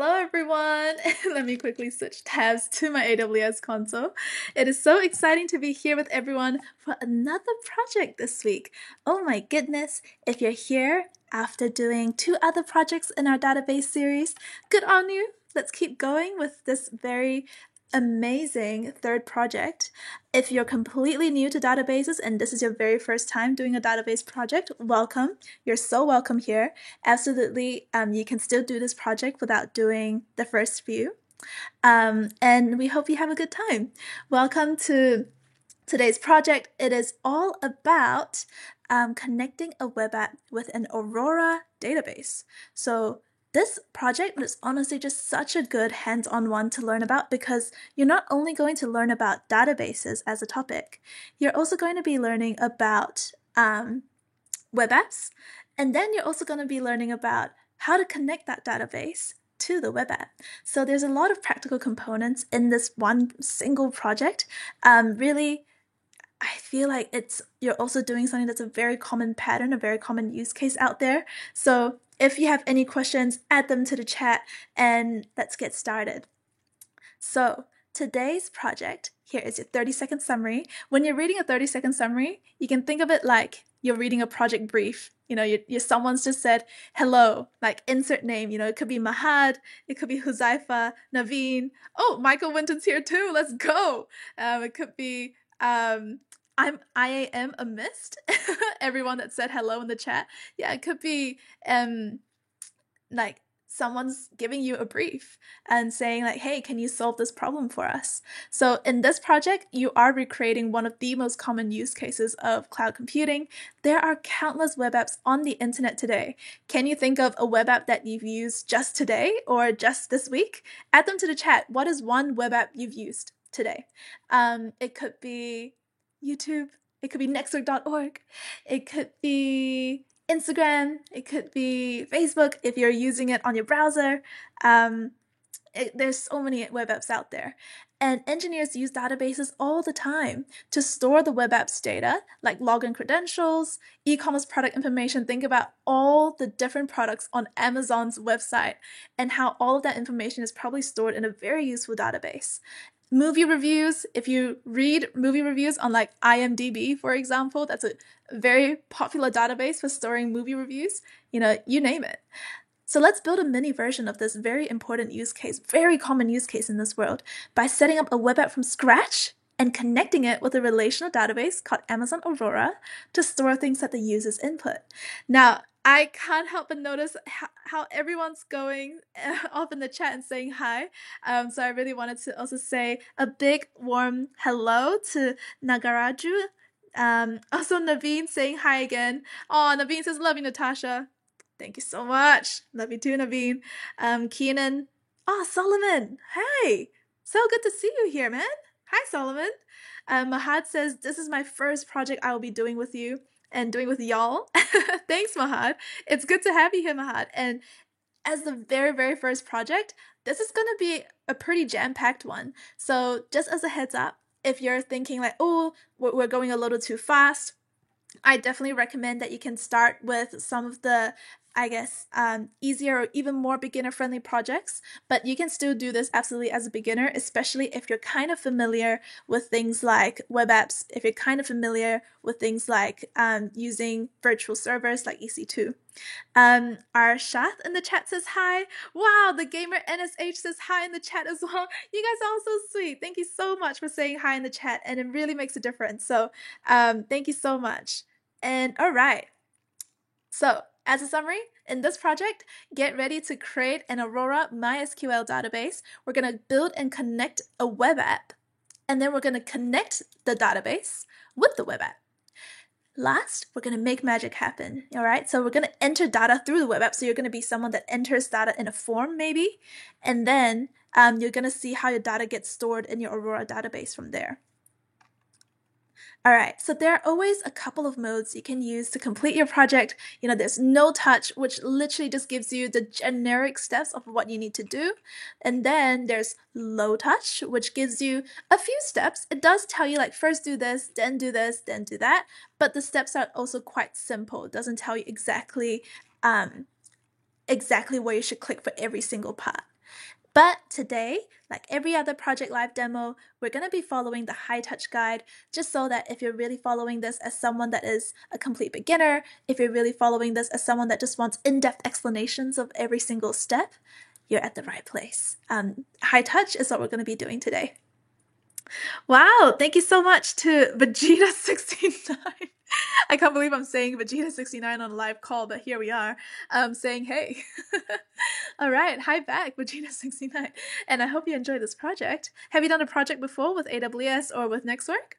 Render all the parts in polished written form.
Hello everyone! Let me quickly switch tabs to my AWS console. It is so exciting to be here with everyone for another project this week. Oh my goodness, if you're here after doing 2 other projects in our database series, good on you! Let's keep going with this very amazing third project. If you're completely new to databases and this is your very first time doing a database project, welcome. You're so welcome here. Absolutely, you can still do this project without doing the first few. And we hope you have a good time. Welcome to today's project. It is all about connecting a web app with an Aurora database. So this project is honestly just such a good hands-on one to learn about because you're not only going to learn about databases as a topic, you're also going to be learning about web apps, and then you're also going to be learning about how to connect that database to the web app. So there's a lot of practical components in this one single project. Really, I feel like you're also doing something that's a very common pattern, a very common use case out there. So if you have any questions, add them to the chat and let's get started. So today's project, here is your 30-second summary. When you're reading a 30-second summary, you can think of it like you're reading a project brief. You know, someone's just said, hello, like insert name. You know, it could be Mahad, it could be Huzaifa, Naveen. Oh, Michael Winton's here too, let's go. It could be, I am a mist. Everyone that said hello in the chat. Yeah, it could be like someone's giving you a brief and saying like, hey, can you solve this problem for us? So in this project, you are recreating one of the most common use cases of cloud computing. There are countless web apps on the internet today. Can you think of a web app that you've used just today or just this week? Add them to the chat. What is one web app you've used today? It could be YouTube. It could be nextwork.org. It could be Instagram, it could be Facebook if you're using it on your browser. There's so many web apps out there. And engineers use databases all the time to store the web app's data, like login credentials, e-commerce product information. Think about all the different products on Amazon's website and how all of that information is probably stored in a very useful database. Movie reviews, if you read movie reviews on like IMDb, for example, that's a very popular database for storing movie reviews, you know, you name it. So let's build a mini version of this very important use case, very common use case in this world, by setting up a web app from scratch and connecting it with a relational database called Amazon Aurora to store things that the users input. Now, I can't help but notice how everyone's going off in the chat and saying hi. So I really wanted to also say a big warm hello to Nagaraju. Also Naveen saying hi again. Oh, Naveen says, love you, Natasha. Thank you so much. Love you too, Naveen. Keenan. Oh, Solomon. Hey. So good to see you here, man. Hi, Solomon. Mahad says, this is my first project I will be doing with you and doing with y'all. Thanks, Mahad. It's good to have you here, Mahad. And as the very, very first project, this is going to be a pretty jam-packed one. So just as a heads up, if you're thinking like, oh, we're going a little too fast, I definitely recommend that you can start with some of the, I guess, easier or even more beginner-friendly projects, but you can still do this absolutely as a beginner, especially if you're kind of familiar with things like web apps, if you're kind of familiar with things like using virtual servers like EC2. Our Shath in the chat says hi. Wow, the gamer NSH says hi in the chat as well. You guys are all so sweet. Thank you so much for saying hi in the chat, and it really makes a difference. So thank you so much. And all right. So as a summary, in this project, get ready to create an Aurora MySQL database. We're going to build and connect a web app, and then we're going to connect the database with the web app. Last, we're going to make magic happen, all right? So we're going to enter data through the web app. So you're going to be someone that enters data in a form maybe, and then you're going to see how your data gets stored in your Aurora database from there. All right, so there are always a couple of modes you can use to complete your project. You know, there's no touch, which literally just gives you the generic steps of what you need to do. And then there's low touch, which gives you a few steps. It does tell you like first do this, then do this, then do that. But the steps are also quite simple. It doesn't tell you exactly where you should click for every single part. But today, like every other Project Live demo, we're going to be following the high touch guide, just so that if you're really following this as someone that is a complete beginner, if you're really following this as someone that just wants in-depth explanations of every single step, you're at the right place. High touch is what we're going to be doing today. Wow, thank you so much to Vegeta69. I can't believe I'm saying Vegeta69 on a live call, but here we are, saying hey. All right, hi back, Vegeta69. And I hope you enjoyed this project. Have you done a project before with AWS or with Nextwork?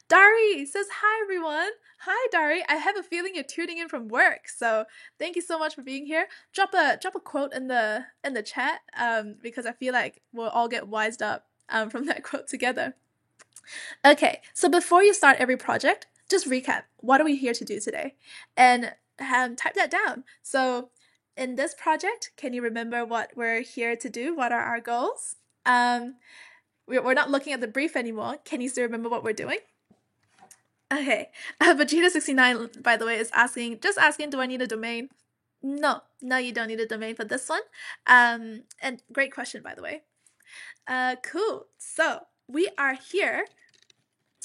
Dari says, hi everyone. Hi Dari, I have a feeling you're tuning in from work, so thank you so much for being here. Drop a quote in the chat, because I feel like we'll all get wised up from that quote together. Okay, so before you start every project, just recap. What are we here to do today? And type that down. So in this project, can you remember what we're here to do? What are our goals? We're not looking at the brief anymore. Can you still remember what we're doing? Okay, Vegeta69, by the way, is asking, do I need a domain? No, you don't need a domain for this one. And great question, by the way. Cool. So we are here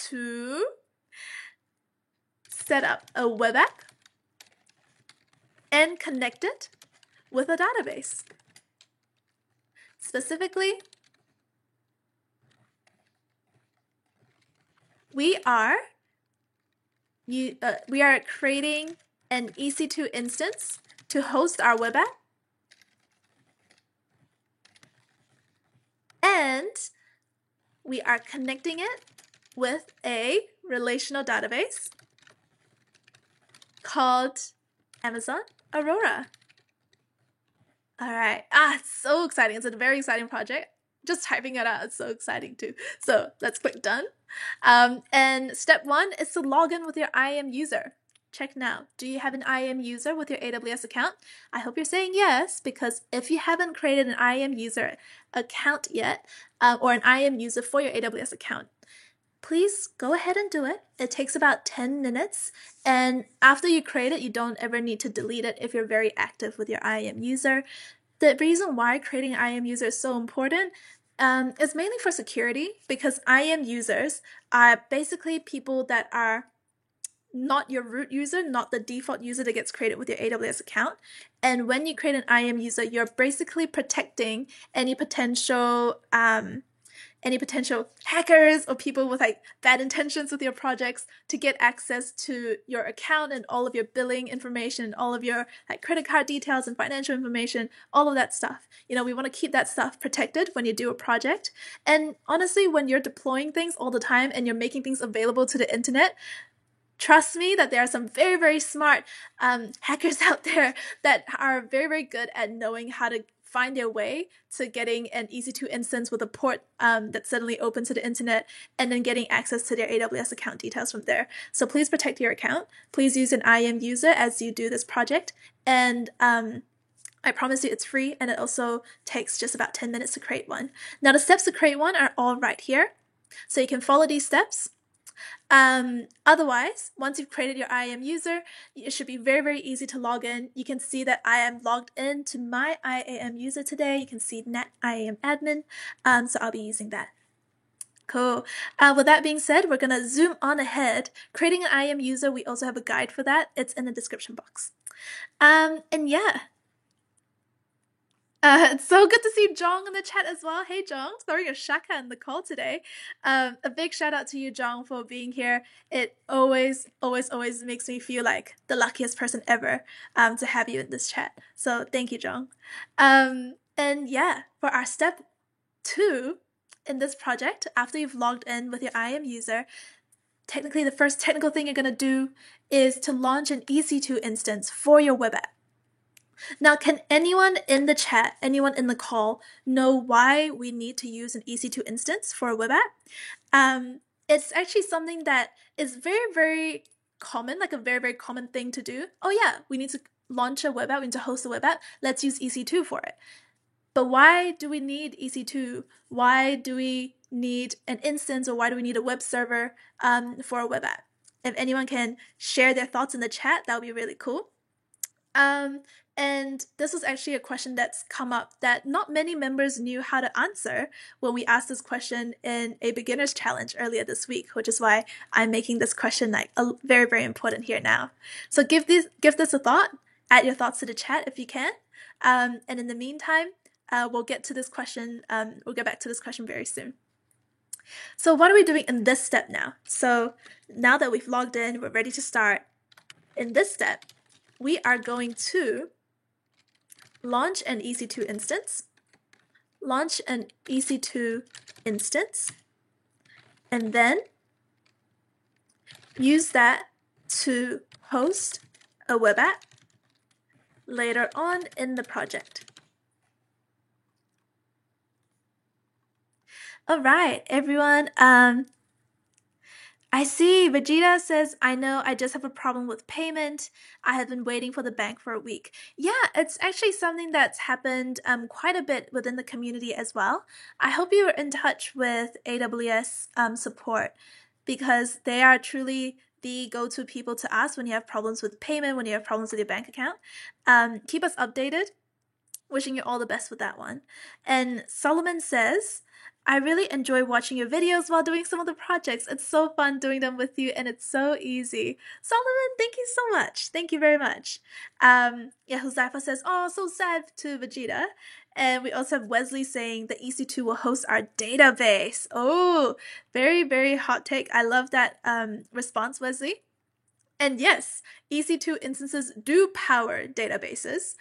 to set up a web app and connect it with a database. Specifically, we are creating an EC2 instance to host our web app, and we are connecting it with a relational database called Amazon Aurora. All right. It's so exciting. It's a very exciting project. Just typing it out, it's so exciting too. So let's click done. And step 1 is to log in with your IAM user. Check now. Do you have an IAM user with your AWS account? I hope you're saying yes, because if you haven't created an IAM user account yet, or an IAM user for your AWS account, please go ahead and do it. It takes about 10 minutes. And after you create it, you don't ever need to delete it if you're very active with your IAM user. The reason why creating an IAM user is so important is mainly for security, because IAM users are basically people that are not your root user, not the default user that gets created with your AWS account. And when you create an IAM user, you're basically protecting any potential hackers or people with like bad intentions with your projects to get access to your account and all of your billing information, all of your like credit card details and financial information, all of that stuff. We want to keep that stuff protected when you do a project. And honestly, when you're deploying things all the time and you're making things available to the internet, trust me that there are some very, very smart hackers out there that are very, very good at knowing how to find their way to getting an EC2 instance with a port that's suddenly open to the internet, and then getting access to their AWS account details from there. So please protect your account. Please use an IAM user as you do this project. And I promise you it's free, and it also takes just about 10 minutes to create one. Now the steps to create one are all right here. So you can follow these steps. Otherwise, once you've created your IAM user, it should be very, very easy to log in. You can see that I am logged in to my IAM user today. You can see net IAM admin, so I'll be using that. Cool. With that being said, we're gonna zoom on ahead. Creating an IAM user, we also have a guide for that. It's in the description box. And yeah. It's so good to see Jong in the chat as well. Hey Jong, throwing a shaka in the call today. A big shout out to you, Jong, for being here. It always makes me feel like the luckiest person ever to have you in this chat. So thank you, Jong. And yeah, for our step 2 in this project, after you've logged in with your IAM user, technically the first technical thing you're gonna do is to launch an EC2 instance for your web app. Now, can anyone in the chat, anyone in the call, know why we need to use an EC2 instance for a web app? It's actually something that is very, very common, like a very, very common thing to do. Oh yeah, we need to launch a web app, we need to host a web app, let's use EC2 for it. But why do we need EC2? Why do we need an instance, or why do we need a web server for a web app? If anyone can share their thoughts in the chat, that would be really cool. And this was actually a question that's come up that not many members knew how to answer when we asked this question in a beginner's challenge earlier this week, which is why I'm making this question like very, very important here now. So give this a thought, add your thoughts to the chat if you can. And in the meantime, we'll get to this question, we'll get back to this question very soon. So what are we doing in this step now? So now that we've logged in, we're ready to start. In this step, we are going to launch an EC2 instance, and then use that to host a web app later on in the project. All right, everyone. I see Vegeta says, I know I just have a problem with payment. I have been waiting for the bank for a week. Yeah, it's actually something that's happened quite a bit within the community as well. I hope you are in touch with AWS support, because they are truly the go-to people to ask when you have problems with payment, when you have problems with your bank account. Keep us updated. Wishing you all the best with that one. And Solomon says, I really enjoy watching your videos while doing some of the projects. It's so fun doing them with you, and it's so easy. Solomon, thank you so much. Thank you very much. Huzaifa says, oh, so sad to Vegeta. And we also have Wesley saying the EC2 will host our database. Oh, very, very hot take. I love that response, Wesley. And yes, EC2 instances do power databases.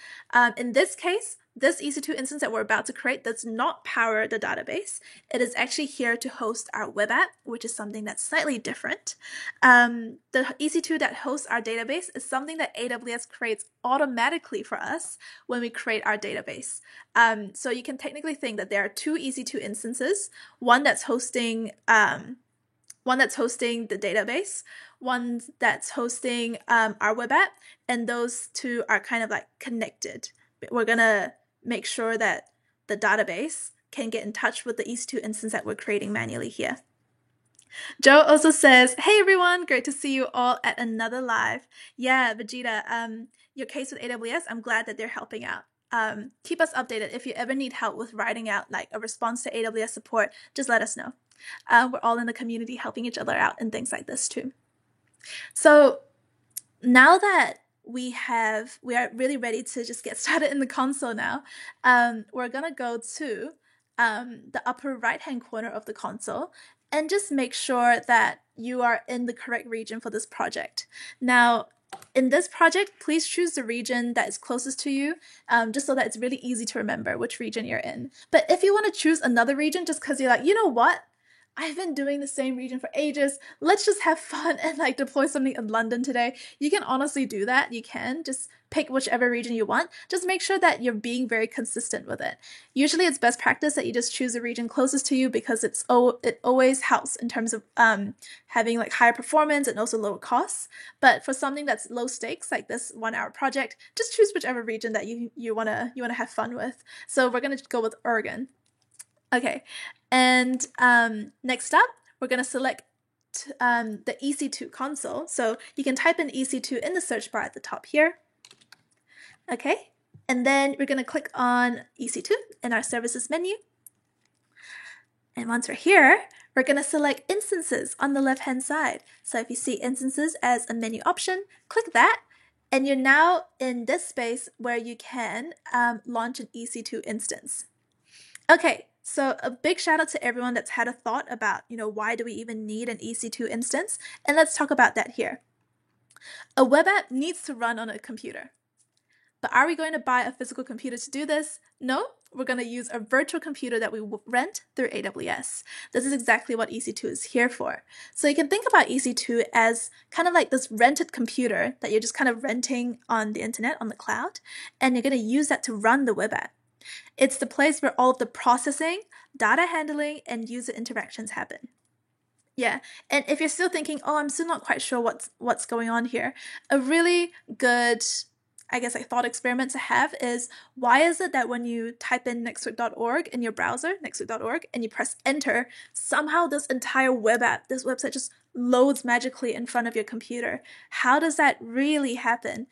In this case, this EC2 instance that we're about to create does not power the database. It is actually here to host our web app, which is something that's slightly different. The EC2 that hosts our database is something that AWS creates automatically for us when we create our database. So you can technically think that there are two EC2 instances, one that's hosting the database, one that's hosting our web app, and those two are kind of like connected. We're gonna make sure that the database can get in touch with the EC2 instance that we're creating manually here. Joe also says, hey everyone, great to see you all at another live. Yeah, Vegeta, your case with AWS, I'm glad that they're helping out. Keep us updated. If you ever need help with writing out like a response to AWS support, just let us know. We're all in the community helping each other out and things like this too. So now that we are really ready to just get started in the console now, we're gonna go to the upper right hand corner of the console and just make sure that you are in the correct region for this project. Now, in this project, please choose the region that is closest to you, just so that it's really easy to remember which region you're in. But if you want to choose another region just because you're like, you know what? I've been doing the same region for ages. Let's just have fun and like deploy something in London today. You can honestly do that. You can just pick whichever region you want. Just make sure that you're being very consistent with it. Usually it's best practice that you just choose a region closest to you because it always helps in terms of having like higher performance and also lower costs. But for something that's low stakes, like this 1 hour project, just choose whichever region that you wanna have fun with. So we're gonna go with Oregon. Okay, and next up, we're going to select the EC2 console. So you can type in EC2 in the search bar at the top here. Okay, and then we're going to click on EC2 in our services menu. And once we're here, we're going to select instances on the left-hand side. So if you see instances as a menu option, click that. And you're now in this space where you can launch an EC2 instance. Okay, so a big shout out to everyone that's had a thought about, why do we even need an EC2 instance? And let's talk about that here. A web app needs to run on a computer. But are we going to buy a physical computer to do this? No, we're going to use a virtual computer that we rent through AWS. This is exactly what EC2 is here for. So you can think about EC2 as kind of like this rented computer that you're just kind of renting on the internet, on the cloud, and you're going to use that to run the web app. It's the place where all of the processing, data handling, and user interactions happen. Yeah, and if you're still thinking, oh, I'm still not quite sure what's going on here, a really good, thought experiment to have is, why is it that when you type in nextweek.org in your browser, nextweek.org, and you press enter, somehow this entire web app, this website just loads magically in front of your computer. How does that really happen?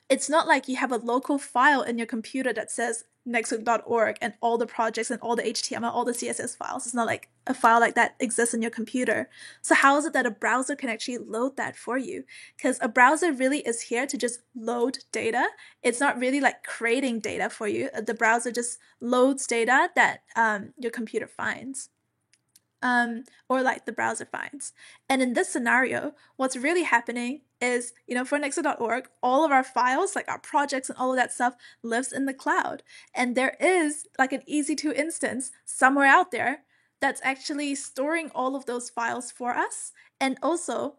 It's not like you have a local file in your computer that says nextwork.org and all the projects and all the HTML, all the CSS files. It's not like a file like that exists in your computer. So how is it that a browser can actually load that for you? Because a browser really is here to just load data. It's not really like creating data for you. The browser just loads data that your computer finds. Or like the browser finds. And in this scenario, what's really happening is, for Nextwork.org, all of our files, like our projects and all of that stuff, lives in the cloud. And there is like an EC2 instance somewhere out there that's actually storing all of those files for us, and also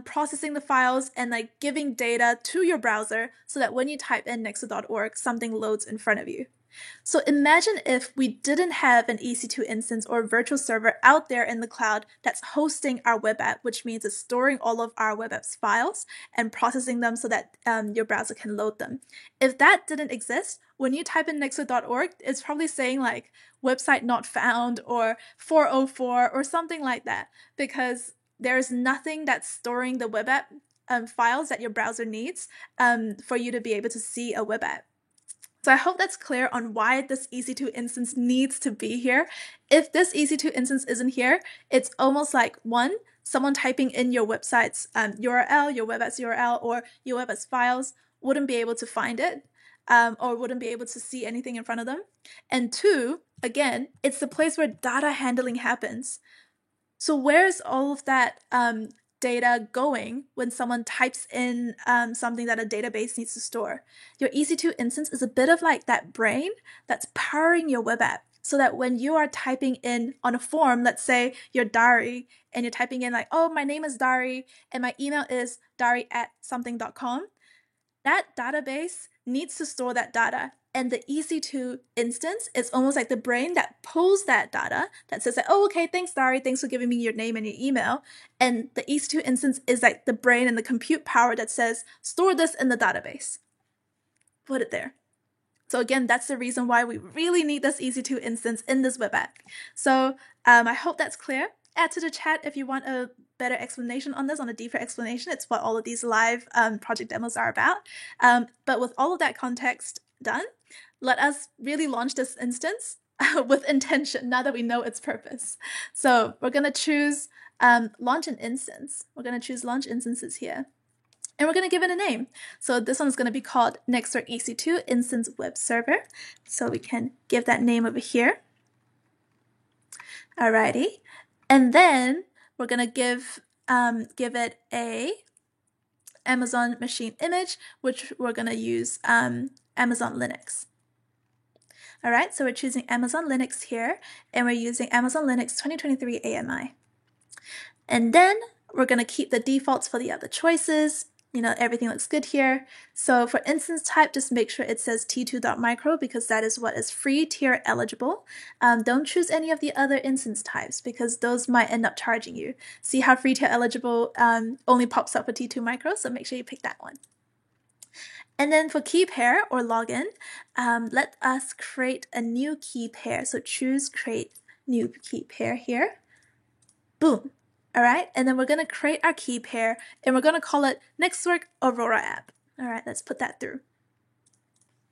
processing the files and like giving data to your browser so that when you type in Nextwork.org, something loads in front of you. So imagine if we didn't have an EC2 instance or virtual server out there in the cloud that's hosting our web app, which means it's storing all of our web app's files and processing them so that your browser can load them. If that didn't exist, when you type in nextwork.org, it's probably saying like website not found or 404 or something like that, because there's nothing that's storing the web app files that your browser needs for you to be able to see a web app. So I hope that's clear on why this EC2 instance needs to be here. If this EC2 instance isn't here, it's almost like someone typing in your website's URL, your web app's URL, or your web app's files wouldn't be able to find it or wouldn't be able to see anything in front of them. And two, again, it's the place where data handling happens. So where's all of that data going when someone types in something that a database needs to store? Your EC2 instance is a bit of like that brain that's powering your web app, so that when you are typing in on a form, let's say your Dari, and you're typing in like, oh, my name is Dari and my email is dari@something.com, that database needs to store that data. And the EC2 instance is almost like the brain that pulls that data, that says like, oh, okay, thanks, Dari, thanks for giving me your name and your email. And the EC2 instance is like the brain and the compute power that says, store this in the database. Put it there. So again, that's the reason why we really need this EC2 instance in this web app. So I hope that's clear. Add to the chat if you want a better explanation on this, on a deeper explanation. It's what all of these live project demos are about. But with all of that context done, let us really launch this instance with intention now that we know its purpose. So we're going to choose launch an instance. We're going to choose launch instances here. And we're going to give it a name. So this one's going to be called Nextwork EC2 Instance Web Server. So we can give that name over here. Alrighty. And then we're going to give it a Amazon machine image, which we're going to use Amazon Linux. All right, so we're choosing Amazon Linux here, and we're using Amazon Linux 2023 AMI. And then we're going to keep the defaults for the other choices. Everything looks good here. So for instance type, just make sure it says t2.micro because that is what is free tier eligible. Don't choose any of the other instance types because those might end up charging you. See how free tier eligible only pops up for T2 micro, so make sure you pick that one. And then for key pair or login, let us create a new key pair. So choose create new key pair here. Boom. All right, and then we're going to create our key pair, and we're going to call it Nextwork Aurora app. All right, let's put that through.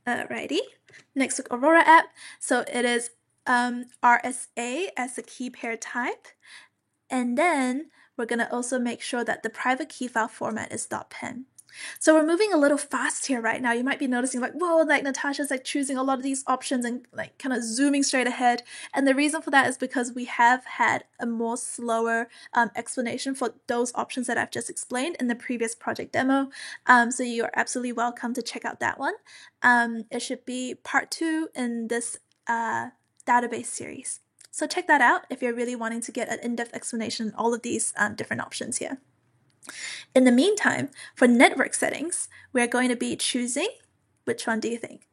Alrighty, Nextwork Aurora app. So it is RSA as the key pair type. And then we're going to also make sure that the private key file format is .pen. So we're moving a little fast here right now. You might be noticing like, whoa, like Natasha's like choosing a lot of these options and like kind of zooming straight ahead. And the reason for that is because we have had a more slower explanation for those options that I've just explained in the previous project demo. So you are absolutely welcome to check out that one. It should be part 2 in this database series. So check that out if you're really wanting to get an in-depth explanation on all of these different options here. In the meantime, for network settings, we're going to be choosing, which one do you think?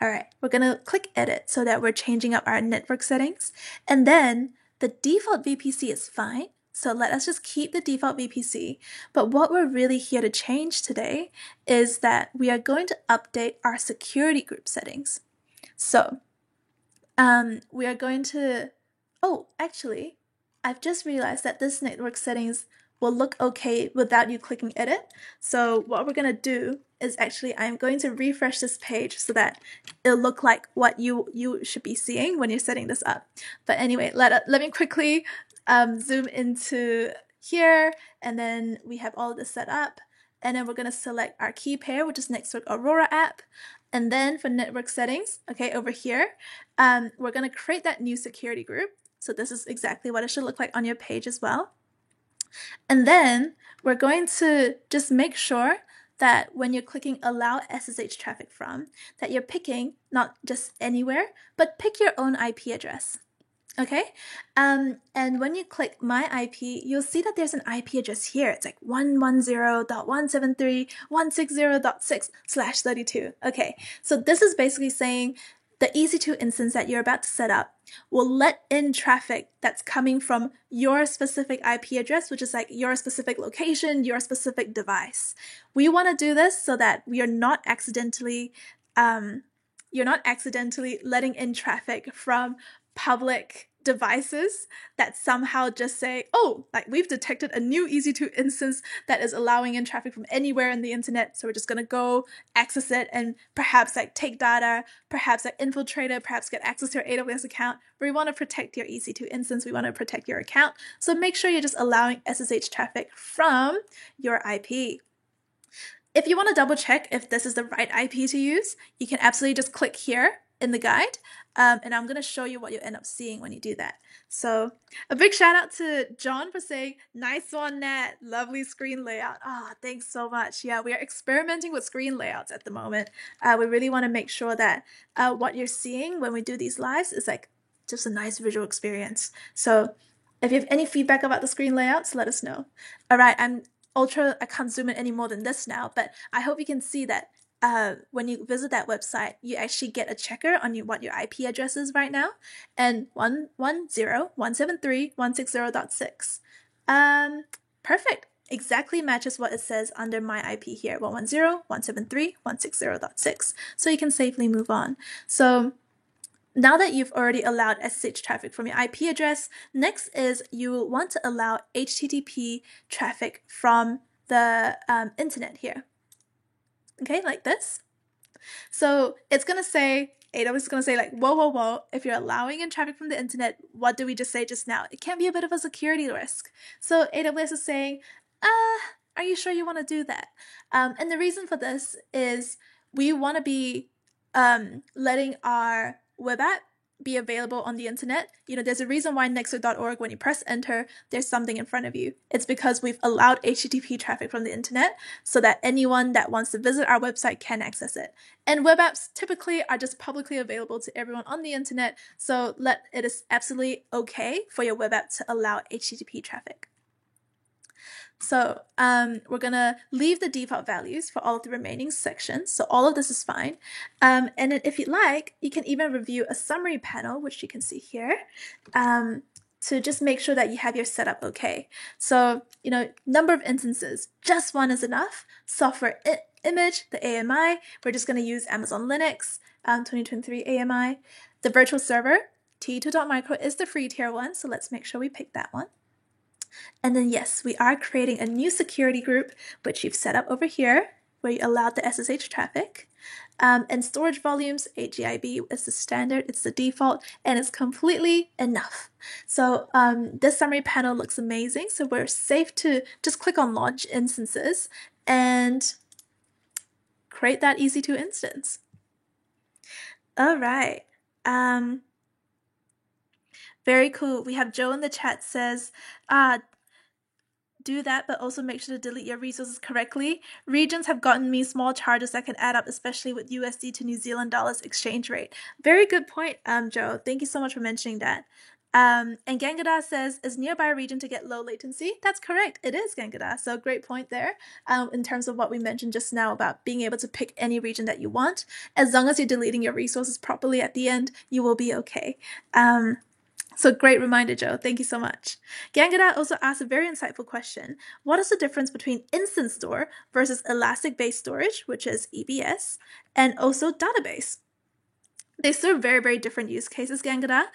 All right, we're going to click edit so that we're changing up our network settings. And then the default VPC is fine. So let us just keep the default VPC. But what we're really here to change today is that we are going to update our security group settings. So we are going to, oh, actually, I've just realized that this network settings will look okay without you clicking edit. So what we're going to do is actually I'm going to refresh this page so that it'll look like what you should be seeing when you're setting this up. But anyway, let me quickly zoom into here, and then we have all of this set up. And then we're going to select our key pair, which is Nextwork Aurora app. And then for network settings, okay, over here, we're going to create that new security group. So this is exactly what it should look like on your page as well. And then we're going to just make sure that when you're clicking allow SSH traffic from, that you're picking not just anywhere, but pick your own IP address. Okay, and when you click my IP, you'll see that there's an IP address here. It's like 110.173.160.6/32. Okay, so this is basically saying the EC2 instance that you're about to set up will let in traffic that's coming from your specific IP address, which is like your specific location, your specific device. We want to do this so that we are not accidentally, you're not accidentally letting in traffic from public devices that somehow just say, oh, like we've detected a new EC2 instance that is allowing in traffic from anywhere in the internet, so we're just going to go access it and perhaps like take data, perhaps like infiltrate it, perhaps get access to your AWS account. But we want to protect your EC2 instance, we want to protect your account, so make sure you're just allowing SSH traffic from your IP. If you want to double check if this is the right IP to use, you can absolutely just click here in the guide, and I'm going to show you what you end up seeing when you do that. So a big shout out to John for saying, nice one, Nat, lovely screen layout. Oh, thanks so much. Yeah, we are experimenting with screen layouts at the moment. We really want to make sure that what you're seeing when we do these lives is like just a nice visual experience. So if you have any feedback about the screen layouts, let us know. All right, I can't zoom in any more than this now, but I hope you can see that when you visit that website, you actually get a checker on what your IP address is right now, and 110.173.160.6. Perfect. Exactly matches what it says under my IP here, 110.173.160.6. So you can safely move on. So now that you've already allowed SSH traffic from your IP address, next is you want to allow HTTP traffic from the internet here. Okay, like this. So it's going to say, AWS is going to say like, whoa, whoa, whoa, if you're allowing in traffic from the internet, what did we just say just now? It can be a bit of a security risk. So AWS is saying, are you sure you want to do that? And the reason for this is we want to be letting our web app be available on the internet. You know, there's a reason why nextwork.org, when you press enter, there's something in front of you. It's because we've allowed HTTP traffic from the internet so that anyone that wants to visit our website can access it. And web apps typically are just publicly available to everyone on the internet, so it is absolutely okay for your web app to allow HTTP traffic. So we're going to leave the default values for all of the remaining sections. So all of this is fine. And then if you'd like, you can even review a summary panel, which you can see here, to just make sure that you have your setup okay. So, you know, number of instances, just one is enough. Software image, the AMI, we're just going to use Amazon Linux 2023 AMI. The virtual server, T2.micro is the free tier one, so let's make sure we pick that one. And then yes, we are creating a new security group, which you've set up over here, where you allowed the SSH traffic. And storage volumes, 8 GB is the standard, it's the default, and it's completely enough. So this summary panel looks amazing, so we're safe to just click on launch instances and create that EC2 instance. All right. Very cool. We have Joe in the chat says, do that, but also make sure to delete your resources correctly. Regions have gotten me small charges that can add up, especially with USD to New Zealand dollars exchange rate. Very good point, Joe. Thank you so much for mentioning that. And Gangada says, is nearby a region to get low latency? That's correct. It is, Gangada. So great point there in terms of what we mentioned just now about being able to pick any region that you want. As long as you're deleting your resources properly at the end, you will be okay. So great reminder, Joe. Thank you so much. Gangada also asked a very insightful question. What is the difference between instant store versus elastic-based storage, which is EBS, and also database? They serve very, very different use cases, Gangada.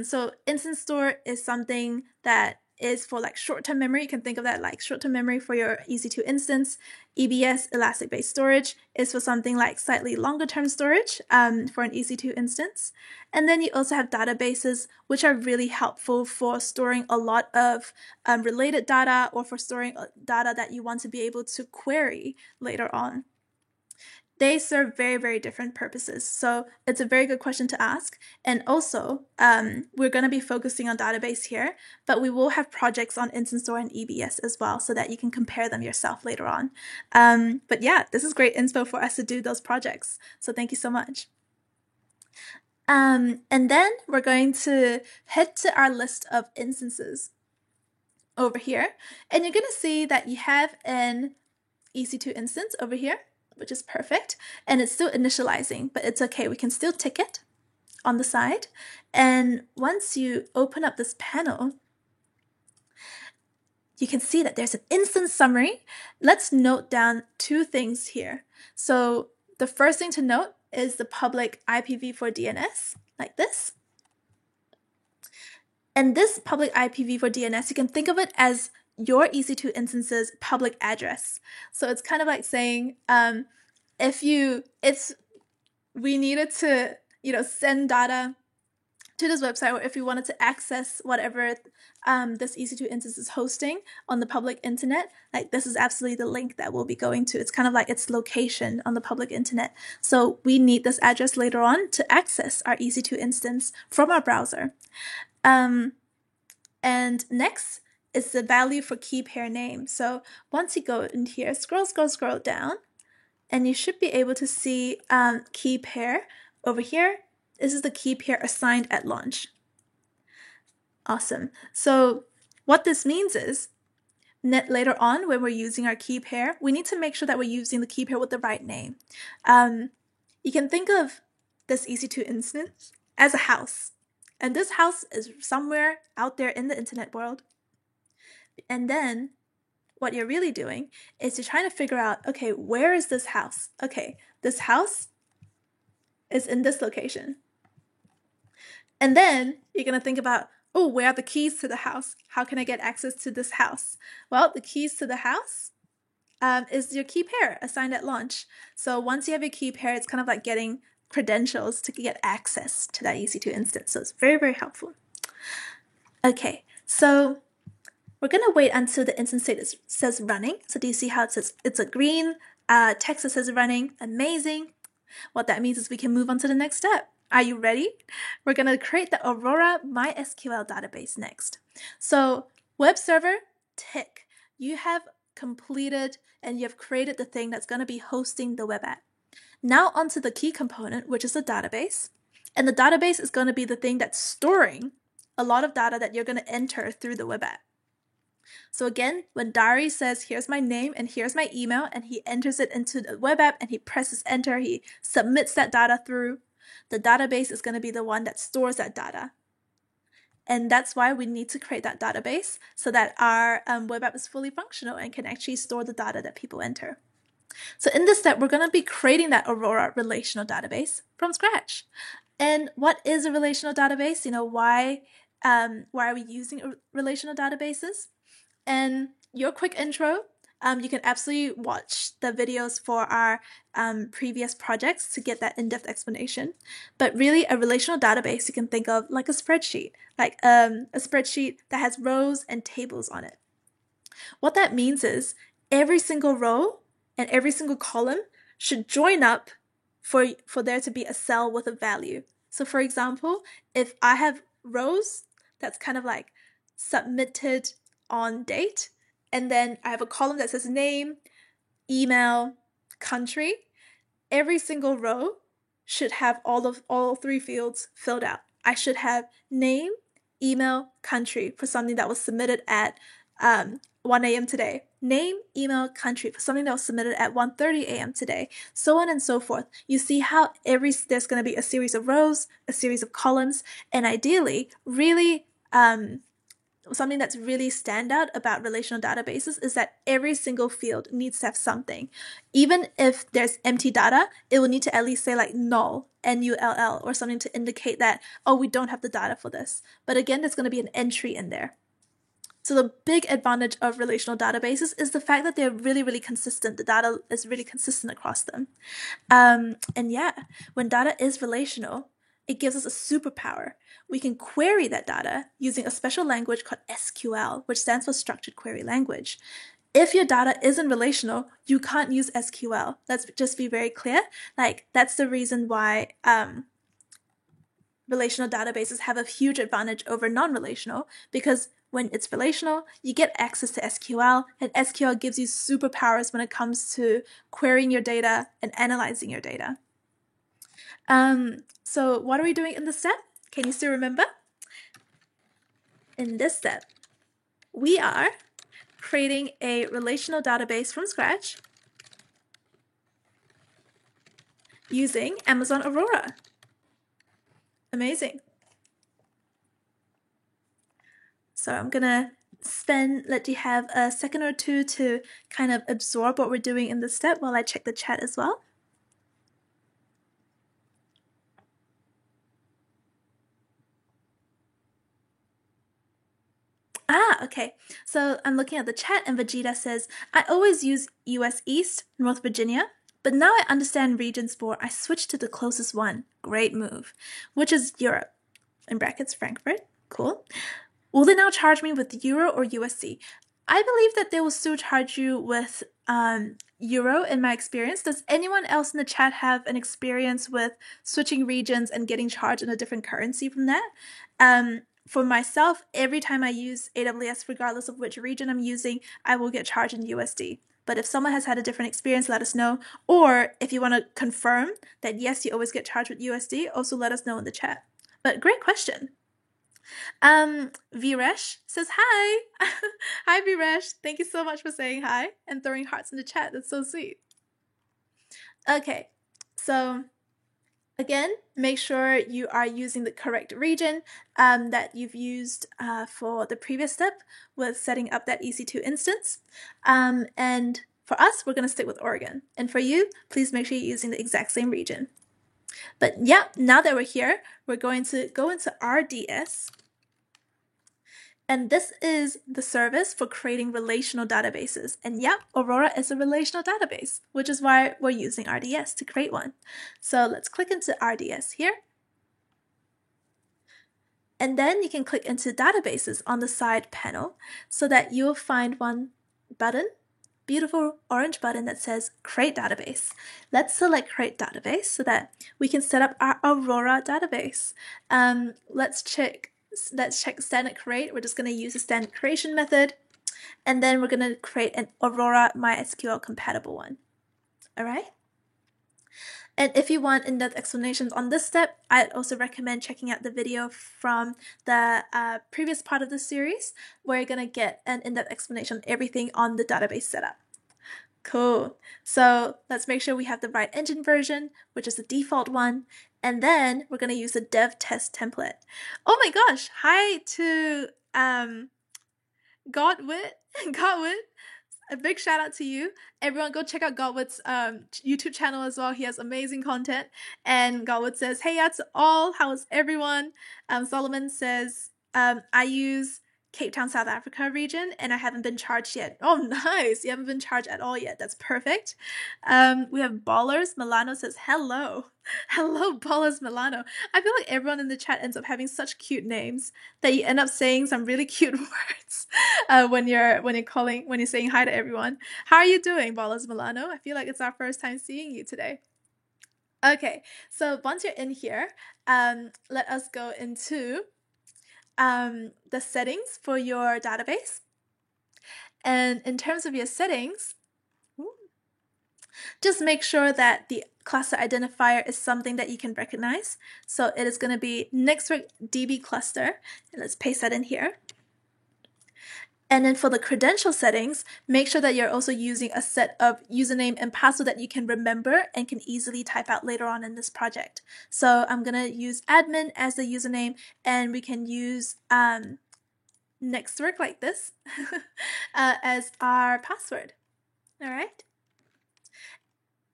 So instant store is something that is for like short-term memory. You can think of that like short-term memory for your EC2 instance. EBS, elastic-based storage, is for something like slightly longer-term storage for an EC2 instance. And then you also have databases, which are really helpful for storing a lot of related data, or for storing data that you want to be able to query later on. They serve very, very different purposes. So it's a very good question to ask. And also, we're going to be focusing on database here, but we will have projects on Instance Store and EBS as well, so that you can compare them yourself later on. But yeah, this is great info for us to do those projects. So thank you so much. And then we're going to head to our list of instances over here. And you're going to see that you have an EC2 instance over here, which is perfect, and it's still initializing, but it's okay. We can still tick it on the side. And once you open up this panel, you can see that there's an instance summary. Let's note down two things here. So the first thing to note is the public IPv4 DNS, like this. And this public IPv4 DNS, you can think of it as your EC2 instance's public address. So it's kind of like saying, if we needed to, send data to this website, or if we wanted to access whatever this EC2 instance is hosting on the public internet, like this is absolutely the link that we'll be going to. It's kind of like its location on the public internet. So we need this address later on to access our EC2 instance from our browser. And next is the value for key pair name. So once you go in here, scroll down, and you should be able to see key pair over here. This is the key pair assigned at launch. Awesome. So what this means is, later on when we're using our key pair, we need to make sure that we're using the key pair with the right name. You can think of this EC2 instance as a house. And this house is somewhere out there in the internet world. And then what you're really doing is you're trying to figure out, okay, where is this house? Okay, this house is in this location. And then you're going to think about, oh, where are the keys to the house? How can I get access to this house? Well, the keys to the house is your key pair assigned at launch. So once you have your key pair, it's kind of like getting credentials to get access to that EC2 instance. So it's very, very helpful. Okay, so we're going to wait until the instance state says running. So do you see how it says it's a green text that says running? Amazing. What that means is we can move on to the next step. Are you ready? We're going to create the Aurora MySQL database next. So web server, tick. You have completed and you have created the thing that's going to be hosting the web app. Now onto the key component, which is the database. And the database is going to be the thing that's storing a lot of data that you're going to enter through the web app. So again, when Dari says, here's my name and here's my email, and he enters it into the web app and he presses enter, he submits that data through, the database is going to be the one that stores that data. And that's why we need to create that database so that our web app is fully functional and can actually store the data that people enter. So in this step, we're going to be creating that Aurora relational database from scratch. And what is a relational database? Why are we using relational databases? And your quick intro, you can absolutely watch the videos for our previous projects to get that in-depth explanation. But really, a relational database you can think of like a spreadsheet, like a spreadsheet that has rows and tables on it. What that means is every single row and every single column should join up for there to be a cell with a value. So for example, if I have rows that's kind of like submitted on date, and then I have a column that says name, email, country, every single row should have all three fields filled out. I should have name, email, country for something that was submitted at 1 a.m. today. Name, email, country for something that was submitted at 1:30 a.m. today. So on and so forth. You see how there's going to be a series of rows, a series of columns, and ideally, really, something that's really standout about relational databases is that every single field needs to have something. Even if there's empty data, it will need to at least say like null, N-U-L-L, or something to indicate that, oh, we don't have the data for this. But again, there's going to be an entry in there. So the big advantage of relational databases is the fact that they're really, really consistent. The data is really consistent across them. And yeah, when data is relational, it gives us a superpower. We can query that data using a special language called SQL, which stands for Structured Query Language. If your data isn't relational, you can't use SQL. Let's just be very clear. Like, that's the reason why relational databases have a huge advantage over non-relational, because when it's relational, you get access to SQL, and SQL gives you superpowers when it comes to querying your data and analyzing your data. So what are we doing in this step? Can you still remember? In this step, we are creating a relational database from scratch using Amazon Aurora. Amazing. So I'm gonna let you have a second or two to kind of absorb what we're doing in this step while I check the chat as well. Okay. So I'm looking at the chat and Vegeta says, I always use US East, North Virginia, but now I understand regions 4. I switched to the closest one. Great move. Which is Europe. In brackets, Frankfurt. Cool. Will they now charge me with Euro or USD? I believe that they will still charge you with Euro in my experience. Does anyone else in the chat have an experience with switching regions and getting charged in a different currency from that? For myself, every time I use AWS, regardless of which region I'm using, I will get charged in USD. But if someone has had a different experience, let us know. Or if you want to confirm that yes, you always get charged with USD, also let us know in the chat. But great question. Viresh says hi. Hi, Viresh. Thank you so much for saying hi and throwing hearts in the chat. That's so sweet. Okay, so again, make sure you are using the correct region that you've used for the previous step with setting up that EC2 instance. And for us, we're going to stick with Oregon. And for you, please make sure you're using the exact same region. But yeah, now that we're here, we're going to go into RDS. And this is the service for creating relational databases. And yeah, Aurora is a relational database, which is why we're using RDS to create one. So let's click into RDS here. And then you can click into databases on the side panel so that you'll find one button, beautiful orange button that says create database. Let's select create database so that we can set up our Aurora database. Let's check standard create. We're just going to use the standard creation method, and then we're going to create an Aurora MySQL compatible one. All right. And if you want in-depth explanations on this step, I'd also recommend checking out the video from the previous part of the series, where you're going to get an in-depth explanation on everything on the database setup. Cool. So let's make sure we have the right engine version, which is the default one. And then we're going to use the dev test template. Oh my gosh. Hi to Godwit. Godwit. A big shout out to you. Everyone go check out Godwit's YouTube channel as well. He has amazing content. And Godwit says, hey, that's all. How is everyone? Solomon says, I use Cape Town, South Africa region, and I haven't been charged yet. Oh, nice. You haven't been charged at all yet. That's perfect. We have Ballers. Milano says, hello. Hello, Ballers Milano. I feel like everyone in the chat ends up having such cute names that you end up saying some really cute words when you're saying hi to everyone. How are you doing, Ballers Milano? I feel like it's our first time seeing you today. Okay, so once you're in here, let us go into the settings for your database. And in terms of your settings, just make sure that the cluster identifier is something that you can recognize. So it is going to be Nextwork DB cluster. And let's paste that in here. And then for the credential settings, make sure that you're also using a set of username and password that you can remember and can easily type out later on in this project. So I'm going to use admin as the username, and we can use Nextwork like this as our password. All right.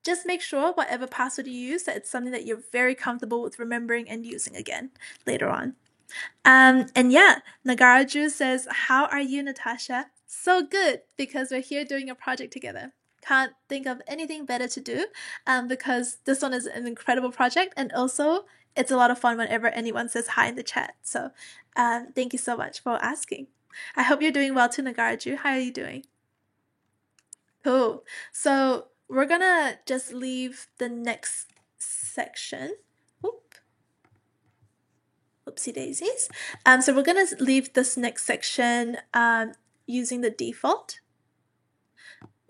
Just make sure whatever password you use that it's something that you're very comfortable with remembering and using again later on. And yeah, Nagaraju says, how are you, Natasha? So good, because we're here doing a project together. Can't think of anything better to do, because this one is an incredible project, and also it's a lot of fun whenever anyone says hi in the chat. So thank you so much for asking. I hope you're doing well too, Nagaraju. How are you doing? Cool. So we're gonna just leave the next section. Oop. Oopsie daisies. So we're gonna leave this next section using the default.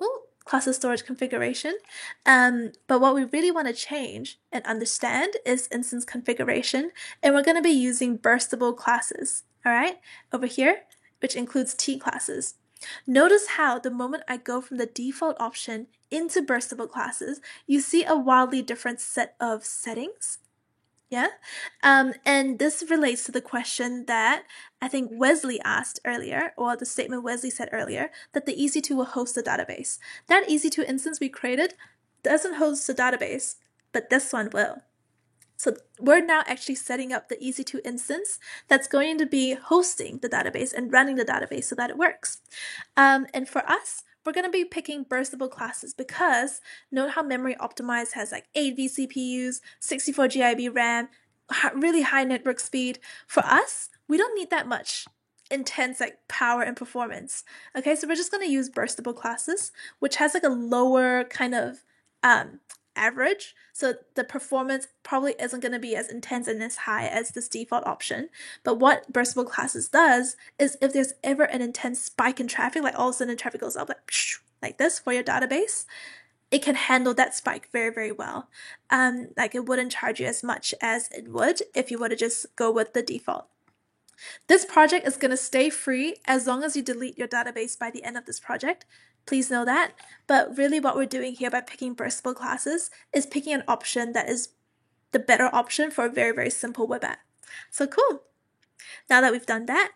Ooh, classes storage configuration. But what we really want to change and understand is instance configuration, and we're gonna be using burstable classes. All right, over here, which includes T classes. Notice how the moment I go from the default option into burstable classes, you see a wildly different set of settings. Yeah. And this relates to the question that I think Wesley asked earlier, or the statement Wesley said earlier, that the EC2 will host the database. That EC2 instance we created doesn't host the database, but this one will. So we're now actually setting up the EC2 instance that's going to be hosting the database and running the database so that it works. And for us, we're going to be picking burstable classes because note how memory optimized has like 8 vCPUs, 64 GB RAM, really high network speed. For us, we don't need that much intense like power and performance. Okay, so we're just going to use burstable classes, which has like a lower kind of average, so the performance probably isn't going to be as intense and as high as this default option. But what burstable classes does is if there's ever an intense spike in traffic, like all of a sudden traffic goes up like this for your database, it can handle that spike very, very well. Like it wouldn't charge you as much as it would if you were to just go with the default. This project is going to stay free as long as you delete your database by the end of this project. Please know that. But really what we're doing here by picking burstable classes is picking an option that is the better option for a very, very simple web app. So cool. Now that we've done that,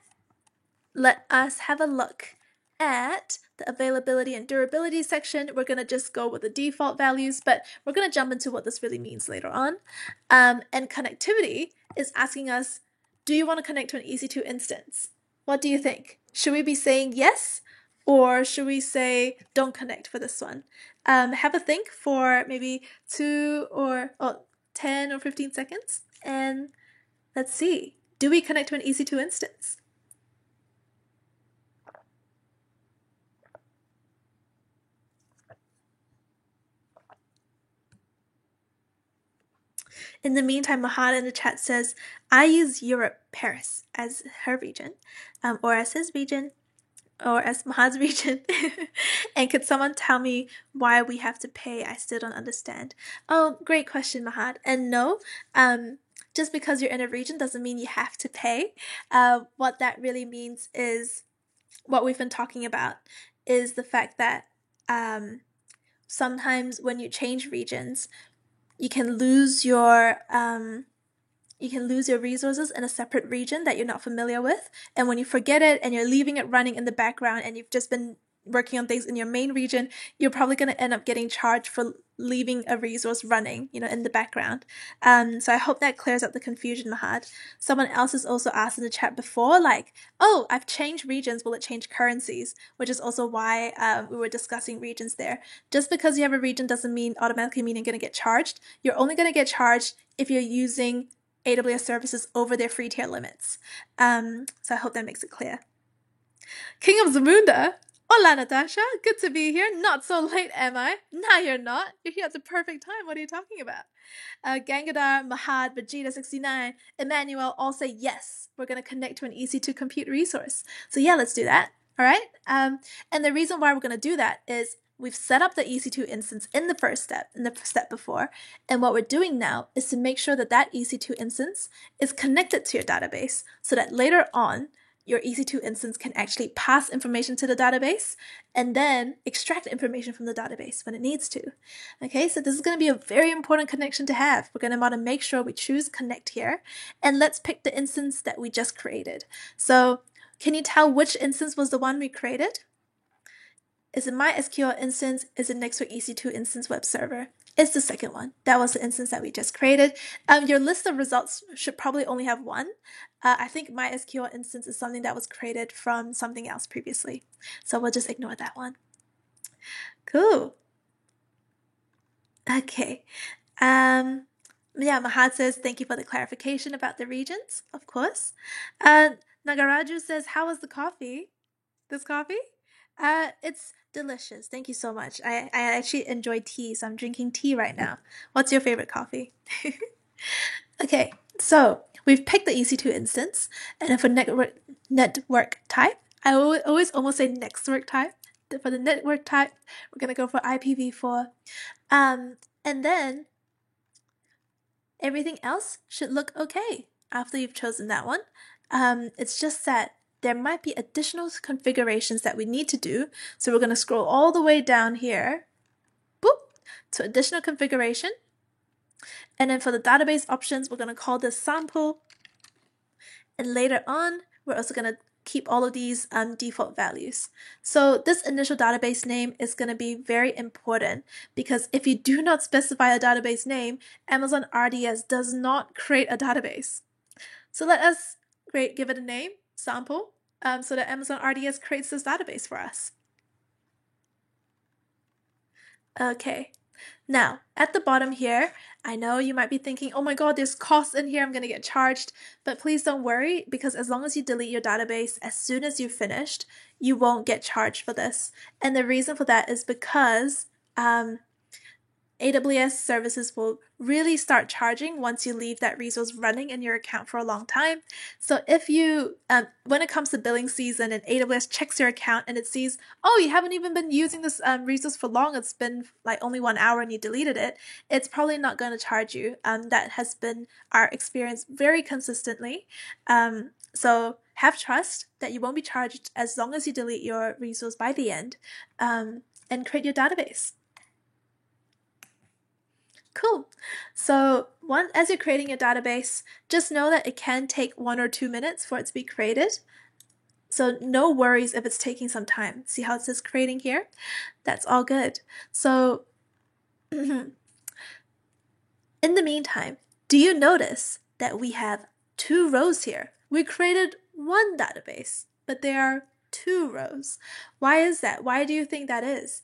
let us have a look at the availability and durability section. We're going to just go with the default values, but we're going to jump into what this really means later on. And connectivity is asking us, do you want to connect to an EC2 instance? What do you think? Should we be saying yes, or should we say don't connect for this one? Have a think for maybe 10 or 15 seconds, and let's see. Do we connect to an EC2 instance? In the meantime, Mahad in the chat says, I use Europe, Paris, as her region, or as his region, or as Mahad's region. And could someone tell me why we have to pay? I still don't understand. Oh, great question, Mahad. And no, just because you're in a region doesn't mean you have to pay. What that really means is what we've been talking about is the fact that sometimes when you change regions, you can lose your resources in a separate region that you're not familiar with. And when you forget it and you're leaving it running in the background and you've just been working on things in your main region, you're probably going to end up getting charged for leaving a resource running, in the background. So I hope that clears up the confusion, Mahad. Someone else has also asked in the chat before, like, oh, I've changed regions, will it change currencies? Which is also why we were discussing regions there. Just because you have a region doesn't automatically mean you're going to get charged. You're only going to get charged if you're using AWS services over their free tier limits. So I hope that makes it clear. King of Zamunda. Hola, Natasha. Good to be here. Not so late, am I? No, you're not. You're here at the perfect time. What are you talking about? Gangadar, Mahad, Vegeta69, Emmanuel all say yes. We're going to connect to an EC2 compute resource. So yeah, let's do that. All right. And the reason why we're going to do that is we've set up the EC2 instance in the first step, in the step before. And what we're doing now is to make sure that that EC2 instance is connected to your database so that later on, your EC2 instance can actually pass information to the database and then extract information from the database when it needs to. Okay, so this is going to be a very important connection to have. We're going to want to make sure we choose connect here, and let's pick the instance that we just created. So can you tell which instance was the one we created? Is it MySQL instance? Is it next to EC2 instance web server? It's the second one. That was the instance that we just created. Your list of results should probably only have one. I think MySQL instance is something that was created from something else previously. So we'll just ignore that one. Cool. Okay. Yeah, Mahad says, thank you for the clarification about the regions, of course. Nagaraju says, how was the coffee? This coffee? It's delicious. Thank you so much. I actually enjoy tea, so I'm drinking tea right now. What's your favorite coffee? Okay, so we've picked the EC2 instance, and then for network type, I always almost say network type. For the network type, we're gonna go for IPv4. And then everything else should look okay after you've chosen that one. It's just that there might be additional configurations that we need to do. So we're going to scroll all the way down here, boop, to additional configuration. And then for the database options, we're going to call this sample. And later on, we're also going to keep all of these default values. So this initial database name is going to be very important because if you do not specify a database name, Amazon RDS does not create a database. So let us give it a name, sample, so that Amazon RDS creates this database for us. Okay. Now, at the bottom here, I know you might be thinking, oh my god, there's costs in here, I'm going to get charged. But please don't worry, because as long as you delete your database as soon as you've finished, you won't get charged for this. And the reason for that is because AWS services will really start charging once you leave that resource running in your account for a long time. So if you, when it comes to billing season and AWS checks your account and it sees, oh, you haven't even been using this resource for long, it's been like only 1 hour and you deleted it, it's probably not going to charge you. That has been our experience very consistently. So have trust that you won't be charged as long as you delete your resource by the end and create your database. Cool. So as you're creating your database, just know that it can take 1 or 2 minutes for it to be created. So no worries if it's taking some time. See how it says creating here? That's all good. So in the meantime, do you notice that we have 2 rows here? We created 1 database, but there are 2 rows. Why is that? Why do you think that is?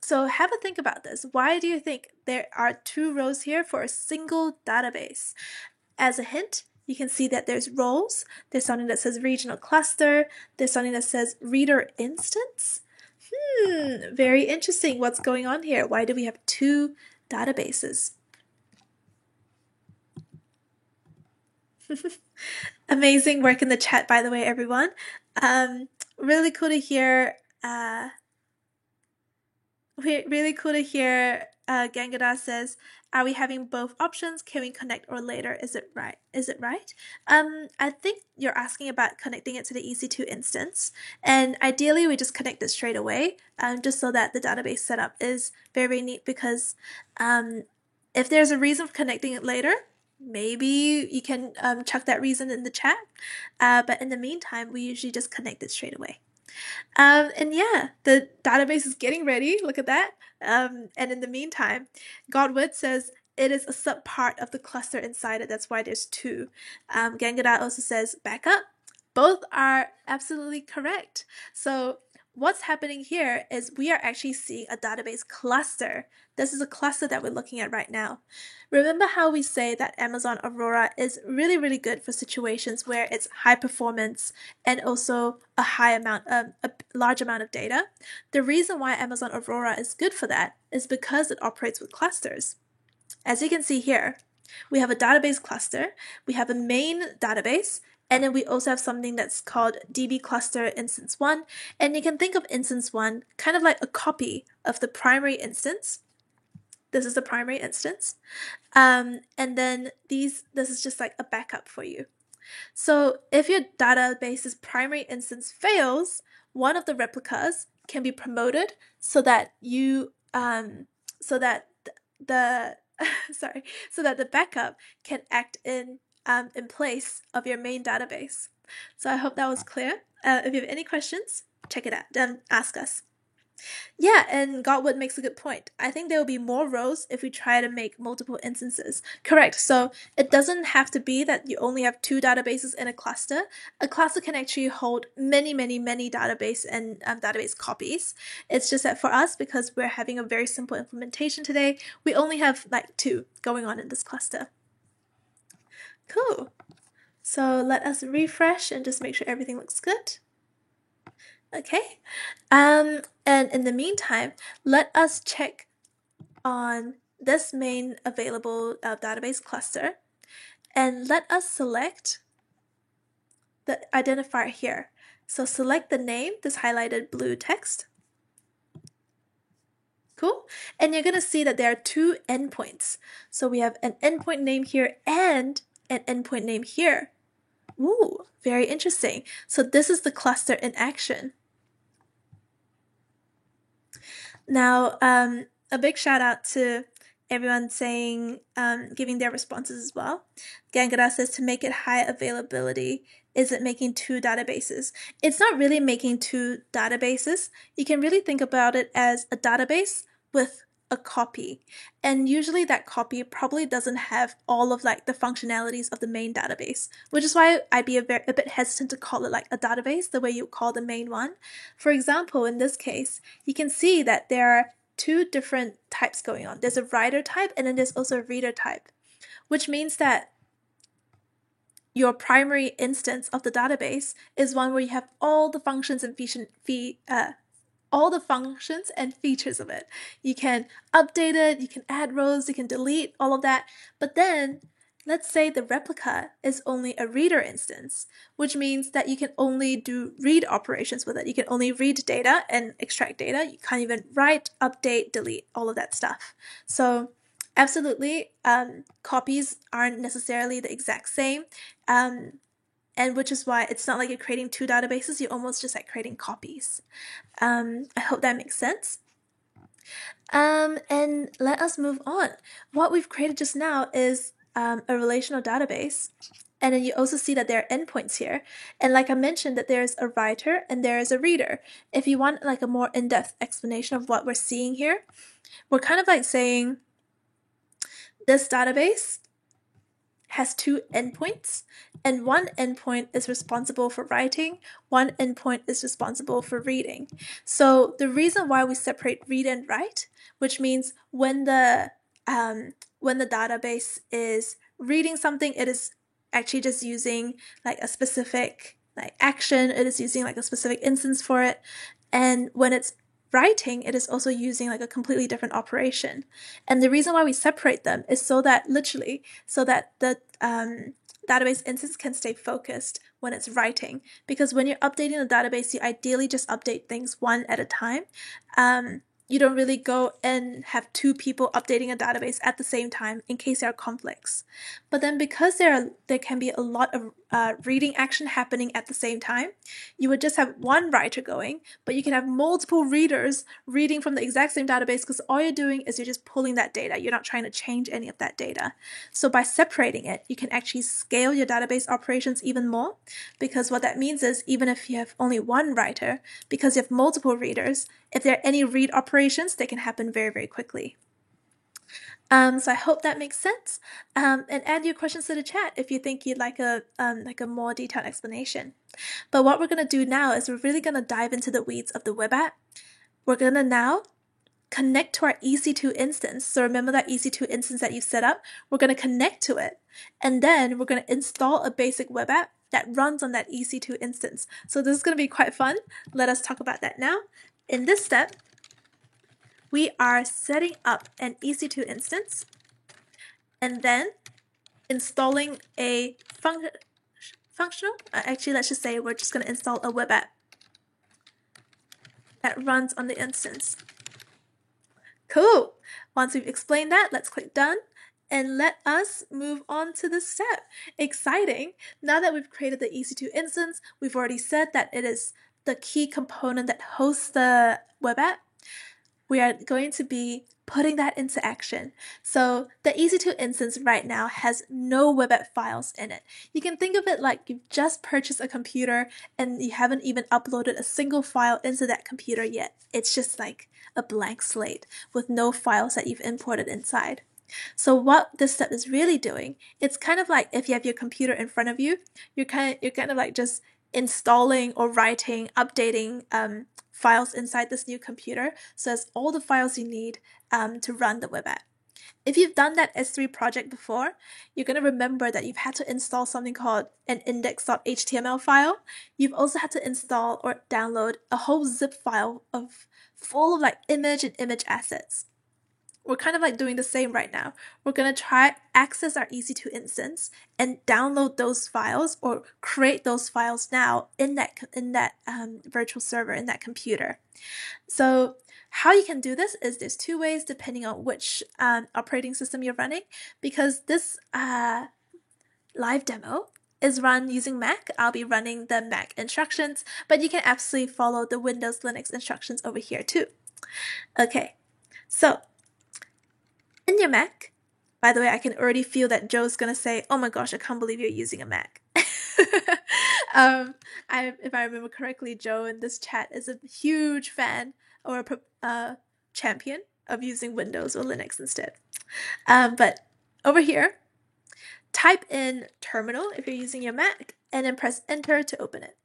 So have a think about this. Why do you think there are 2 rows here for a single database? As a hint, you can see that there's roles. There's something that says regional cluster. There's something that says reader instance. Very interesting. What's going on here? Why do we have 2 databases? Amazing work in the chat, by the way, everyone. Really cool to hear. Really cool to hear. Gangada says, "Are we having both options? Can we connect or later? Is it right? Is it right?" I think you're asking about connecting it to the EC2 instance, and ideally we just connect it straight away, just so that the database setup is very neat. Because if there's a reason for connecting it later, maybe you can chuck that reason in the chat. But in the meantime, we usually just connect it straight away. And yeah, the database is getting ready. Look at that. And in the meantime, Godwood says it is a subpart of the cluster inside it. That's why there's 2. Gangada also says backup. Both are absolutely correct. So what's happening here is we are actually seeing a database cluster. This is a cluster that we're looking at right now. Remember how we say that Amazon Aurora is really, really good for situations where it's high performance and also a large amount of data? The reason why Amazon Aurora is good for that is because it operates with clusters. As you can see here, we have a database cluster, we have a main database, and then we also have something that's called DB cluster instance 1. And you can think of instance 1 kind of like a copy of the primary instance. This is the primary instance. And then this is just like a backup for you. So if your database's primary instance fails, one of the replicas can be promoted so that you so that the backup can act in place of your main database. So I hope that was clear. If you have any questions, check it out. Ask us. Yeah, and Godwood makes a good point. I think there will be more rows if we try to make multiple instances. Correct. So it doesn't have to be that you only have 2 databases in a cluster. A cluster can actually hold many, many, many database and database copies. It's just that for us, because we're having a very simple implementation today, we only have like 2 going on in this cluster. Cool. So let us refresh and just make sure everything looks good. Okay. And in the meantime, let us check on this main available database cluster, and let us select the identifier here. So select the name, this highlighted blue text. Cool. And you're going to see that there are 2 endpoints. So we have an endpoint name here and an endpoint name here. Ooh, very interesting. So this is the cluster in action. Now, a big shout out to everyone saying, giving their responses as well. Gangara says to make it high availability, is it making 2 databases? It's not really making 2 databases. You can really think about it as a database with a copy. And usually that copy probably doesn't have all of like the functionalities of the main database, which is why I'd be a bit hesitant to call it like a database the way you call the main one. For example, in this case, you can see that there are 2 different types going on. There's a writer type and then there's also a reader type, which means that your primary instance of the database is one where you have all the functions and all the functions and features of it. You can update it, you can add rows, you can delete all of that. But then let's say the replica is only a reader instance, which means that you can only do read operations with it. You can only read data and extract data. You can't even write, update, delete, all of that stuff. So absolutely, copies aren't necessarily the exact same. And which is why it's not like you're creating 2 databases, you're almost just like creating copies. I hope that makes sense. And let us move on. What we've created just now is a relational database. And then you also see that there are endpoints here. And like I mentioned, that there's a writer and there is a reader. If you want like a more in-depth explanation of what we're seeing here, we're kind of like saying this database has 2 endpoints, and one endpoint is responsible for writing, one endpoint is responsible for reading. So the reason why we separate read and write, which means when the database is reading something, it is actually just using like a specific like action, it is using like a specific instance for it, and when it's writing, it is also using like a completely different operation. And the reason why we separate them is so that the database instance can stay focused when it's writing. Because when you're updating the database, you ideally just update things one at a time. You don't really go and have 2 people updating a database at the same time in case there are conflicts. But then because there can be a lot of reading action happening at the same time, you would just have one writer going, but you can have multiple readers reading from the exact same database because all you're doing is you're just pulling that data. You're not trying to change any of that data. So by separating it, you can actually scale your database operations even more, because what that means is even if you have only one writer, because you have multiple readers, if there are any read operations, they can happen very, very quickly. So I hope that makes sense. And add your questions to the chat if you think you'd like a more detailed explanation. But what we're going to do now is we're really going to dive into the weeds of the web app. We're going to now connect to our EC2 instance. So remember that EC2 instance that you've set up? We're going to connect to it. And then we're going to install a basic web app that runs on that EC2 instance. So this is going to be quite fun. Let us talk about that now. In this step, we are setting up an EC2 instance and then installing a functional, actually let's just say we're just going to install a web app that runs on the instance. Cool. Once we've explained that, let's click done and let us move on to the step. Exciting. Now that we've created the EC2 instance, we've already said that it is the key component that hosts the web app. we are going to be putting that into action. So the EC2 instance right now has no web app files in it. You can think of it like you've just purchased a computer and you haven't even uploaded a single file into that computer yet. It's just like a blank slate with no files that you've imported inside. So what this step is really doing, it's kind of like if you have your computer in front of you, you're kind of like just installing or writing, updating files inside this new computer. So that's all the files you need to run the web app. If you've done that S3 project before, you're going to remember that you've had to install something called an index.html file. You've also had to install or download a whole zip file full of like image and image assets. We're kind of like doing the same right now. We're going to try access our EC2 instance and download those files or create those files now in that virtual server, in that computer. So how you can do this is there's two ways depending on which operating system you're running, because this live demo is run using Mac. I'll be running the Mac instructions, but you can absolutely follow the Windows Linux instructions over here too. Okay, so in your Mac, by the way, I can already feel that Joe's gonna say, "Oh my gosh, I can't believe you're using a Mac." If I remember correctly, Joe in this chat is a huge fan or a champion of using Windows or Linux instead. But over here, type in terminal if you're using your Mac, and then press enter to open it.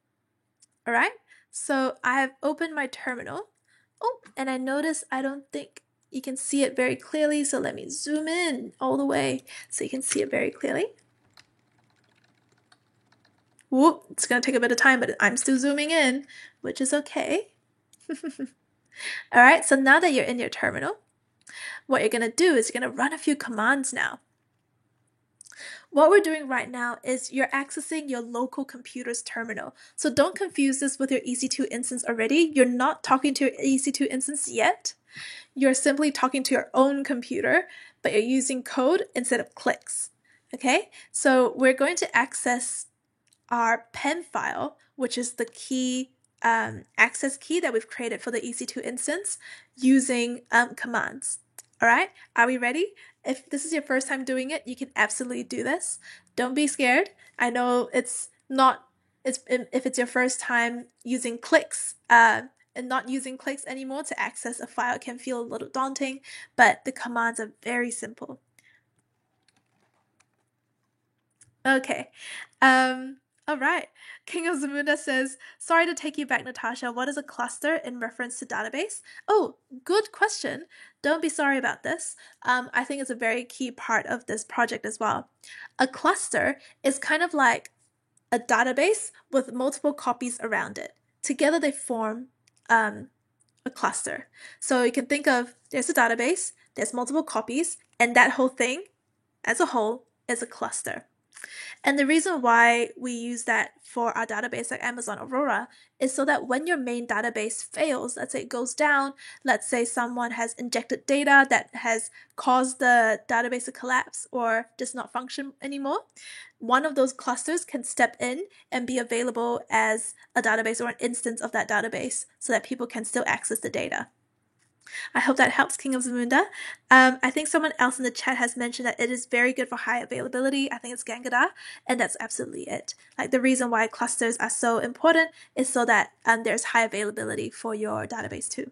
All right, so I have opened my terminal. Oh, and I notice I don't think you can see it very clearly, so let me zoom in all the way so you can see it very clearly. Whoop, it's going to take a bit of time, but I'm still zooming in, which is okay. All right, so now that you're in your terminal, what you're going to do is you're going to run a few commands now. What we're doing right now is you're accessing your local computer's terminal. So don't confuse this with your EC2 instance already. You're not talking to your EC2 instance yet. You're simply talking to your own computer, but you're using code instead of clicks. Okay, so we're going to access our pen file, which is the key access key that we've created for the EC2 instance, using commands. All right, are we ready? If this is your first time doing it, you can absolutely do this. Don't be scared. I know if it's your first time using clicks and not using clicks anymore to access a file, it can feel a little daunting, but the commands are very simple. Okay. All right. King of Zamunda says, sorry to take you back, Natasha. What is a cluster in reference to database? Oh, good question. Don't be sorry about this. I think it's a very key part of this project as well. A cluster is kind of like a database with multiple copies around it. Together they form a cluster. So you can think of, there's a database, there's multiple copies, and that whole thing as a whole is a cluster. And the reason why we use that for our database like Amazon Aurora is so that when your main database fails, let's say it goes down, let's say someone has injected data that has caused the database to collapse or just not function anymore, one of those clusters can step in and be available as a database or an instance of that database so that people can still access the data. I hope that helps, King of Zamunda. I think someone else in the chat has mentioned that it is very good for high availability. I think it's Gangada, and that's absolutely it. Like the reason why clusters are so important is so that there's high availability for your database too.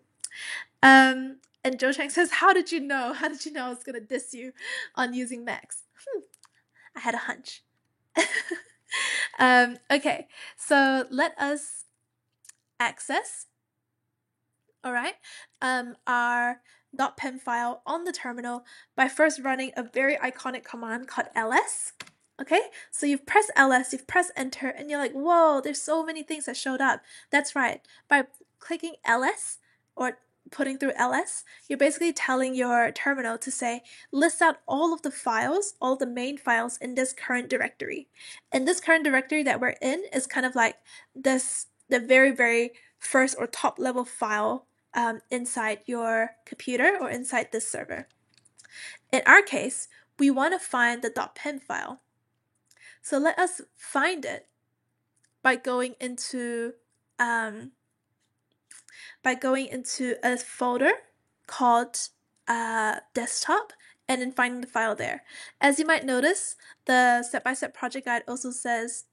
And Joe Chang says, how did you know? How did you know I was going to diss you on using Macs? I had a hunch. Okay, so let us access our .pen file on the terminal by first running a very iconic command called ls. Okay, so you've pressed ls, you've pressed enter, and you're like, whoa, there's so many things that showed up. That's right. By clicking ls or putting through ls, you're basically telling your terminal to say, list out all of the files, all the main files in this current directory. And this current directory that we're in is kind of like the very, very first or top level file inside your computer or inside this server. In our case, we want to find the .pen file. So let us find it by going into a folder called desktop, and then finding the file there. As you might notice, the step-by-step project guide also says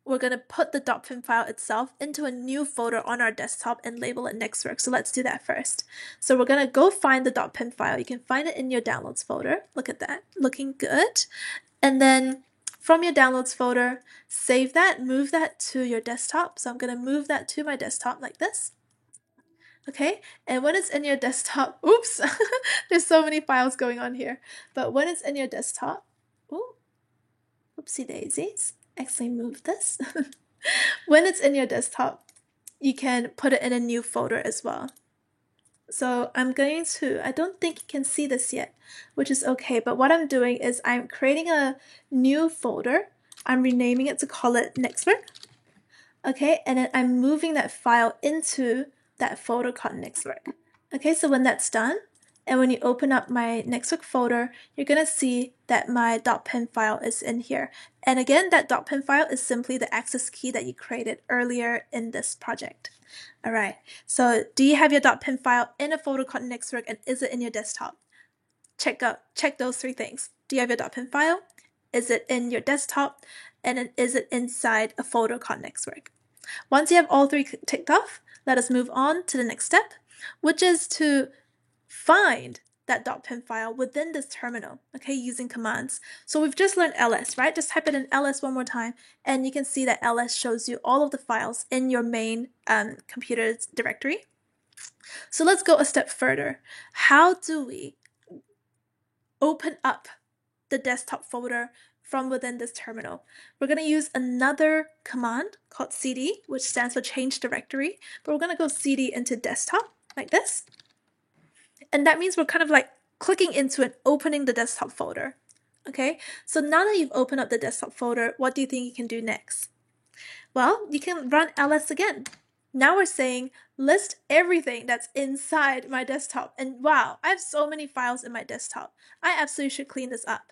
we're going to put the .pim file itself into a new folder on our desktop and label it Nextwork. So let's do that first. So we're going to go find the .pim file. You can find it in your downloads folder. Look at that, looking good. And then from your downloads folder, save that, move that to your desktop. So I'm going to move that to my desktop like this. Okay, and when it's in your desktop, oops, there's so many files going on here. But when it's in your desktop, ooh, oopsie daisies, actually move this. When it's in your desktop, you can put it in a new folder as well. So I don't think you can see this yet, which is okay, but what I'm doing is I'm creating a new folder. I'm renaming it to call it Nextwork. Okay, and then I'm moving that file into that folder called Nextwork. Okay, so when that's done, and when you open up my Nextwork folder, you're going to see that my .pim file is in here. And again, that .pim file is simply the access key that you created earlier in this project. All right, so do you have your .pim file in a folder called Nextwork, and is it in your desktop? Check those three things. Do you have your .pim file? Is it in your desktop? And then is it inside a folder called Nextwork? Once you have all three ticked off, let us move on to the next step, which is to find that .pim file within this terminal, okay, using commands. So we've just learned ls, right? Just type it in ls one more time, and you can see that ls shows you all of the files in your main computer's directory. So let's go a step further. How do we open up the desktop folder from within this terminal? We're going to use another command called cd, which stands for change directory, but we're going to go cd into desktop like this. And that means we're kind of like clicking into and opening the desktop folder. Okay, so now that you've opened up the desktop folder, what do you think you can do next? Well, you can run ls again. Now we're saying list everything that's inside my desktop. And wow, I have so many files in my desktop. I absolutely should clean this up,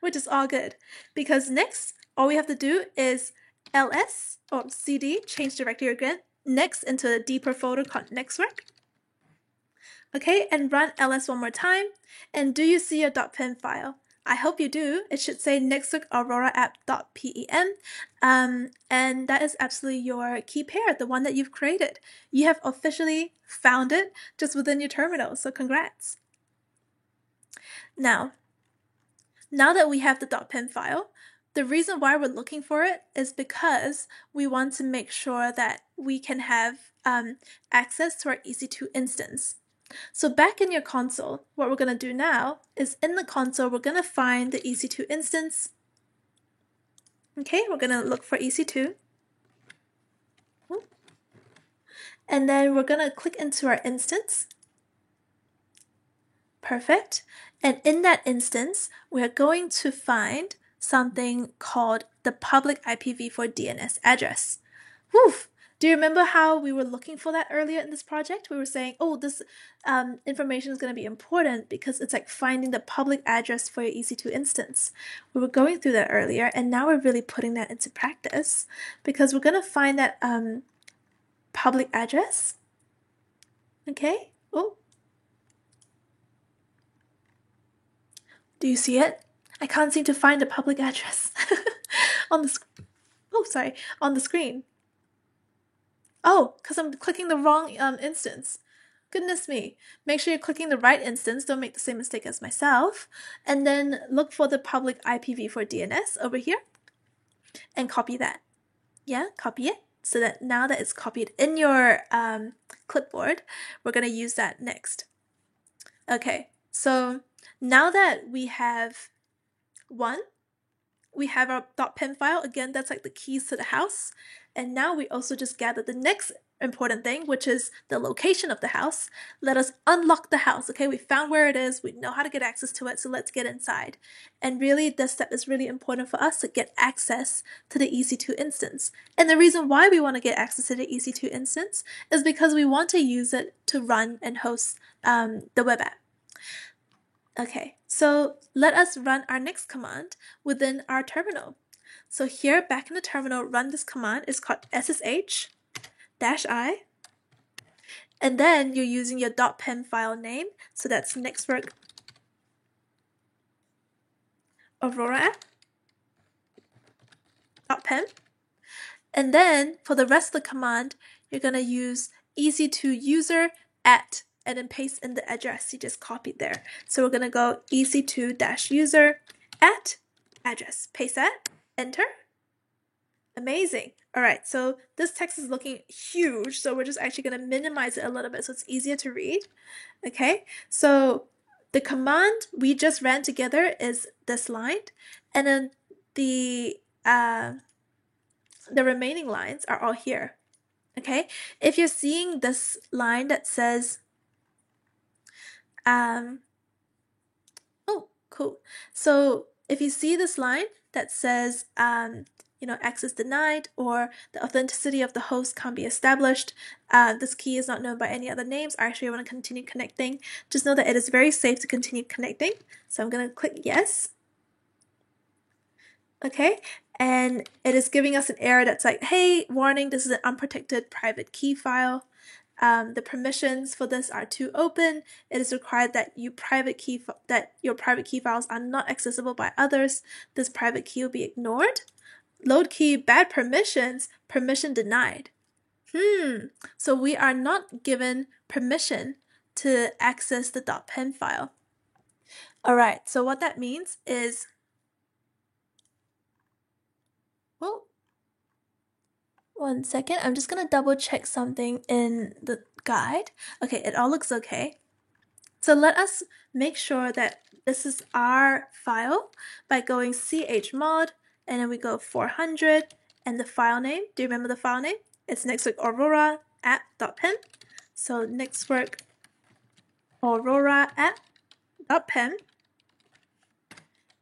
which is all good, because next, all we have to do is ls or cd, change directory again, next into a deeper folder called Nextwork. Okay, and run ls one more time. And do you see your .pim file? I hope you do. It should say Nextwork Aurora app.pem. And that is absolutely your key pair, the one that you've created. You have officially found it just within your terminal, so congrats. Now that we have the .pim file, the reason why we're looking for it is because we want to make sure that we can have access to our EC2 instance. So back in your console, what we're going to do now is in the console, we're going to find the EC2 instance. Okay, we're going to look for EC2. And then we're going to click into our instance. Perfect. And in that instance, we're going to find something called the public IPv4 DNS address. Whew! Do you remember how we were looking for that earlier in this project? We were saying, oh, this information is going to be important because it's like finding the public address for your EC2 instance. We were going through that earlier, and now we're really putting that into practice because we're going to find that public address. Okay. Oh. Do you see it? I can't seem to find the public address on the on the screen. Oh, because I'm clicking the wrong instance. Goodness me. Make sure you're clicking the right instance. Don't make the same mistake as myself. And then look for the public IPv4 DNS over here and copy that. Yeah, copy it. So that now that it's copied in your clipboard, we're going to use that next. Okay, so now that we have we have our .pim file. Again, that's like the keys to the house. And now we also just gathered the next important thing, which is the location of the house. Let us unlock the house. Okay, we found where it is. We know how to get access to it. So let's get inside. And really, this step is really important for us to get access to the EC2 instance. And the reason why we want to get access to the EC2 instance is because we want to use it to run and host the web app. Okay, so let us run our next command within our terminal. So here, back in the terminal, run this command. It's called ssh-i. And then you're using your .pen file name. So that's Nextwork Aurora app.pen. And then for the rest of the command, you're going to use EC2user at and then paste in the address you just copied there. So we're going to go EC2-user at address. Paste that, enter. Amazing. All right, so this text is looking huge, so we're just actually going to minimize it a little bit so it's easier to read. Okay, so the command we just ran together is this line, and then the remaining lines are all here. Okay, if you're seeing this line that says, oh, cool. So if you see this line that says, access denied, or the authenticity of the host can't be established, this key is not known by any other names, I actually want to continue connecting, just know that it is very safe to continue connecting. So I'm going to click yes. Okay, and it is giving us an error that's like, hey, warning, this is an unprotected private key file. The permissions for this are too open. It is required that your private key files are not accessible by others. This private key will be ignored. Load key, bad permissions, permission denied. So we are not given permission to access the .pen file. All right, so what that means is, well, one second, I'm just gonna double check something in the guide. Okay, it all looks okay. So let us make sure that this is our file by going chmod, and then we go 400, and the file name, do you remember the file name? It's Nextwork Aurora app.pen. So Nextwork Aurora app.pen,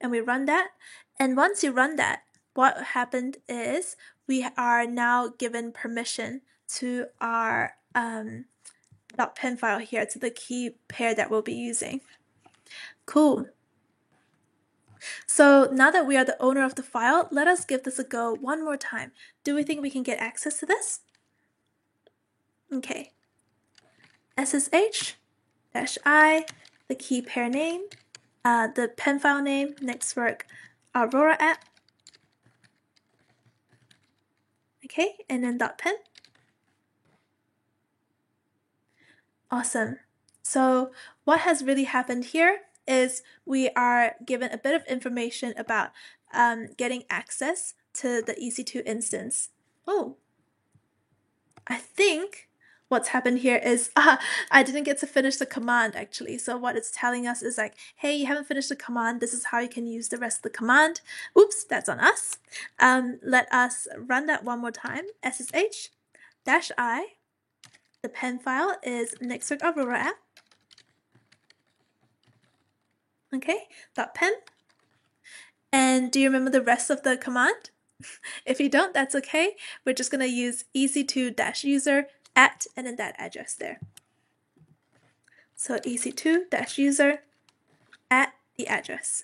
and we run that. And once you run that, what happened is we are now given permission to our .pen file here, to the key pair that we'll be using. Cool. So now that we are the owner of the file, let us give this a go one more time. Do we think we can get access to this? Okay. SSH-I, the key pair name, the pen file name, Nextwork Aurora app. Okay, and then .pen. Awesome. So what has really happened here is we are given a bit of information about getting access to the EC2 instance. Oh, I think what's happened here is I didn't get to finish the command actually. So what it's telling us is like, hey, you haven't finished the command. This is how you can use the rest of the command. Oops, that's on us. Let us run that one more time. SSH-I. The pen file is Nextwork Aurora app. Okay, .pen. And do you remember the rest of the command? If you don't, that's okay. We're just going to use EC2-user at and then that address there. So EC2-user at the address.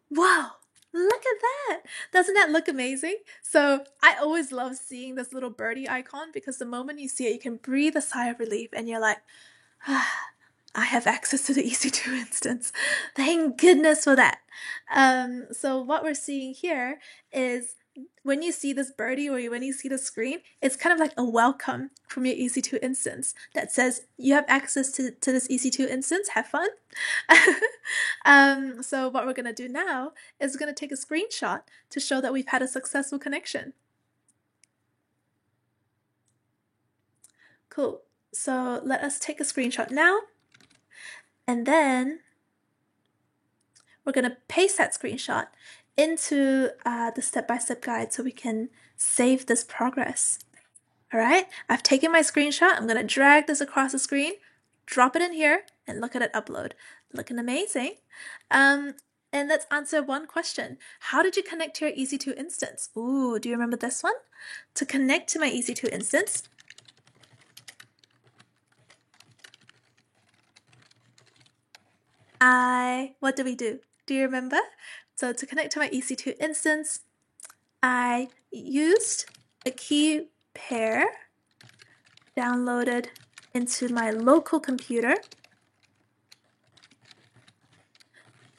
Wow, look at that! Doesn't that look amazing? So I always love seeing this little birdie icon because the moment you see it, you can breathe a sigh of relief and you're like, I have access to the EC2 instance. Thank goodness for that. So what we're seeing here is when you see this birdie or when you see the screen, it's kind of like a welcome from your EC2 instance that says you have access to this EC2 instance, have fun. So what we're going to do now is we're going to take a screenshot to show that we've had a successful connection. Cool. So let us take a screenshot now. And then we're going to paste that screenshot into the step-by-step guide so we can save this progress. All right, I've taken my screenshot. I'm going to drag this across the screen, drop it in here, and look at it upload. Looking amazing. And let's answer one question. How did you connect to your EC2 instance? Ooh, do you remember this one? To connect to my EC2 instance, what do we do? Do you remember? So to connect to my EC2 instance, I used a key pair downloaded into my local computer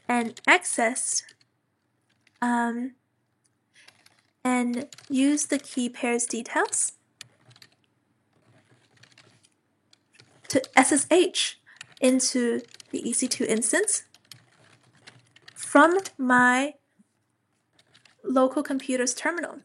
and accessed and use the key pairs details to SSH into the EC2 instance from my local computer's terminal.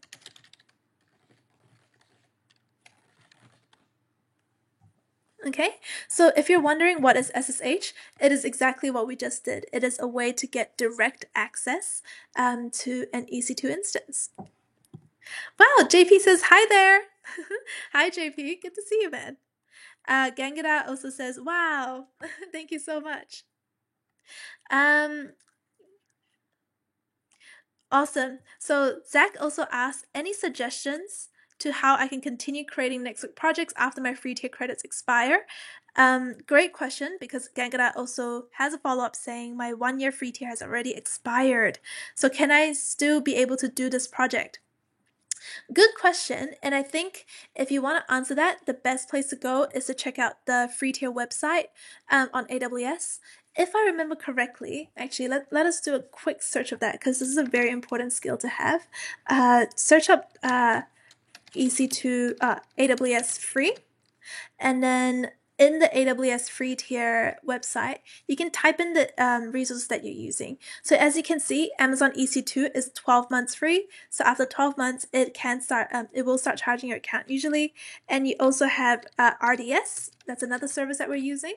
Okay, so if you're wondering what is SSH, it is exactly what we just did. It is a way to get direct access to an EC2 instance. Wow, JP says hi there. Hi JP, good to see you, man. Gangada also says, wow, thank you so much. Awesome. So Zach also asked, any suggestions to how I can continue creating next week projects after my free tier credits expire? Great question, because Gangada also has a follow-up saying my 1-year free tier has already expired. So can I still be able to do this project? Good question, and I think if you want to answer that, the best place to go is to check out the free tier website on AWS. If I remember correctly, actually, let us do a quick search of that, because this is a very important skill to have. Search up EC2 AWS free, and then in the AWS free tier website, you can type in the resources that you're using. So as you can see, Amazon EC2 is 12 months free. So after 12 months, it will start charging your account usually. And you also have RDS. That's another service that we're using.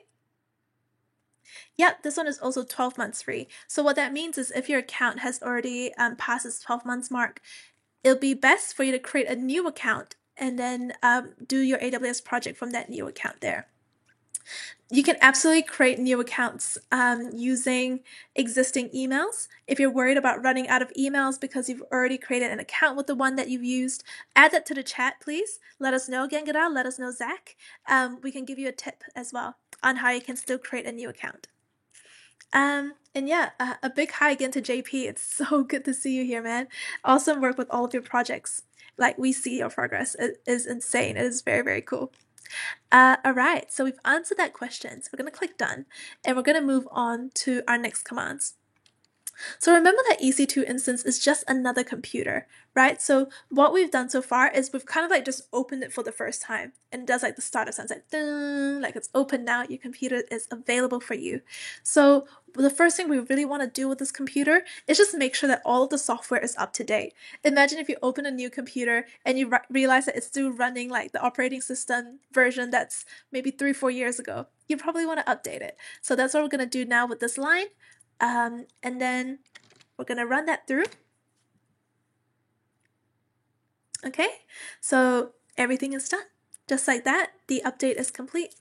Yep, this one is also 12 months free. So what that means is if your account has already passed its 12 months mark, it'll be best for you to create a new account and then do your AWS project from that new account there. You can absolutely create new accounts using existing emails. If you're worried about running out of emails because you've already created an account with the one that you've used, add that to the chat, please. Let us know, Gangada. Let us know, Zach. We can give you a tip as well on how you can still create a new account. And yeah, a big hi again to JP. It's so good to see you here, man. Awesome work with all of your projects. Like, we see your progress. It is insane. It is very, very cool. All right, so we've answered that question. So we're going to click done, and we're going to move on to our next commands. So remember that EC2 instance is just another computer, right? So what we've done so far is we've kind of like just opened it for the first time, and it does like the startup sounds like ding, like it's open now, your computer is available for you. So the first thing we really want to do with this computer is just make sure that all of the software is up to date. Imagine if you open a new computer and you realize that it's still running like the operating system version that's maybe 3-4 years ago. You probably want to update it. So that's what we're going to do now with this line. And then we're going to run that through. Okay, so everything is done. Just like that, the update is complete.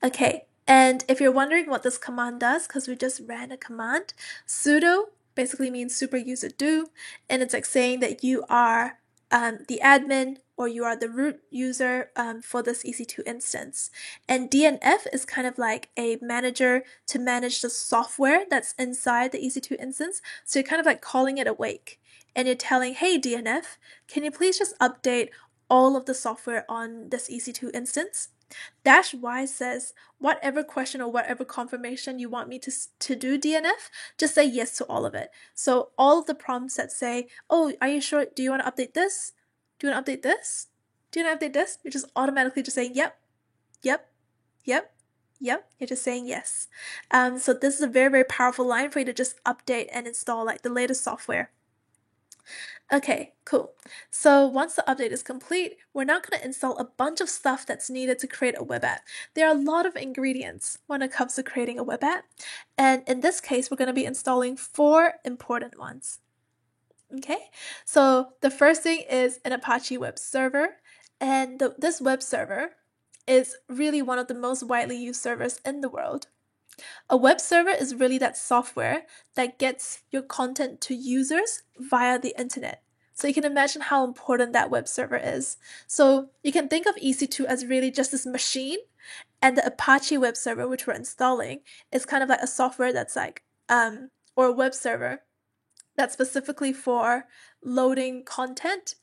Okay, and if you're wondering what this command does, because we just ran a command, sudo basically means super user do, and it's like saying that you are the admin or you are the root user for this EC2 instance. And DNF is kind of like a manager to manage the software that's inside the EC2 instance. So you're kind of like calling it awake. And you're telling, hey DNF, can you please just update all of the software on this EC2 instance? -y says, whatever question or whatever confirmation you want me to do DNF, just say yes to all of it. So all of the prompts that say, oh, are you sure? Do you want to update this? Do you want to update this? Do you want to update this? You're just automatically just saying, yep, yep, yep, yep. You're just saying yes. So this is a very, very powerful line for you to just update and install like the latest software. Okay, cool. So once the update is complete, we're now going to install a bunch of stuff that's needed to create a web app. There are a lot of ingredients when it comes to creating a web app, and in this case, we're going to be installing 4 important ones. Okay, so the first thing is an Apache web server, and this web server is really one of the most widely used servers in the world. A web server is really that software that gets your content to users via the internet. So you can imagine how important that web server is. So you can think of EC2 as really just this machine, and the Apache web server, which we're installing, is kind of like a software that's like, or a web server that's specifically for loading content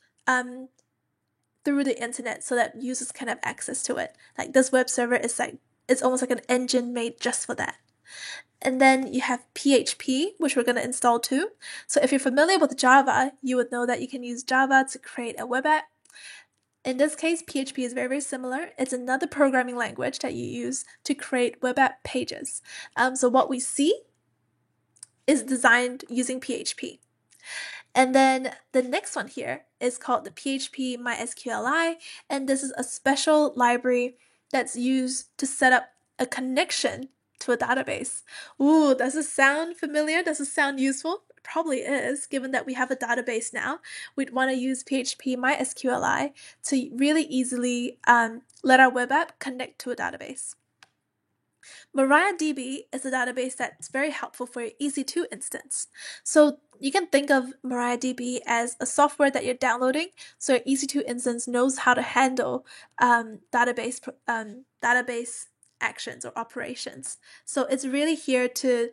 through the internet so that users can have access to it. Like this web server is like, it's almost like an engine made just for that. And then you have PHP, which we're going to install too. So if you're familiar with Java, you would know that you can use Java to create a web app. In this case, PHP is very, very similar. It's another programming language that you use to create web app pages. So what we see is designed using PHP. And then the next one here is called the PHP MySQLi, and this is a special library that's used to set up a connection to a database. Ooh, does it sound familiar? Does it sound useful? It probably is, given that we have a database now. We'd want to use PHP MySQLi to really easily let our web app connect to a database. MariaDB is a database that's very helpful for your EC2 instance. So you can think of MariaDB as a software that you're downloading, so your EC2 instance knows how to handle database actions or operations. So it's really here to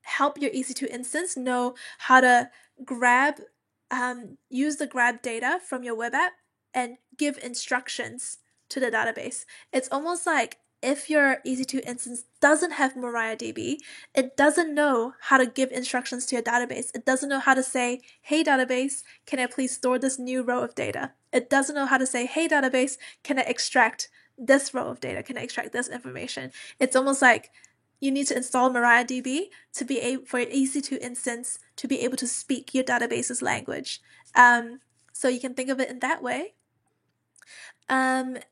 help your EC2 instance know how to use the grab data from your web app and give instructions to the database. It's almost like if your EC2 instance doesn't have MariaDB, it doesn't know how to give instructions to your database. It doesn't know how to say, hey database, can I please store this new row of data? It doesn't know how to say, hey database, can I extract this row of data? Can I extract this information? It's almost like you need to install MariaDB to be able for your EC2 instance to be able to speak your database's language. So you can think of it in that way. And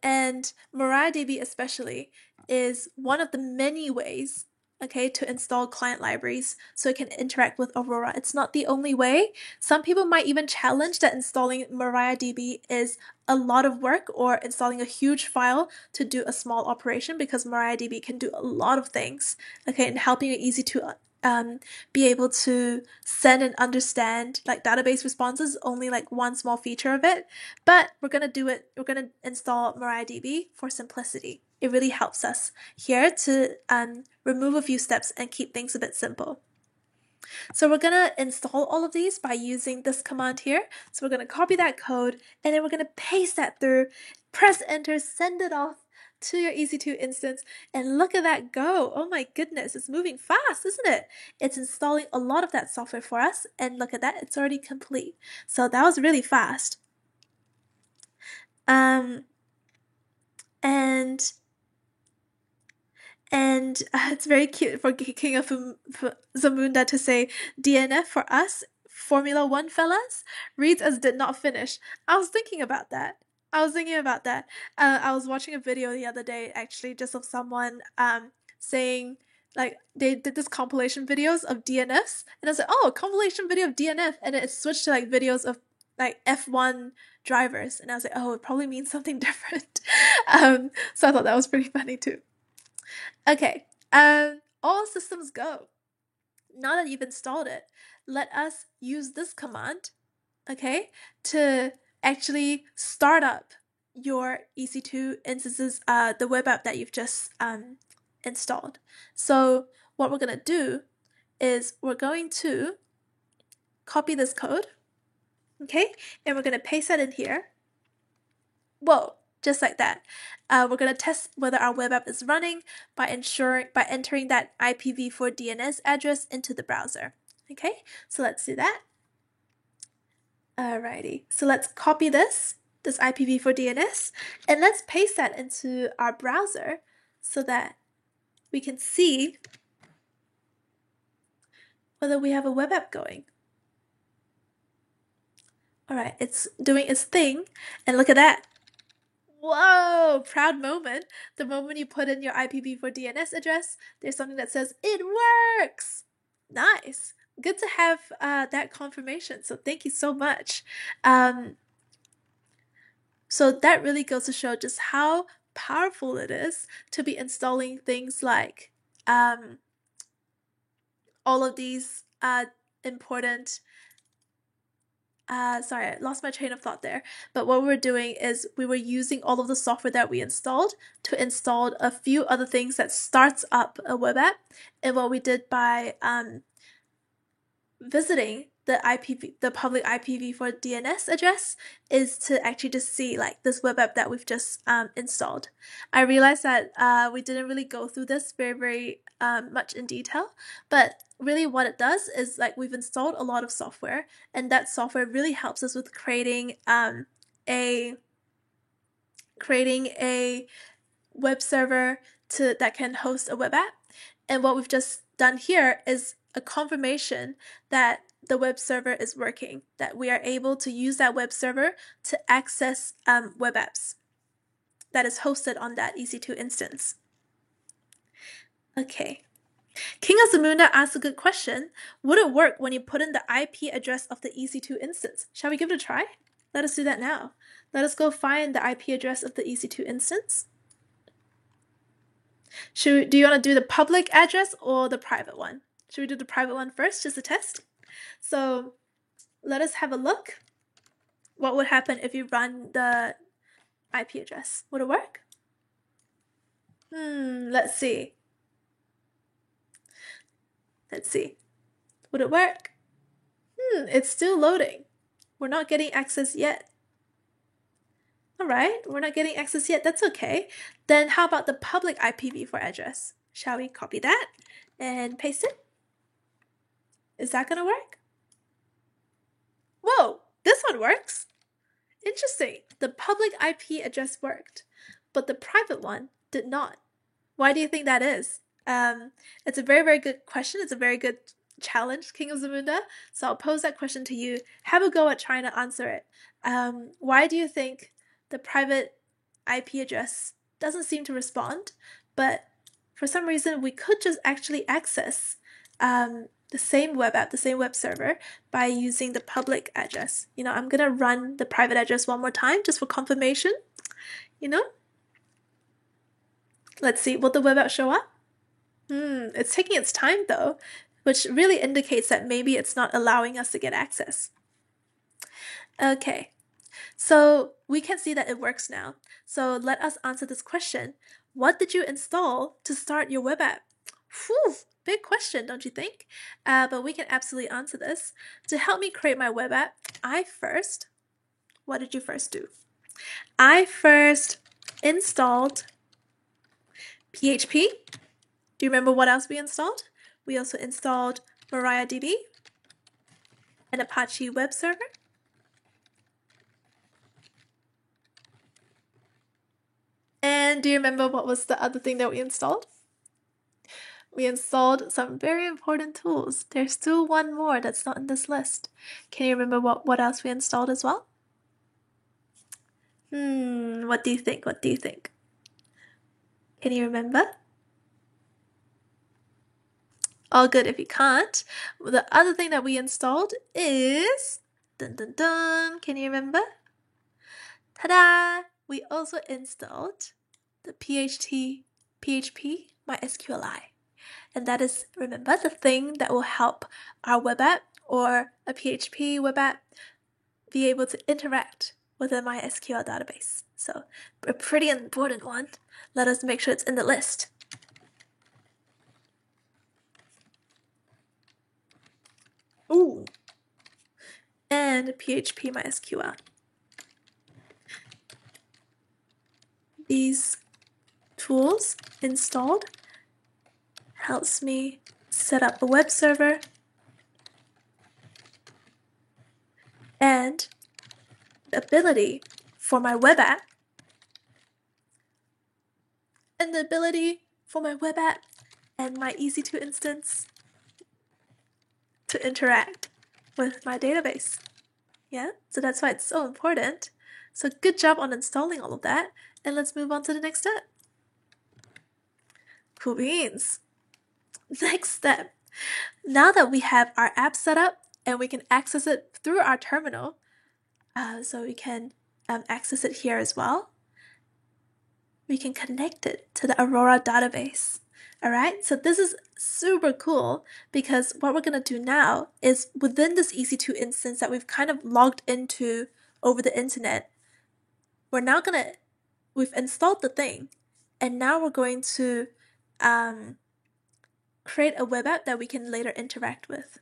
MariaDB especially is one of the many ways, okay, to install client libraries so it can interact with Aurora. It's not the only way. Some people might even challenge that installing MariaDB is a lot of work or installing a huge file to do a small operation, because MariaDB can do a lot of things, okay, and helping it easy to be able to send and understand like database responses, only like one small feature of it. But we're going to install MariaDB for simplicity. It really helps us here to remove a few steps and keep things a bit simple. So we're going to install all of these by using this command here. So we're going to copy that code and then we're going to paste that through, press enter, send it off to your EC2 instance, and look at that go. Oh my goodness, it's moving fast, isn't it? It's installing a lot of that software for us, and look at that, it's already complete. So that was really fast. It's very cute for King of Zamunda to say DNF for us, Formula One fellas, reads as did not finish. I was thinking about that. I was watching a video the other day, actually, just of someone saying, like, they did this compilation videos of DNFs, and I was like, oh, compilation video of DNF, and it switched to like videos of like F1 drivers, and I was like, oh, it probably means something different. So I thought that was pretty funny too. Okay, all systems go. Now that you've installed it, let us use this command, okay, to actually start up your EC2 instances, the web app that you've just installed. So what we're going to do is we're going to copy this code, okay, and we're going to paste that in here. Whoa, just like that. We're going to test whether our web app is running by entering that IPv4 DNS address into the browser. Okay, so let's do that. Alrighty, so let's copy this IPv4 DNS, and let's paste that into our browser so that we can see whether we have a web app going. Alright, it's doing its thing, and look at that. Whoa, proud moment. The moment you put in your IPv4 DNS address, there's something that says, it works! Nice. Good to have that confirmation, so thank you so much. So that really goes to show just how powerful it is to be installing things like all of these important sorry, I lost my train of thought there. But what we're doing is we were using all of the software that we installed to install a few other things that starts up a web app. And what we did by visiting the public IPv4 DNS address is to actually just see like this web app that we've just installed. I realized that we didn't really go through this very much in detail, but really what it does is like we've installed a lot of software, and that software really helps us with creating a web server that can host a web app. And what we've just done here is a confirmation that the web server is working, that we are able to use that web server to access web apps that is hosted on that EC2 instance. Okay. King of Zamunda asked a good question. Would it work when you put in the IP address of the EC2 instance? Shall we give it a try? Let us do that now. Let us go find the IP address of the EC2 instance. Do you want to do the public address or the private one? Should we do the private one first, just to test? So let us have a look. What would happen if you run the IP address? Would it work? Let's see. Let's see. Would it work? It's still loading. We're not getting access yet. All right, we're not getting access yet. That's okay. Then how about the public IPv4 address? Shall we copy that and paste it? Is that going to work? Whoa, this one works. Interesting. The public IP address worked, but the private one did not. Why do you think that is? It's a very good question. It's a very good challenge, King of Zamunda. So I'll pose that question to you. Have a go at trying to answer it. Why do you think the private IP address doesn't seem to respond, but for some reason we could just actually access the same web app, the same web server, by using the public address? I'm gonna run the private address one more time just for confirmation. Let's see, will the web app show up? It's taking its time though, which really indicates that maybe it's not allowing us to get access. Okay, so we can see that it works now. So let us answer this question. What did you install to start your web app? Whew, big question, don't you think? But we can absolutely answer this. To help me create my web app, what did you first do? I first installed PHP. Do you remember what else we installed? We also installed MariaDB, an Apache web server, and do you remember what was the other thing that we installed? We installed some very important tools. There's still one more that's not in this list. Can you remember what else we installed as well? What do you think? What do you think? Can you remember? All good if you can't. The other thing that we installed is... Dun dun dun! Can you remember? Ta-da! We also installed the PHP MySQLi. And that is, remember, the thing that will help our web app or a PHP web app be able to interact with a MySQL database. So a pretty important one. Let us make sure it's in the list. Ooh. And PHP MySQL. These tools installed helps me set up a web server and the ability for my web app and my EC2 instance to interact with my database. Yeah, so that's why it's so important. So good job on installing all of that, and let's move on to the next step. Cool beans. Next step. Now that we have our app set up and we can access it through our terminal, so we can access it here as well, we can connect it to the Aurora database. Alright, so this is super cool because what we're going to do now is within this EC2 instance that we've kind of logged into over the internet, we've installed the thing, and now we're going to create a web app that we can later interact with.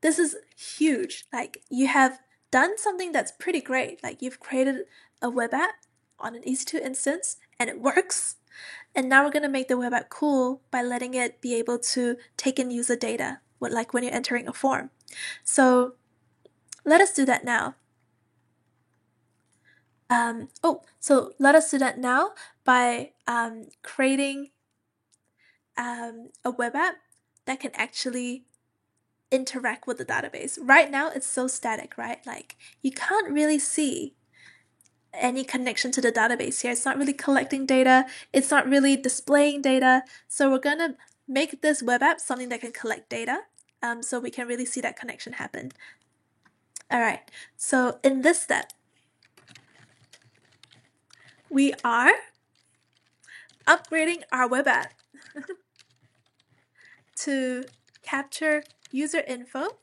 this is huge. Like, you have done something that's pretty great. Like, you've created a web app on an EC2 instance and it works. And now we're going to make the web app cool by letting it be able to take in user data, like when you're entering a form. So let us do that now. So let us do that now by creating a web app that can actually interact with the database. Right now, it's so static, right? Like, you can't really see any connection to the database here. It's not really collecting data. It's not really displaying data. So we're going to make this web app something that can collect data, so we can really see that connection happen. All right, so in this step, we are upgrading our web app to capture user info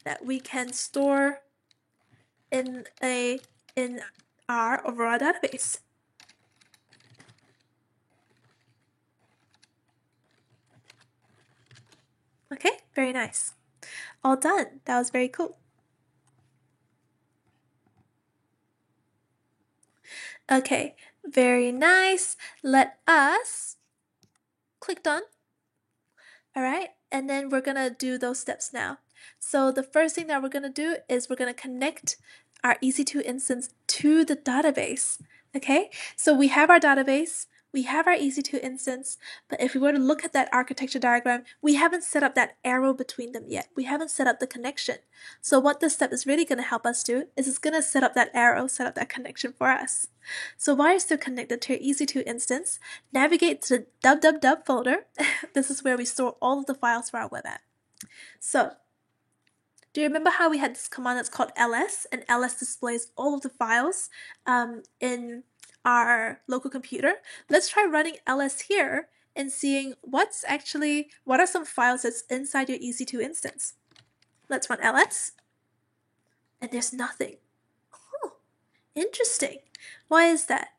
that we can store in our overall database. Okay, very nice. All done. That was very cool. Okay, very nice. Let us click done. All right, and then we're gonna do those steps now. So the first thing that we're gonna do is we're gonna connect our EC2 instance to the database. Okay, so we have our database, we have our EC2 instance, but if we were to look at that architecture diagram, we haven't set up that arrow between them yet. We haven't set up the connection. So what this step is really going to help us do is it's going to set up that arrow, set up that connection for us. So while you're still connected to your EC2 instance, navigate to the www folder. This is where we store all of the files for our web app. So do you remember how we had this command that's called ls, and ls displays all of the files in our local computer? Let's try running ls here and seeing what are some files that's inside your EC2 instance. Let's run ls, and there's nothing. Oh, interesting. Why is that?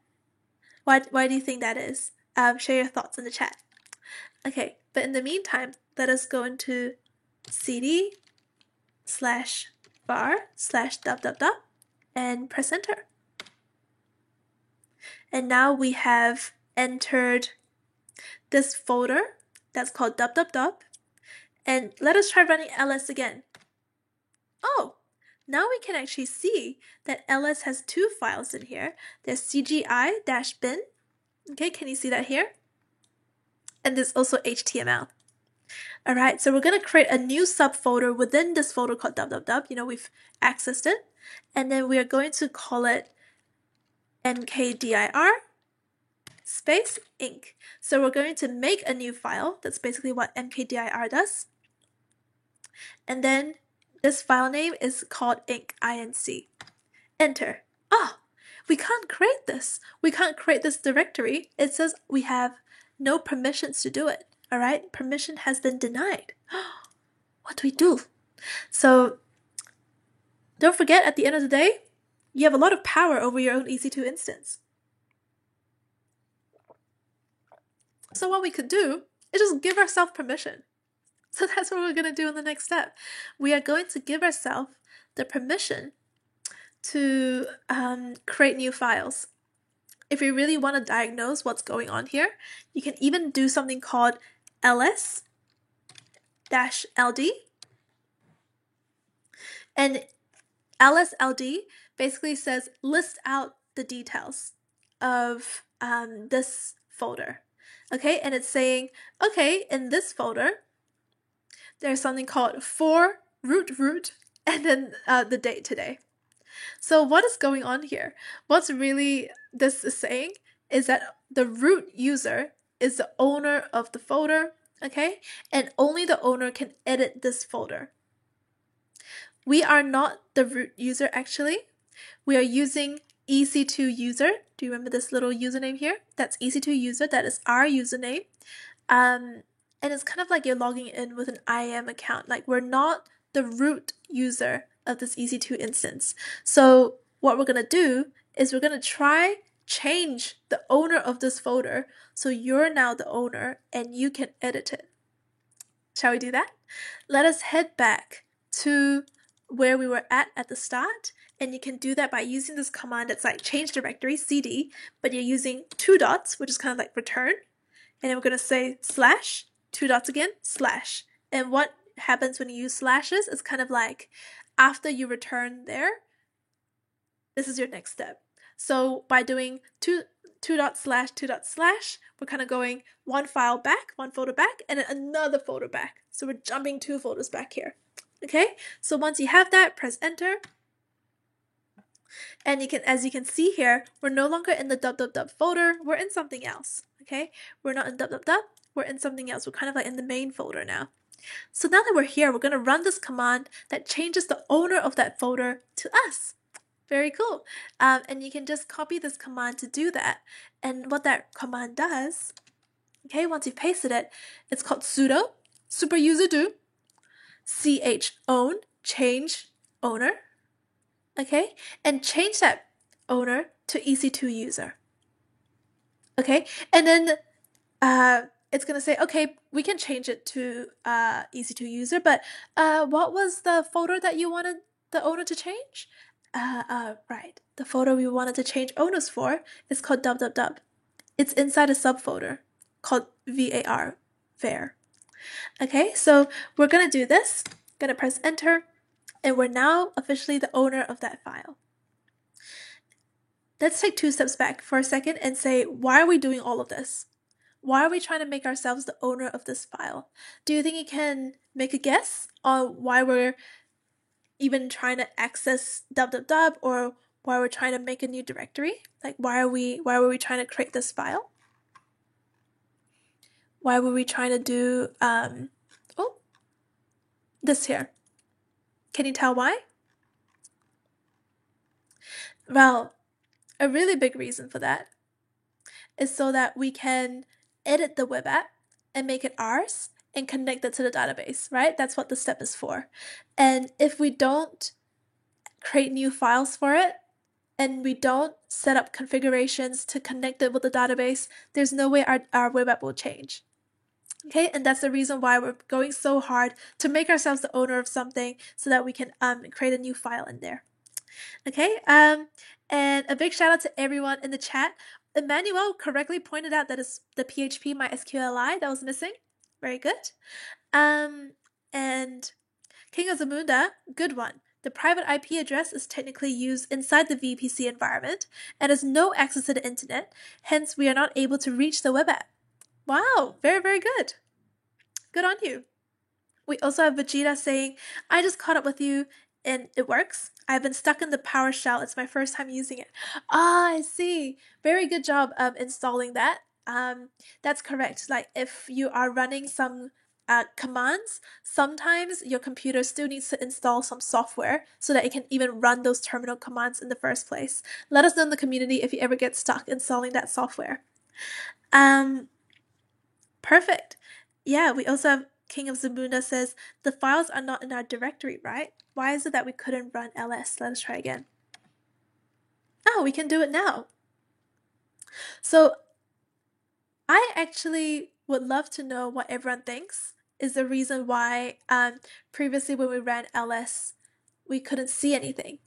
Why do you think that is? Share your thoughts in the chat. Okay, but in the meantime, let us go into cd/var/www and press enter. And now we have entered this folder that's called www. And let us try running ls again. Oh, now we can actually see that ls has two files in here. There's cgi-bin. Okay, can you see that here? And there's also HTML. All right, so we're going to create a new subfolder within this folder called www. We've accessed it. And then we are going to call it mkdir space inc. So we're going to make a new file. That's basically what mkdir does. And then this file name is called inc. Enter. Oh, we can't create this. We can't create this directory. It says we have no permissions to do it. All right, permission has been denied. What do we do? So don't forget, at the end of the day, you have a lot of power over your own EC2 instance. So what we could do is just give ourselves permission. So that's what we're going to do in the next step. We are going to give ourselves the permission to create new files. If you really want to diagnose what's going on here, you can even do something called ls-ld. And ls-ld basically says list out the details of this folder. Okay, and it's saying, okay, in this folder, there's something called for root, and then the date today. So what is going on here? What's really this is saying is that the root user is the owner of the folder, okay? And only the owner can edit this folder. We are not the root user actually. We are using EC2 user. Do you remember this little username here? That's EC2 user. That is our username. And it's kind of like you're logging in with an IAM account. Like, we're not the root user of this EC2 instance. So what we're going to do is we're going to try change the owner of this folder so you're now the owner and you can edit it. Shall we do that? Let us head back to where we were at the start, and you can do that by using this command that's like change directory, cd, but you're using 2 dots, which is kind of like return, and then we're going to say slash, 2 dots again, slash. And what happens when you use slashes is kind of like after you return there, this is your next step. So by doing 2 dot slash, we're kind of going one file back, one folder back, and then another folder back. So we're jumping 2 folders back here. Okay, so once you have that, press enter. And you can, as you can see here, we're no longer in the dub folder, we're in something else. Okay, we're not in dub, we're in something else. We're kind of like in the main folder now. So now that we're here, we're going to run this command that changes the owner of that folder to us. Very cool. And you can just copy this command to do that. And what that command does, okay, once you've pasted it, it's called sudo super user do chown change owner, okay, and change that owner to EC2 user. Okay, and then it's going to say, okay, we can change it to EC2 user, but what was the folder that you wanted the owner to change? Right, the folder we wanted to change owners for is called dub. It's inside a subfolder called var. Okay, so we're going to do this, going to press enter, and we're now officially the owner of that file. Let's take 2 steps back for a second and say, why are we doing all of this? Why are we trying to make ourselves the owner of this file? Do you think you can make a guess on why we're even trying to access dub, or why we're trying to make a new directory? Like, why were we trying to create this file? Why were we trying to do this here? Can you tell why? Well, a really big reason for that is so that we can edit the web app and make it ours and connect it to the database, right? That's what the step is for. And if we don't create new files for it, and we don't set up configurations to connect it with the database, there's no way our web app will change. Okay, and that's the reason why we're going so hard to make ourselves the owner of something so that we can create a new file in there. Okay, and a big shout out to everyone in the chat. Emmanuel correctly pointed out that it's the PHP MySQLi that was missing. Very good. And King of Zamunda, good one. The private IP address is technically used inside the VPC environment and has no access to the internet, hence we are not able to reach the web app. Wow, very, very good. Good on you. We also have Vegeta saying, I just caught up with you and it works. I've been stuck in the PowerShell. It's my first time using it. Ah, I see. Very good job installing that. That's correct. Like if you are running some commands, sometimes your computer still needs to install some software so that it can even run those terminal commands in the first place. Let us know in the community if you ever get stuck installing that software. Perfect. Yeah, we also have King of Zamunda says, the files are not in our directory, right? Why is it that we couldn't run ls? Let us try again. Oh, we can do it now. So I actually would love to know what everyone thinks is the reason why previously when we ran ls, we couldn't see anything.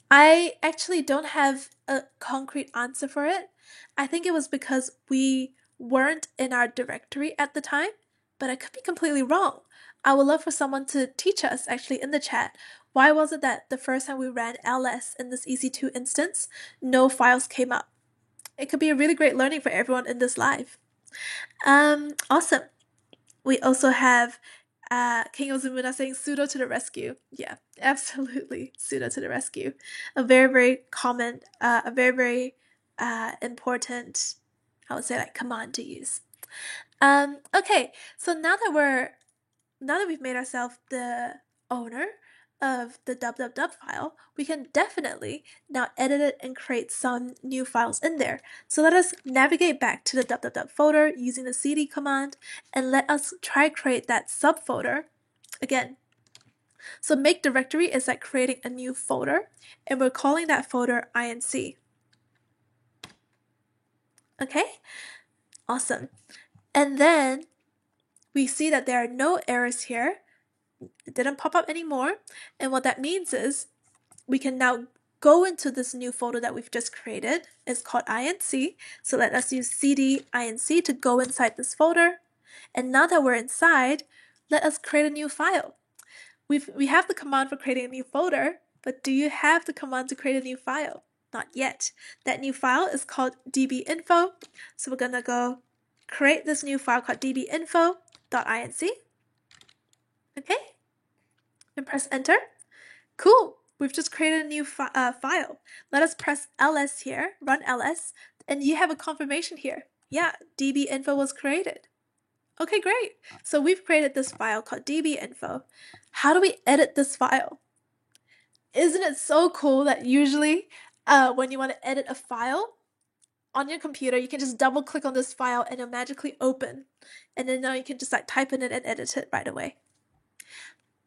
I actually don't have a concrete answer for it. I think it was because we weren't in our directory at the time, but I could be completely wrong. I would love for someone to teach us actually in the chat. Why was it that the first time we ran ls in this EC2 instance, no files came up? It could be a really great learning for everyone in this live. Awesome. We also have King of Zamunda saying sudo to the rescue. Yeah, absolutely. Sudo to the rescue. A very, very common, a very, very important, I would say, like command to use. Okay, so now that we've made ourselves the owner of the dub file, we can definitely now edit it and create some new files in there. So let us navigate back to the dub folder using the cd command, and let us try create that subfolder again. So make directory is like creating a new folder, and we're calling that folder inc. Okay, awesome. And then we see that there are no errors here, it didn't pop up anymore. And what that means is we can now go into this new folder that we've just created. It's called INC. So let us use cd INC to go inside this folder. And now that we're inside, let us create a new file. We have the command for creating a new folder, but do you have the command to create a new file? Not yet. That new file is called dbinfo. So we're gonna go create this new file called dbinfo.inc. Okay, and press enter. Cool, we've just created a new file. Let us press ls here, run ls, and you have a confirmation here. Yeah, dbinfo was created. Okay, great. So we've created this file called dbinfo. How do we edit this file? Isn't it so cool that usually when you want to edit a file on your computer, you can just double click on this file and it'll magically open. And then now you can just like type in it and edit it right away.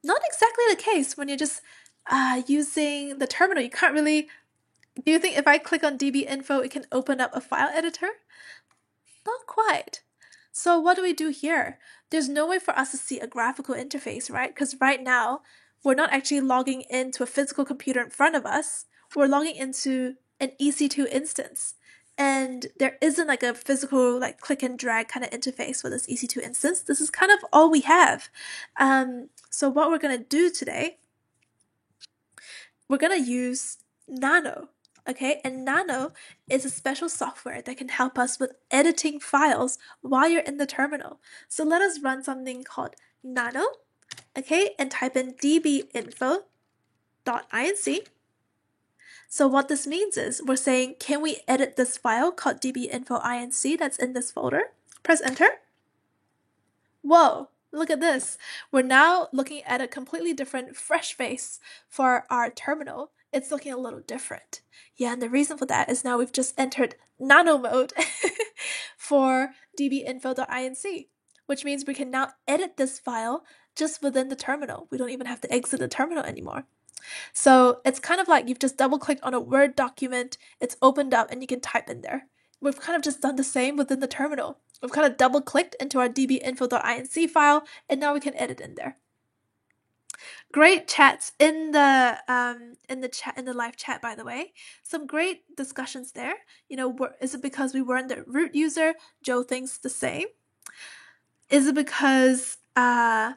Not exactly the case when you're just using the terminal. You can't really... Do you think if I click on dbinfo, it can open up a file editor? Not quite. So what do we do here? There's no way for us to see a graphical interface, right? Because right now, we're not actually logging into a physical computer in front of us. We're logging into an EC2 instance. And there isn't like a physical like click and drag kind of interface for this EC2 instance. This is kind of all we have. So what we're going to do today, we're going to use Nano. Okay, and Nano is a special software that can help us with editing files while you're in the terminal. So let us run something called Nano, okay, and type in dbinfo.inc. So what this means is we're saying, can we edit this file called dbinfo.inc that's in this folder? Press enter. Whoa, look at this. We're now looking at a completely different fresh face for our terminal. It's looking a little different. Yeah, and the reason for that is now we've just entered nano mode for dbinfo.inc, which means we can now edit this file just within the terminal. We don't even have to exit the terminal anymore. So it's kind of like you've just double clicked on a Word document, it's opened up and you can type in there. We've kind of just done the same within the terminal. We've kind of double clicked into our dbinfo.inc file and now we can edit in there. Great chats in the live chat, by the way. Some great discussions there. You know, is it because we weren't the root user? Joe thinks the same. Is it because of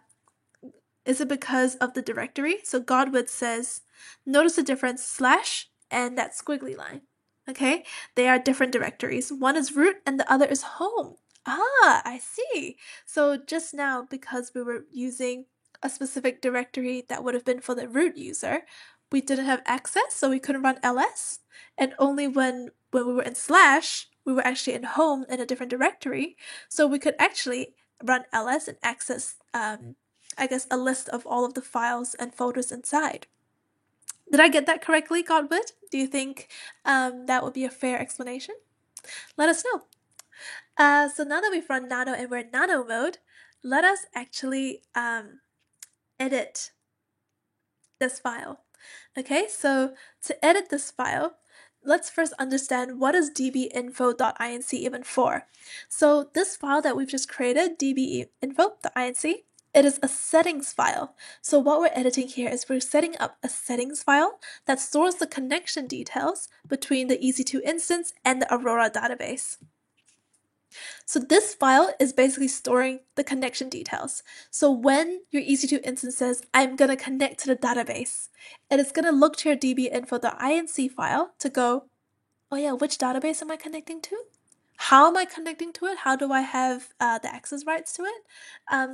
the directory? So Godwood says, notice the difference slash and that squiggly line. Okay, they are different directories. One is root and the other is home. Ah, I see. So just now, because we were using a specific directory that would have been for the root user, we didn't have access, so we couldn't run ls. And only when we were in slash, we were actually in home in a different directory, so we could actually run ls and access, I guess, a list of all of the files and folders inside. Did I get that correctly, Godwood? Do you think that would be a fair explanation? Let us know. So now that we've run Nano and we're in Nano mode, let us actually edit this file. Okay, so to edit this file, let's first understand what is dbinfo.inc even for. So this file that we've just created, dbinfo.inc, it is a settings file. So what we're editing here is we're setting up a settings file that stores the connection details between the EC2 instance and the Aurora database. So this file is basically storing the connection details. So when your EC2 instance says, I'm going to connect to the database, it is going to look to your dbinfo.inc file to go, oh yeah, which database am I connecting to? How am I connecting to it? How do I have the access rights to it?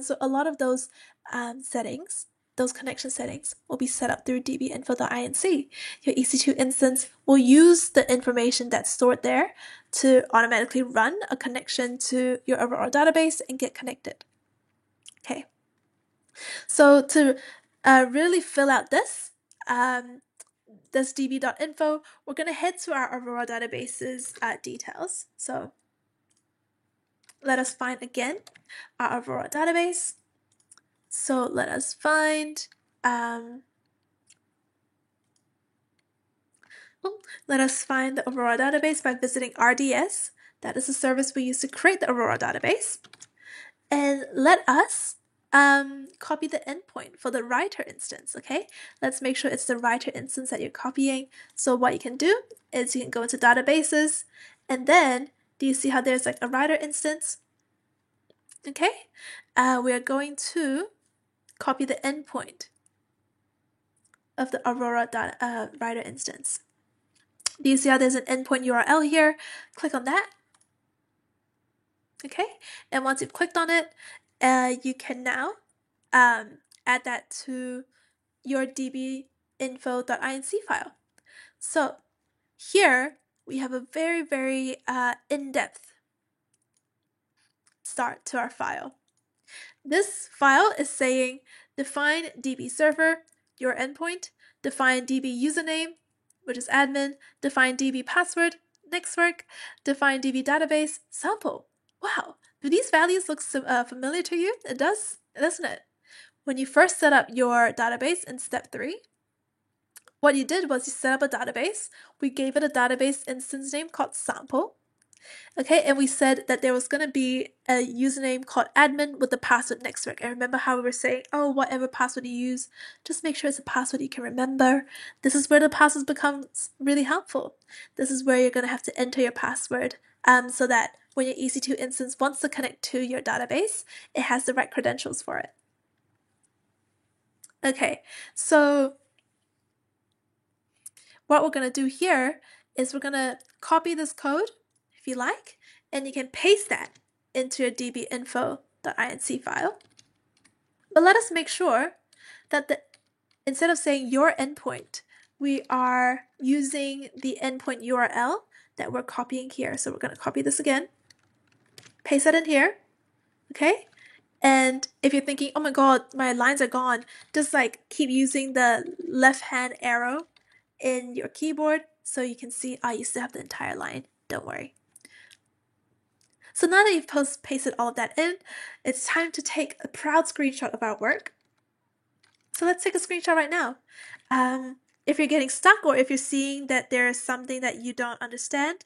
So a lot of those settings, those connection settings, will be set up through dbinfo.inc. Your EC2 instance will use the information that's stored there to automatically run a connection to your Aurora database and get connected. Okay. So to really fill out this db.info, we're going to head to our Aurora database's details. So let us find again our Aurora database. So let us find, the Aurora database by visiting RDS. That is the service we use to create the Aurora database. And let us copy the endpoint for the writer instance, okay? Let's make sure it's the writer instance that you're copying. So what you can do is you can go into databases, and then do you see how there's like a writer instance? Okay, we are going to copy the endpoint of the Aurora writer instance. Do you see how there's an endpoint URL here? Click on that. Okay, and once you've clicked on it, you can now add that to your dbinfo.inc file. So here we have a very in-depth start to our file. This file is saying define db server, your endpoint, define db username, which is admin, define db password, next work, define db database, sample. Wow, do these values look familiar to you? It does, doesn't it? When you first set up your database in step 3, what you did was you set up a database. We gave it a database instance name called sample. Okay, and we said that there was going to be a username called admin with the password next week. And remember how we were saying, oh, whatever password you use, just make sure it's a password you can remember. This is where the password becomes really helpful. This is where you're going to have to enter your password so that when your EC2 instance wants to connect to your database, it has the right credentials for it. Okay, so what we're going to do here is we're going to copy this code, if you like, and you can paste that into your dbinfo.inc file. But let us make sure that instead of saying your endpoint, we are using the endpoint URL that we're copying here. So we're going to copy this again, paste that in here, okay? And if you're thinking, oh my god, my lines are gone, just like keep using the left-hand arrow in your keyboard so you can see, you still have the entire line. Don't worry. So now that you've pasted all of that in, it's time to take a proud screenshot of our work. So let's take a screenshot right now. If you're getting stuck or if you're seeing that there is something that you don't understand,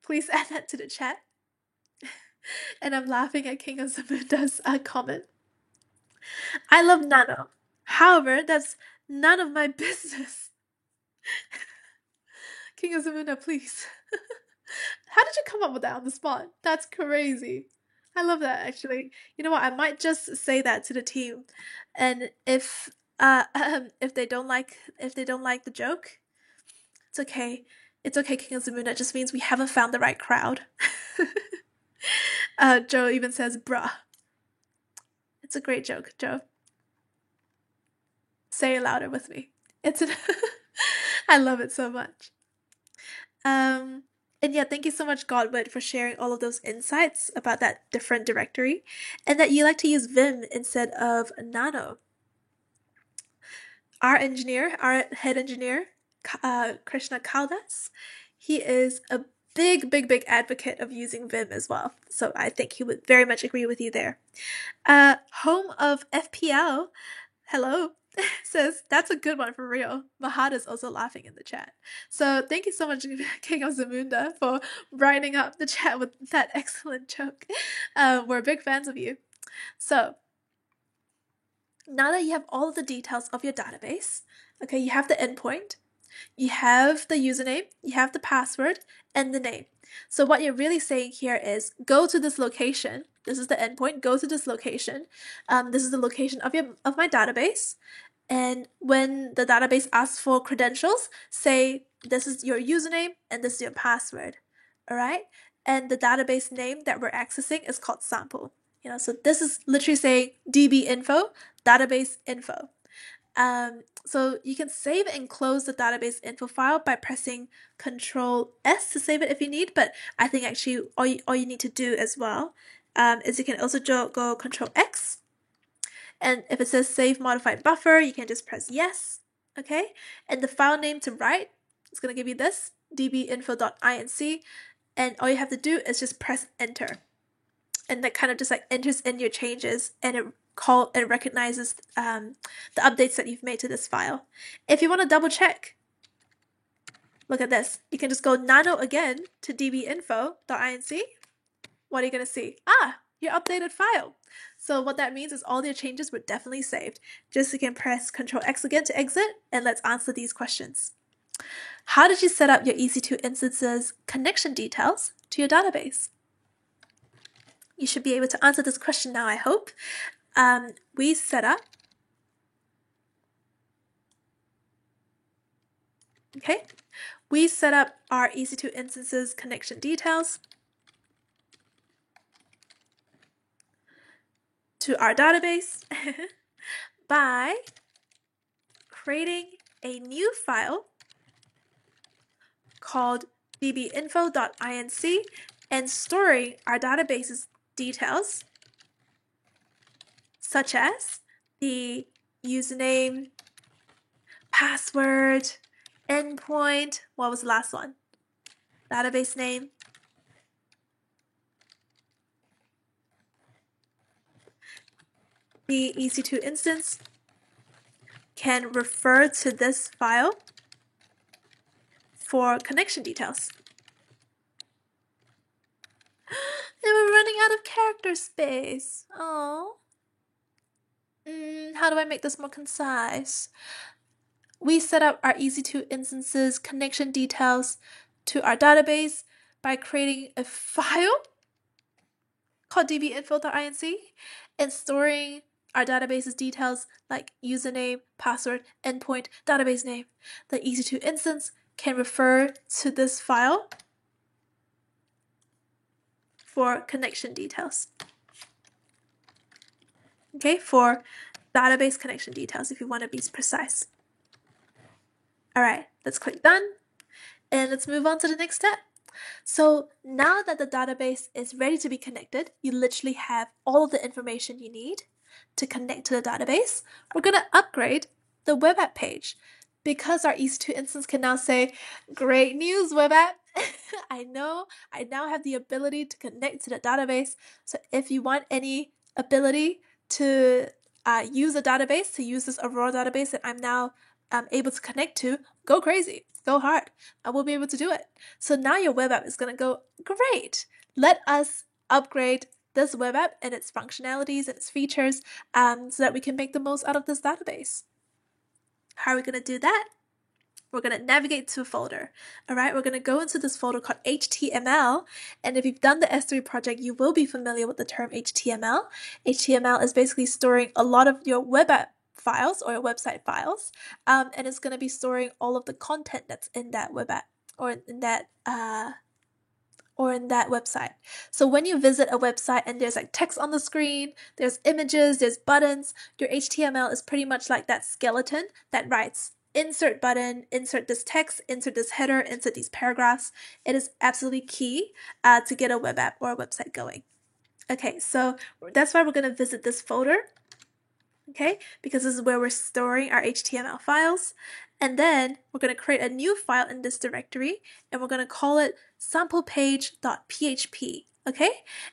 please add that to the chat. And I'm laughing at King of Zamunda's comment. I love Nano. However, that's none of my business. King of Zamunda, please. How did you come up with that on the spot? That's crazy. I love that, actually. You know what? I might just say that to the team, and if they don't like the joke, it's okay. It's okay, King of Zamunda. It just means we haven't found the right crowd. Joe even says, "Bruh." It's a great joke, Joe. Say it louder with me. I love it so much. And yeah, thank you so much, Godwit, for sharing all of those insights about that different directory, and that you like to use Vim instead of Nano. Our head engineer, Krishna Kaldas, he is a big advocate of using Vim as well. So I think he would very much agree with you there. Home of FPL, hello, says, that's a good one for real. Mahada's also laughing in the chat. So thank you so much, King of Zamunda, for brightening up the chat with that excellent joke. We're big fans of you. So now that you have all of the details of your database, okay, you have the endpoint, you have the username, you have the password, and the name. So what you're really saying here is go to this location. This is the endpoint. Go to this location. This is the location of my database. And when the database asks for credentials, say this is your username and this is your password. All right. And the database name that we're accessing is called sample. So this is literally saying DB info, database info. So you can save and close the database info file by pressing Control S to save it if you need, but I think actually all you need to do as well is you can also go Control X, and if it says save modified buffer, you can just press yes, okay? And the file name to write is going to give you this, dbinfo.inc, and all you have to do is just press enter. And that kind of just like enters in your changes, and it recognizes the updates that you've made to this file. If you want to double check, look at this. You can just go nano again to dbinfo.inc. What are you going to see? your updated file. So what that means is all your changes were definitely saved. Just you can press Ctrl X again to exit, and let's answer these questions. How did you set up your EC2 instance's connection details to your database? You should be able to answer this question now, I hope. We set up our EC2 instance's connection details to our database by creating a new file called dbinfo.inc and storing our database's details, such as the username, password, endpoint, what was the last one? Database name. The EC2 instance can refer to this file for connection details. They were running out of character space. Oh. How do I make this more concise? We set up our EC2 instance's connection details to our database by creating a file called dbinfo.inc and storing our database's details like username, password, endpoint, database name. The EC2 instance can refer to this file for connection details. Okay, for database connection details if you want to be precise. Alright, let's click done and let's move on to the next step. So now that the database is ready to be connected, you literally have all of the information you need to connect to the database. We're going to upgrade the web app page because our EC2 instance can now say, great news, web app. I now have the ability to connect to the database. So if you want any ability to use a database, to use this Aurora database that I'm now able to connect to, go crazy, go hard. I will be able to do it. So now your web app is going to go, great. Let us upgrade this web app and its functionalities and its features so that we can make the most out of this database. How are we going to do that? We're going to navigate to a folder. All right, we're going to go into this folder called HTML. And if you've done the S3 project, you will be familiar with the term HTML. HTML is basically storing a lot of your web app files or your website files, and it's going to be storing all of the content that's in that web app or in that website. So when you visit a website and there's like text on the screen, there's images, there's buttons, your HTML is pretty much like that skeleton that writes insert button, insert this text, insert this header, insert these paragraphs. It is absolutely key to get a web app or a website going. Okay, so that's why we're going to visit this folder. Okay, because this is where we're storing our HTML files. And then we're going to create a new file in this directory and we're going to call it samplepage.php. Okay,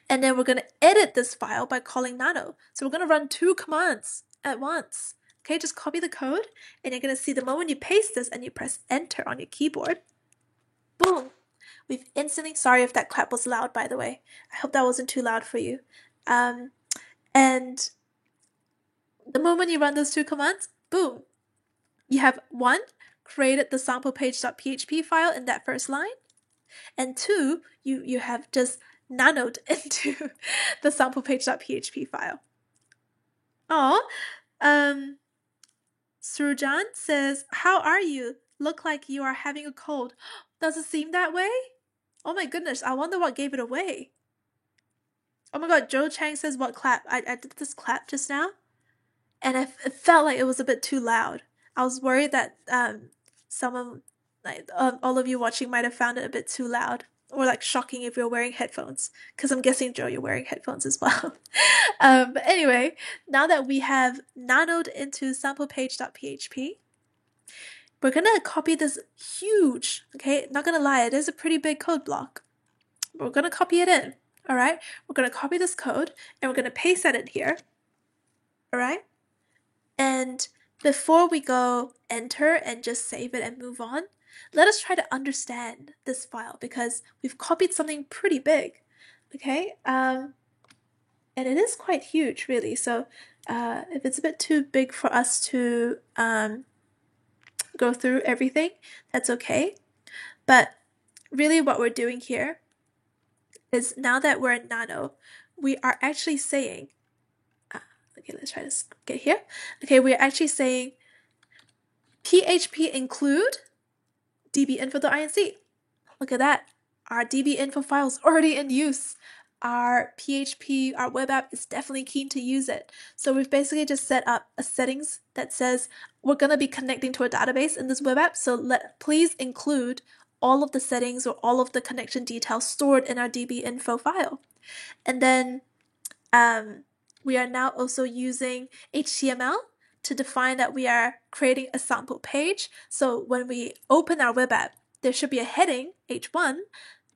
and then we're going to edit this file by calling nano. So we're going to run 2 commands at once. Okay, just copy the code and you're going to see the moment you paste this and you press enter on your keyboard, boom, we've instantly, sorry if that clap was loud by the way, I hope that wasn't too loud for you. And the moment you run those 2 commands, boom, you have 1, created the samplepage.php file in that first line, and 2, you have just nanoed into the samplepage.php file. Surujan says, how are you? Look like you are having a cold. Does it seem that way? Oh my goodness, I wonder what gave it away. Oh my god, Joe Chang says, what clap? I did this clap just now, and it felt like it was a bit too loud. I was worried that someone, like all of you watching, might have found it a bit too loud or like shocking if you're wearing headphones, because I'm guessing, Joe, you're wearing headphones as well. But anyway, now that we have nanoed into samplepage.php, we're gonna copy this huge, okay, not gonna lie, it is a pretty big code block. We're gonna copy it in, all right? We're gonna copy this code and we're gonna paste that in here, all right? And before we go enter and just save it and move on, let us try to understand this file because we've copied something pretty big, okay? And it is quite huge, really. So if it's a bit too big for us to go through everything, that's okay. But really what we're doing here is now that we're in Nano, we are actually saying, okay, let's try to get here. Okay, we're actually saying PHP include dbinfo.inc. Look at that. Our dbinfo file is already in use. Our PHP, our web app is definitely keen to use it. So we've basically just set up a settings that says we're going to be connecting to a database in this web app. So please include all of the settings or all of the connection details stored in our dbinfo file. And then we are now also using HTML to define that we are creating a sample page. So when we open our web app, there should be a heading, H1,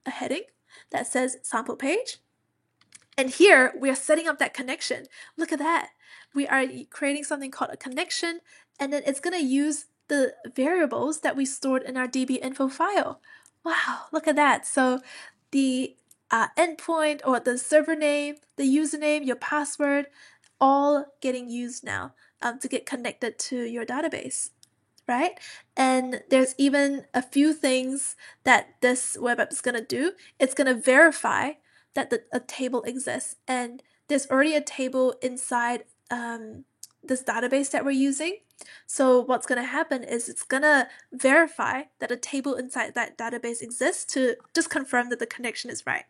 a heading that says sample page. And here we are setting up that connection. Look at that. We are creating something called a connection, and then it's going to use the variables that we stored in our dbinfo file. Wow, look at that. So the endpoint or the server name, the username, your password, all getting used now to get connected to your database, right? And there's even a few things that this web app is going to do. It's going to verify that a table exists, and there's already a table inside this database that we're using. So what's going to happen is it's going to verify that a table inside that database exists to just confirm that the connection is right.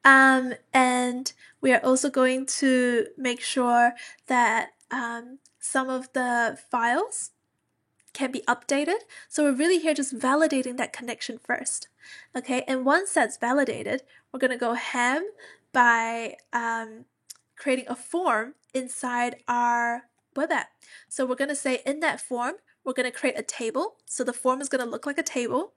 And we are also going to make sure that some of the files can be updated. So we're really here just validating that connection first. Okay, and once that's validated, we're going to go ham by creating a form inside our web app. So we're going to say in that form, we're going to create a table. So the form is going to look like a table.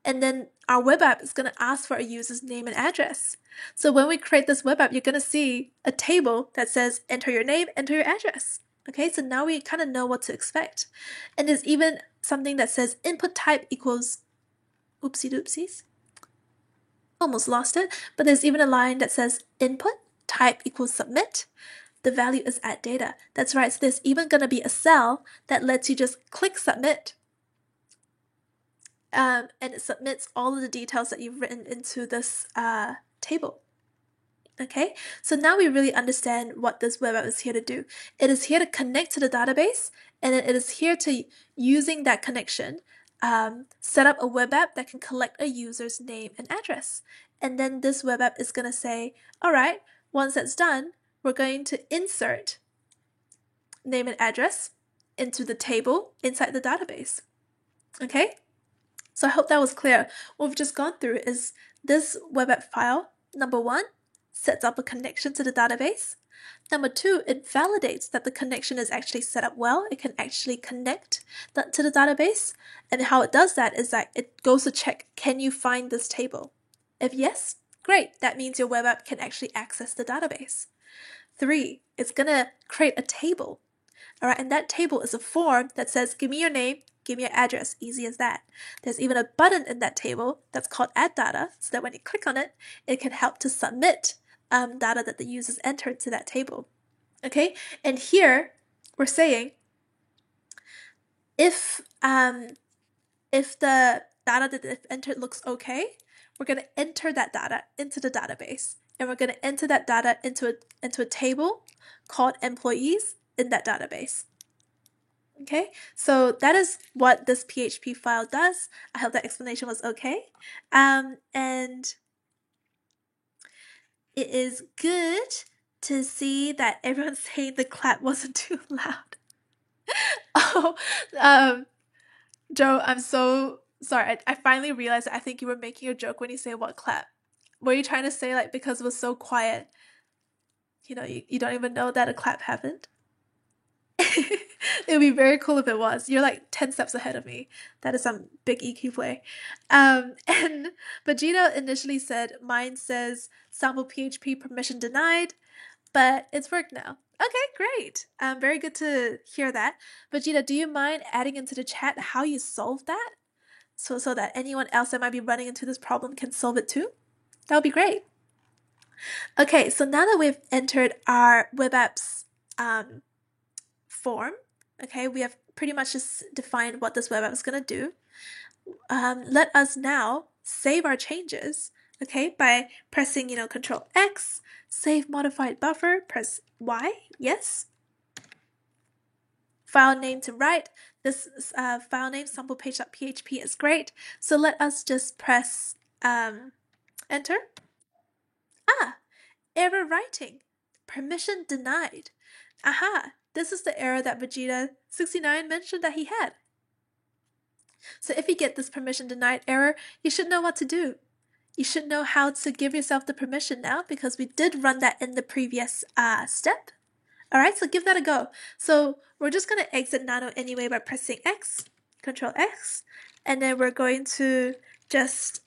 And then our web app is going to ask for a user's name and address. So when we create this web app, you're going to see a table that says enter your name, enter your address. Okay, so now we kind of know what to expect. And there's even something that says input type equals oopsie doopsies. Almost lost it, but there's even a line that says input type equals submit. The value is add data. That's right, so there's even going to be a cell that lets you just click submit. And it submits all of the details that you've written into this table. Okay, so now we really understand what this web app is here to do. It is here to connect to the database, and it is here to, using that connection, set up a web app that can collect a user's name and address. And then this web app is going to say, all right, once that's done, we're going to insert name and address into the table inside the database. Okay, so I hope that was clear. What we've just gone through is this web app file, number one, sets up a connection to the database. Number two, it validates that the connection is actually set up well. It can actually connect to the database. And how it does that is that it goes to check, can you find this table? If yes, great. That means your web app can actually access the database. Three, it's going to create a table. All right, and that table is a form that says, give me your name, give me your address. Easy as that. There's even a button in that table that's called add data, so that when you click on it, it can help to submit data that the users entered to that table. Okay, and here we're saying if the data that they've entered looks okay, we're going to enter that data into the database, and we're going to enter that data into a table called employees in that database. Okay, so that is what this PHP file does. I hope that explanation was okay. And it is good to see that everyone's saying the clap wasn't too loud. Joe, I'm so sorry. I finally realized that I think you were making a joke when you say what clap. Were you trying to say like because it was so quiet, you don't even know that a clap happened? It would be very cool if it was. You're like 10 steps ahead of me. That is some big EQ play. But Gina initially said, mine says sample PHP permission denied, but it's worked now. Okay, great. Very good to hear that. But Gina, do you mind adding into the chat how you solved that? So that anyone else that might be running into this problem can solve it too? That would be great. Okay, so now that we've entered our web apps form, okay, we have pretty much just defined what this web app is going to do. Let us now save our changes, okay, by pressing, Control X, save modified buffer, press Y, yes. File name to write. This file name, samplepage.php, is great. So let us just press enter. Error writing. Permission denied. Aha! This is the error that Vegeta69 mentioned that he had. So if you get this permission denied error, you should know what to do. You should know how to give yourself the permission now, because we did run that in the previous step. Alright, so give that a go. So we're just going to exit Nano anyway by pressing X, Control X, and then we're going to just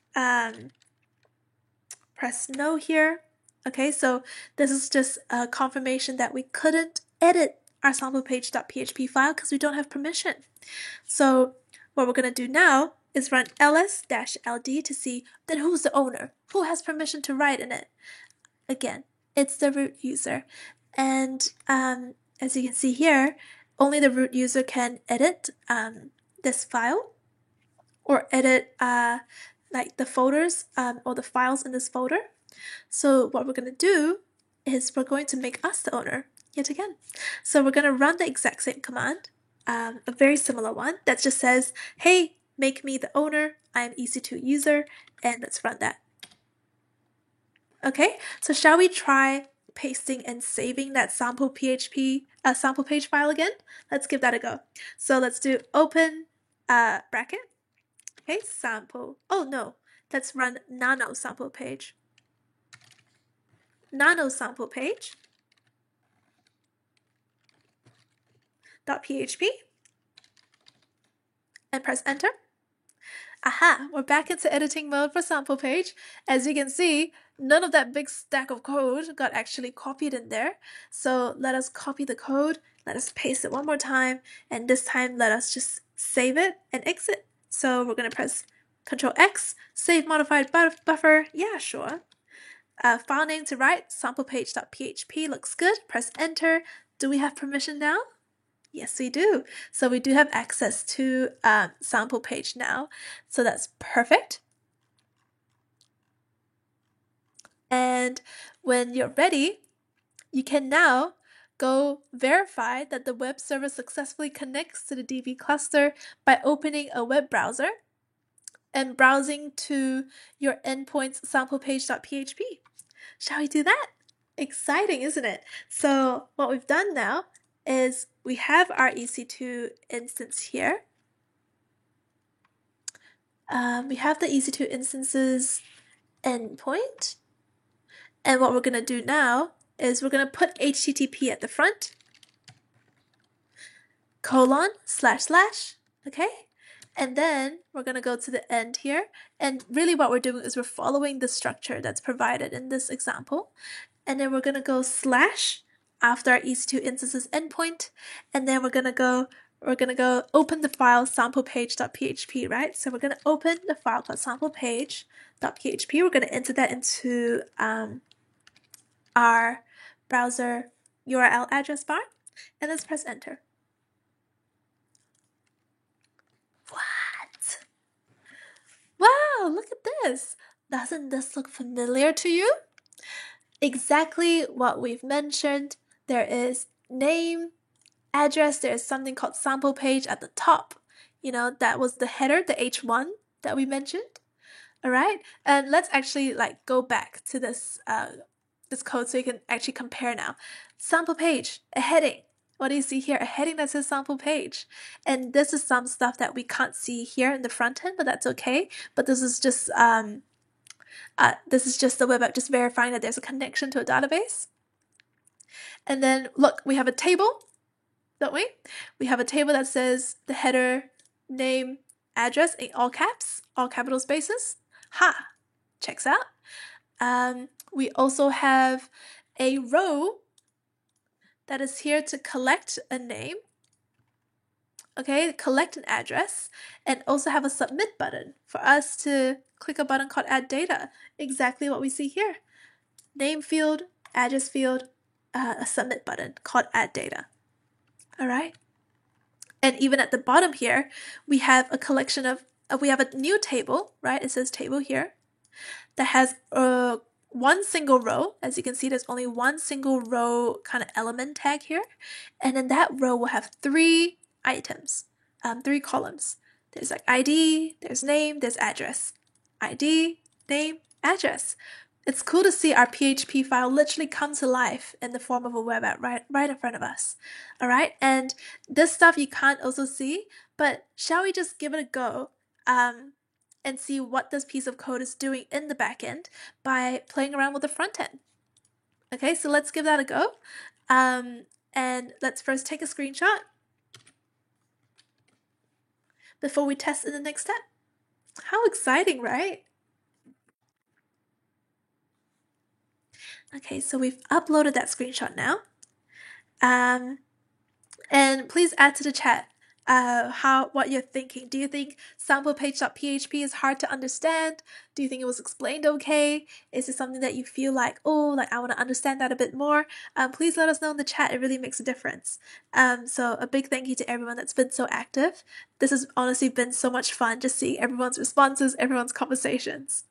press no here. Okay, so this is just a confirmation that we couldn't edit our samplepage.php file because we don't have permission. So what we're going to do now is run ls-ld to see then who's the owner, who has permission to write in it. Again, it's the root user. And as you can see here, only the root user can edit this file or edit like the folders or the files in this folder. So what we're going to do is we're going to make us the owner yet again. So we're going to run the exact same command, a very similar one that just says, hey, make me the owner, I'm EC2 user, and let's run that. Okay, so shall we try pasting and saving that sample page file again? Let's give that a go. So let's do open bracket. Okay, sample. Oh no, let's run nano sample page. Nano sample page. .php and press enter. Aha, we're back into editing mode for sample page. As you can see, none of that big stack of code got actually copied in there. So let us copy the code, let us paste it one more time, and this time let us just save it and exit. So we're going to press Control X, save modified buffer, yeah, sure. File name to write, samplepage.php looks good, press enter. Do we have permission now? Yes, we do. So we do have access to sample page now. So that's perfect. And when you're ready, you can now go verify that the web server successfully connects to the DB cluster by opening a web browser and browsing to your endpoint's samplepage.php. Shall we do that? Exciting, isn't it? So what we've done now is we have our EC2 instance here. We have the EC2 instances endpoint. And what we're going to do now is we're going to put HTTP at the front, :// okay? And then we're going to go to the end here. And really what we're doing is we're following the structure that's provided in this example. And then we're going to go / after our EC2 instances endpoint. And then we're going to go open the file samplepage.php, right? So we're going to open the file called samplepage.php. We're going to enter that into our browser URL address bar, and let's press enter. What? Wow, look at this. Doesn't this look familiar to you? Exactly what we've mentioned. There is name, address, there is something called sample page at the top. You know, that was the header, the H1 that we mentioned. All right, and let's actually go back to this this code so you can actually compare now. Sample page, a heading. What do you see here? A heading that says sample page. And this is some stuff that we can't see here in the front end, but that's okay. But this is just the web app just verifying that there's a connection to a database. And then look, we have a table, don't we? We have a table that says the header, name, address in all caps, all capital spaces. Ha! Checks out. We also have a row that is here to collect a name, okay, collect an address, and also have a submit button for us to click a button called add data, exactly what we see here. name field, address field, a submit button called add data. All right. And even at the bottom here, we have a collection of, we have a new table, right? It says table here that has one single row. As you can see, there's only one single row kind of element tag here. And then that row will have 3 items, 3 columns. There's like ID, there's name, there's address. ID, name, address. It's cool to see our PHP file literally come to life in the form of a web app right in front of us. All right, and this stuff you can't also see, but shall we just give it a go and see what this piece of code is doing in the backend by playing around with the front end? Okay, so let's give that a go. And let's first take a screenshot before we test in the next step. How exciting, right? Okay, so we've uploaded that screenshot now. And please add to the chat what you're thinking. Do you think samplepage.php is hard to understand? Do you think it was explained okay? Is it something that you feel like, oh, like I want to understand that a bit more? Please let us know in the chat. It really makes a difference. So a big thank you to everyone that's been so active. This has honestly been so much fun just seeing everyone's responses, everyone's conversations.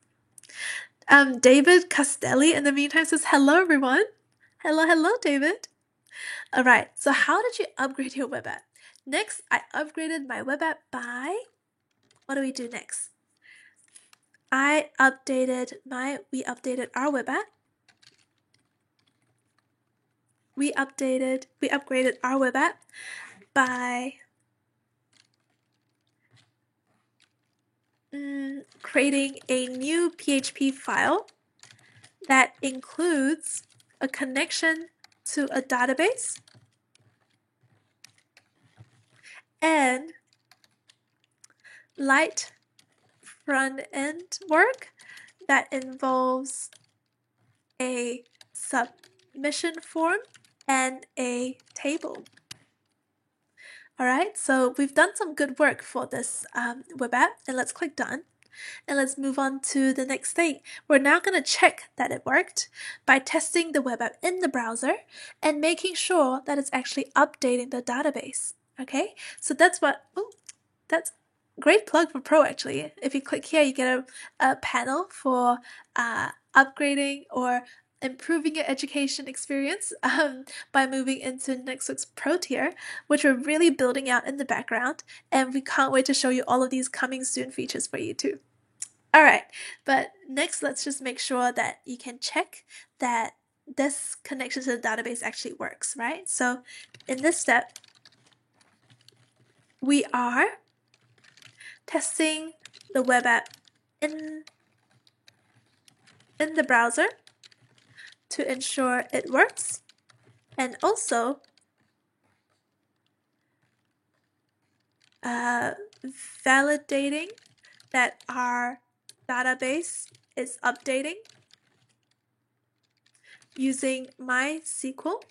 David Castelli in the meantime says, hello everyone. Hello, David. All right, so how did you upgrade your web app? Next, I upgraded my web app by, what do we do next? We updated our web app. We upgraded our web app by creating a new PHP file that includes a connection to a database and light front-end work that involves a submission form and a table. All right, so we've done some good work for this web app, and let's click done. And let's move on to the next thing. We're now going to check that it worked by testing the web app in the browser and making sure that it's actually updating the database. Okay, so that's that's great plug for Pro actually. If you click here, you get a panel for upgrading or improving your education experience by moving into NextWorks Pro tier, which we're really building out in the background, and we can't wait to show you all of these coming soon features for you too. All right, but next let's just make sure that you can check that this connection to the database actually works, right? So in this step, we are testing the web app in the browser to ensure it works, and also validating that our database is updating using MySQL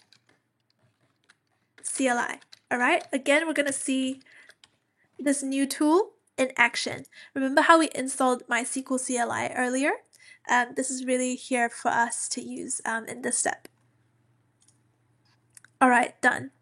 CLI. All right, again, we're going to see this new tool in action. Remember how we installed MySQL CLI earlier? This is really here for us to use in this step. All right, done.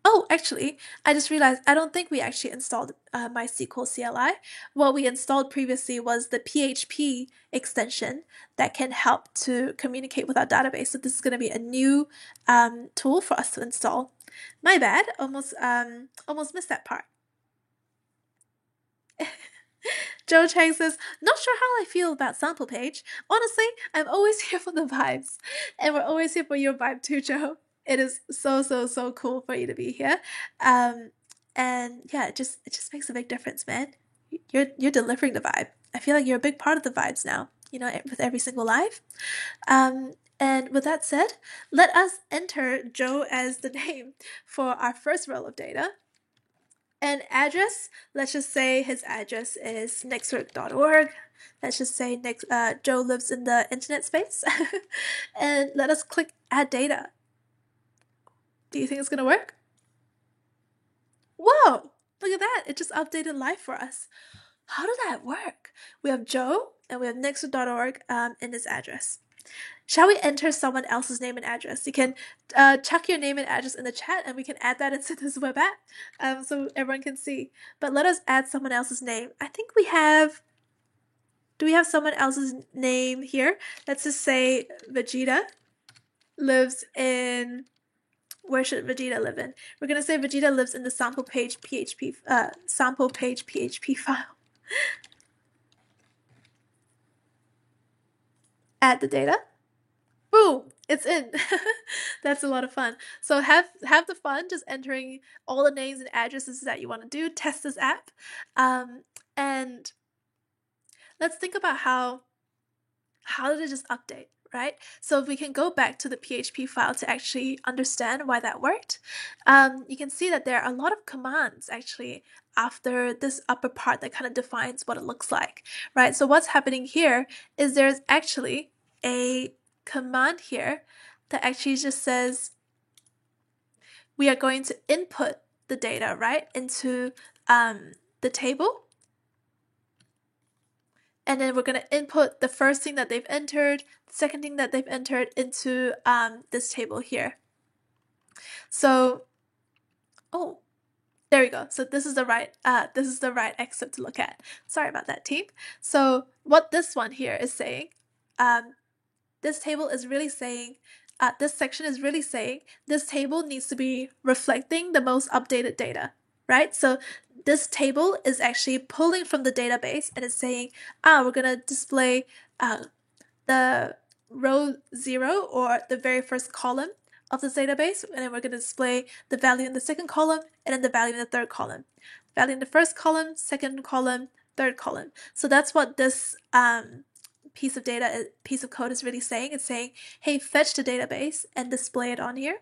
Oh, actually, I just realized I don't think we actually installed MySQL CLI. What we installed previously was the PHP extension that can help to communicate with our database. So this is going to be a new tool for us to install. My bad, almost missed that part. Joe Chang says, not sure how I feel about sample page. Honestly, I'm always here for the vibes. And we're always here for your vibe too, Joe. It is so cool for you to be here. And yeah, it just makes a big difference, man. You're delivering the vibe. I feel like you're a big part of the vibes now, you know, with every single live. And with that said, let us enter Joe as the name for our first row of data. And address, let's just say his address is nextwork.org. Let's just say Joe lives in the internet space. And let us click add data. Do you think it's going to work? Whoa, look at that. It just updated live for us. How did that work? We have Joe and we have nextwork.org in his address. Shall we enter someone else's name and address? You can chuck your name and address in the chat and we can add that into this web app so everyone can see. But let us add someone else's name. I think we have... Do we have someone else's name here? Let's just say Vegeta lives in... Where should Vegeta live in? We're going to say Vegeta lives in the sample page PHP file. Add the data. Boom! It's in. That's a lot of fun. So have the fun just entering all the names and addresses that you want to do. Test this app. And let's think about how did it just update, right? So if we can go back to the PHP file to actually understand why that worked, you can see that there are a lot of commands actually after this upper part that kind of defines what it looks like, right? So what's happening here is there's actually a command here that actually just says we are going to input the data, right, into the table. And then we're going to input the first thing that they've entered, the second thing that they've entered into this table here. So, oh, there we go. So this is the right excerpt to look at. Sorry about that, team. So what this one here is saying, this table is really saying, this section is really saying this table needs to be reflecting the most updated data, right? So this table is actually pulling from the database and it's saying, we're going to display the row 0 or the very first column of this database, and then we're going to display the value in the second column and then the value in the third column. Value in the first column, second column, third column. So that's what this piece of code is really saying. It's saying, hey, fetch the database and display it on here.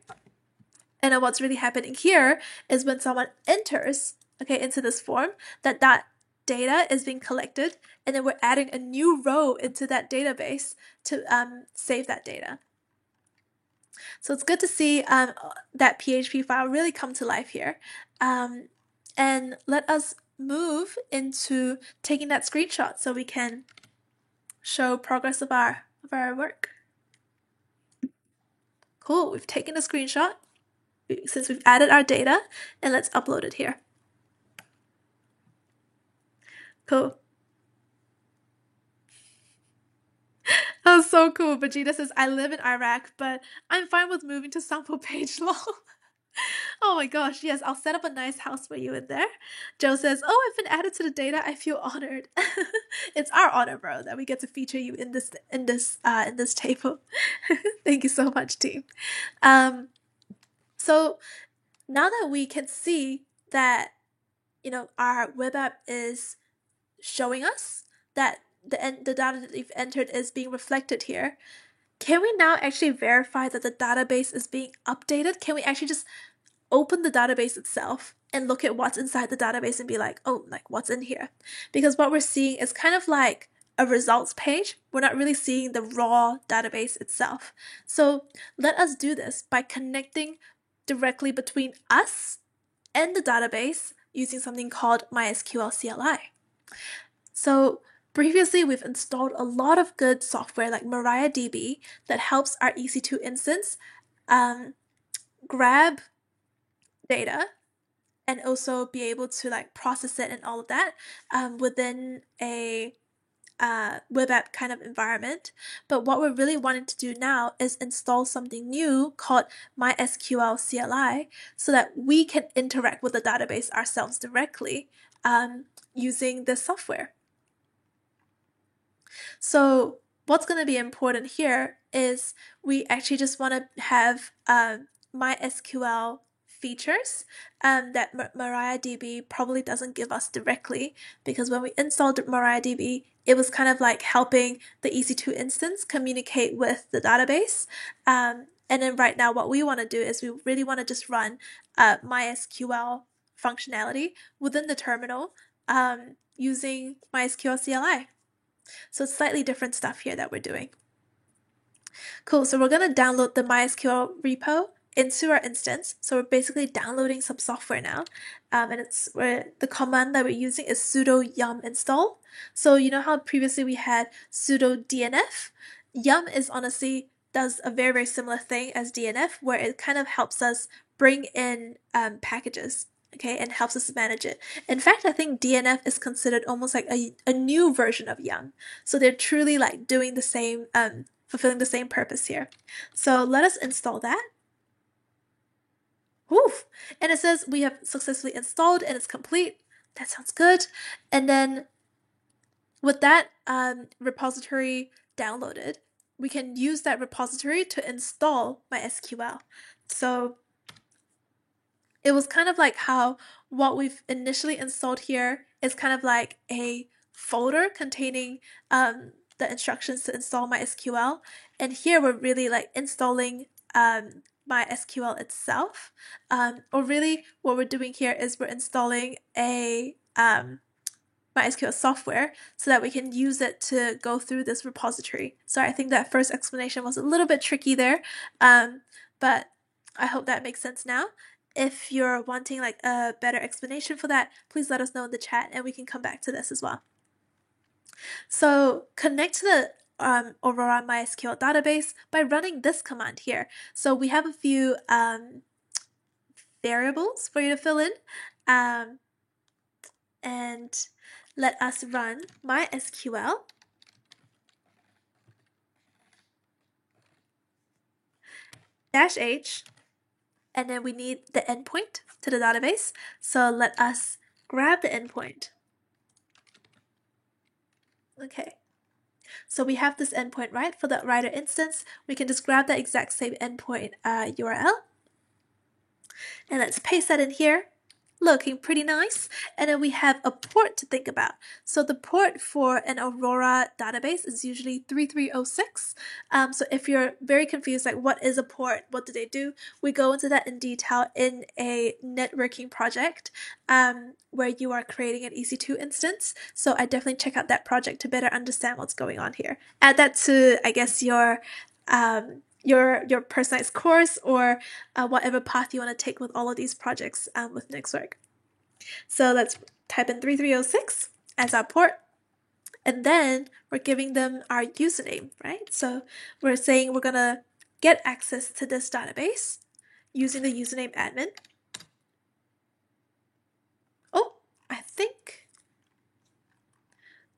And then what's really happening here is when someone enters, okay, into this form, that data is being collected, and then we're adding a new row into that database to save that data. So it's good to see that PHP file really come to life here. And let us move into taking that screenshot so we can show progress of our work. Cool, we've taken a screenshot since we've added our data, and let's upload it here. Cool. Oh, so cool. Vegeta says, I live in Iraq, but I'm fine with moving to sample page lol. Oh my gosh, yes, I'll set up a nice house for you in there. Joe says, oh, I've been added to the data. I feel honored. It's our honor, bro, that we get to feature you in this table. Thank you so much, team. So now that we can see that, you know, our web app is showing us that the data that we've entered is being reflected here, can we now actually verify that the database is being updated? Can we actually just open the database itself and look at what's inside the database and be like, oh, like what's in here? Because what we're seeing is kind of like a results page. We're not really seeing the raw database itself. So let us do this by connecting directly between us and the database using something called MySQL CLI. So previously, we've installed a lot of good software like MariaDB that helps our EC2 instance grab data and also be able to like process it and all of that within a web app kind of environment. But what we're really wanting to do now is install something new called MySQL CLI so that we can interact with the database ourselves directly using this software. So what's going to be important here is we actually just want to have MySQL features that MariaDB probably doesn't give us directly, because when we installed MariaDB, it was kind of like helping the EC2 instance communicate with the database. And then right now what we want to do is we really want to just run MySQL functionality within the terminal using MySQL CLI. So it's slightly different stuff here that we're doing. Cool, so we're going to download the MySQL repo into our instance. So we're basically downloading some software now. And the command that we're using is sudo yum install. So you know how previously we had sudo dnf? Yum is honestly does a very, very similar thing as DNF, where it kind of helps us bring in packages, okay, and helps us manage it. In fact, I think DNF is considered almost like a new version of Yum. So they're truly like doing the same, fulfilling the same purpose here. So let us install that. Oof. And it says we have successfully installed and it's complete. That sounds good. And then with that repository downloaded, we can use that repository to install MySQL. So it was kind of like how what we've initially installed here is kind of like a folder containing the instructions to install MySQL. And here we're really like installing MySQL itself. Or really what we're doing here is we're installing a MySQL software so that we can use it to go through this repository. So I think that first explanation was a little bit tricky there, but I hope that makes sense now. If you're wanting like a better explanation for that, please let us know in the chat and we can come back to this as well. So connect to the Aurora MySQL database by running this command here. So we have a few variables for you to fill in, and let us run MySQL -h, and then we need the endpoint to the database. So let us grab the endpoint. Okay. So we have this endpoint, right? For the writer instance, we can just grab the exact same endpoint URL. And let's paste that in here. Looking pretty nice. And then we have a port to think about. So the port for an Aurora database is usually 3306. So if you're very confused, like what is a port? What do they do? We go into that in detail in a networking project where you are creating an EC2 instance. So I definitely check out that project to better understand what's going on here. Add that to, I guess, your personalized course or whatever path you want to take with all of these projects with NixWork. So let's type in 3306 as our port, and then we're giving them our username, right? So we're saying we're gonna get access to this database using the username admin. Oh,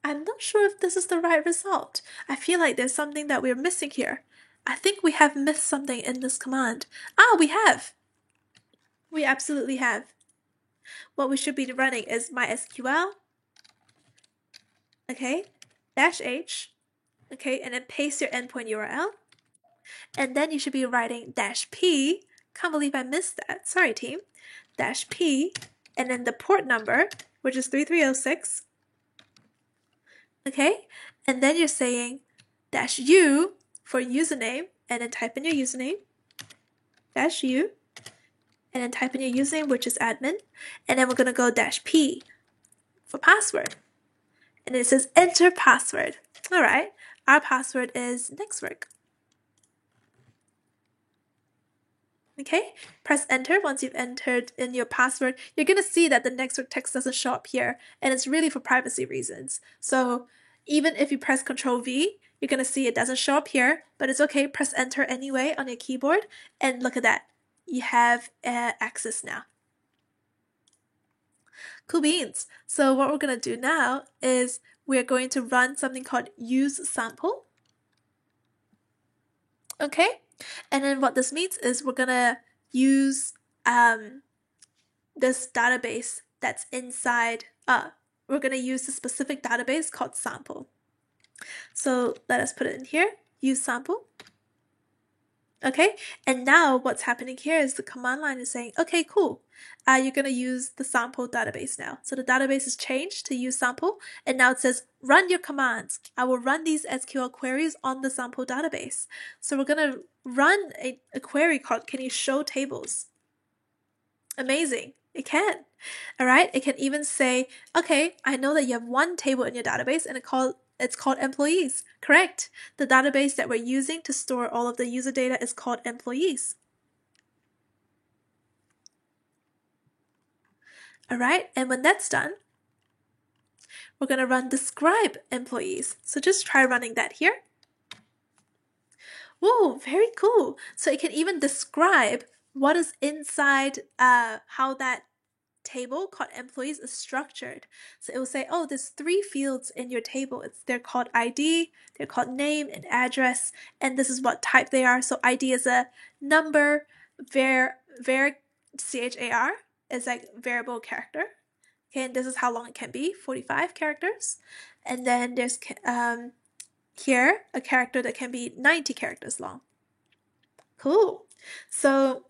I'm not sure if this is the right result. I feel like there's something that we're missing here. I think we have missed something in this command. We have. We absolutely have. What we should be running is MySQL, okay, -h, okay, and then paste your endpoint URL. And then you should be writing -p, can't believe I missed that, sorry team, -p, and then the port number, which is 3306, okay, and then you're saying -u for username, and then type in your username, -u, and then type in your username, which is admin, and then we're gonna go -p for password. And it says enter password. All right, our password is NixWork. Okay, press enter. Once you've entered in your password, you're gonna see that the NixWork text doesn't show up here, and it's really for privacy reasons. So even if you press Ctrl V, you're gonna see it doesn't show up here, but it's okay. Press enter anyway on your keyboard, and look at that. You have access now. Cool beans. So what we're gonna do now is we're going to run something called use sample. Okay, and then what this means is we're gonna use this database that's inside, we're gonna use a specific database called sample. So let us put it in here, use sample. Okay, and now what's happening here is the command line is saying, okay, cool. You're gonna use the sample database now. So the database is changed to use sample, and now it says, run your commands. I will run these SQL queries on the sample database. So we're gonna run a query called, can you show tables? Amazing, it can. All right, it can even say, okay, I know that you have one table in your database and it's called employees. Correct. The database that we're using to store all of the user data is called employees. All right, and when that's done, we're going to run describe employees. So just try running that here. Whoa, very cool. So it can even describe what is inside, how that table called employees is structured. So it will say, oh, there's 3 fields in your table. They're called ID, they're called name and address, and this is what type they are. So ID is a number, char is like variable character. Okay, and this is how long it can be, 45 characters. And then there's here a character that can be 90 characters long. Cool. So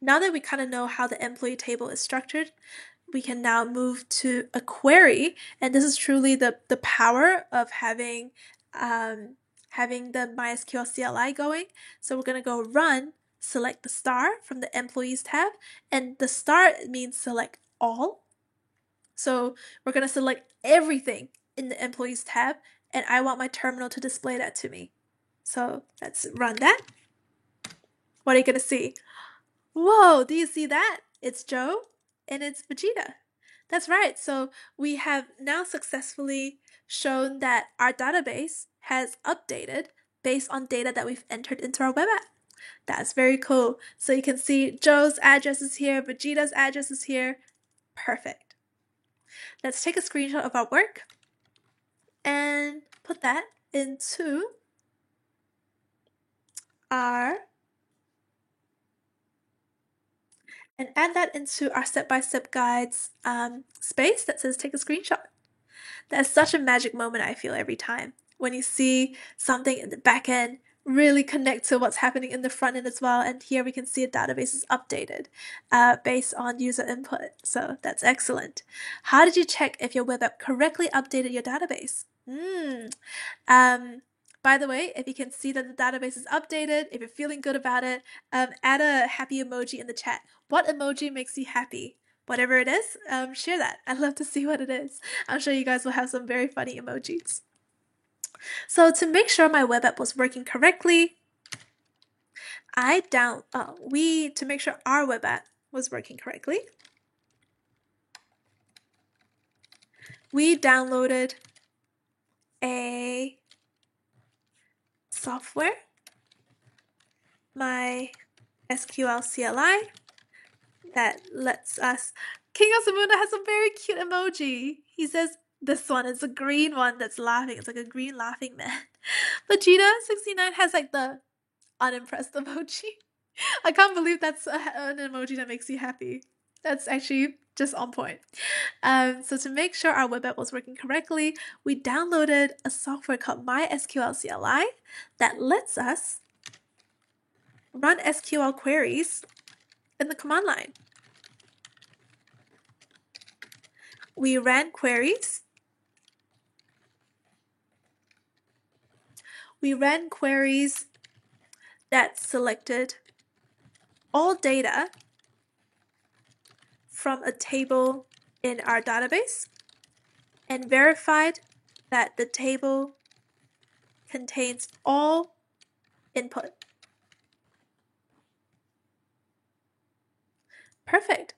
now that we kind of know how the employee table is structured, we can now move to a query, and this is truly the power of having the MySQL CLI going. So we're going to go run, select the star from the employees tab, and the star means select all. So we're going to select everything in the employees tab, and I want my terminal to display that to me. So let's run that. What are you going to see? Whoa, do you see that? It's Joe and it's Vegeta. That's right. So we have now successfully shown that our database has updated based on data that we've entered into our web app. That's very cool. So you can see Joe's address is here, Vegeta's address is here. Perfect. Let's take a screenshot of our work and put that into our and add that into our step-by-step guides space that says take a screenshot. That's such a magic moment, I feel, every time when you see something in the back end really connect to what's happening in the front end as well. And here we can see a database is updated based on user input. So that's excellent. How did you check if your web app correctly updated your database? By the way, if you can see that the database is updated, if you're feeling good about it, add a happy emoji in the chat. What emoji makes you happy? Whatever it is, share that. I'd love to see what it is. I'm sure you guys will have some very funny emojis. So to make sure my web app was working correctly, to make sure our web app was working correctly, we downloaded a software, MySQL CLI, that lets us. King of Samunda has a very cute emoji. He says this one is a green one that's laughing. It's like a green laughing man. Vegeta69 has like the unimpressed emoji. I can't believe that's an emoji that makes you happy. That's actually just on point. So to make sure our web app was working correctly, we downloaded a software called MySQL CLI that lets us run SQL queries in the command line. We ran queries. We ran queries that selected all data from a table in our database and verified that the table contains all input. Perfect.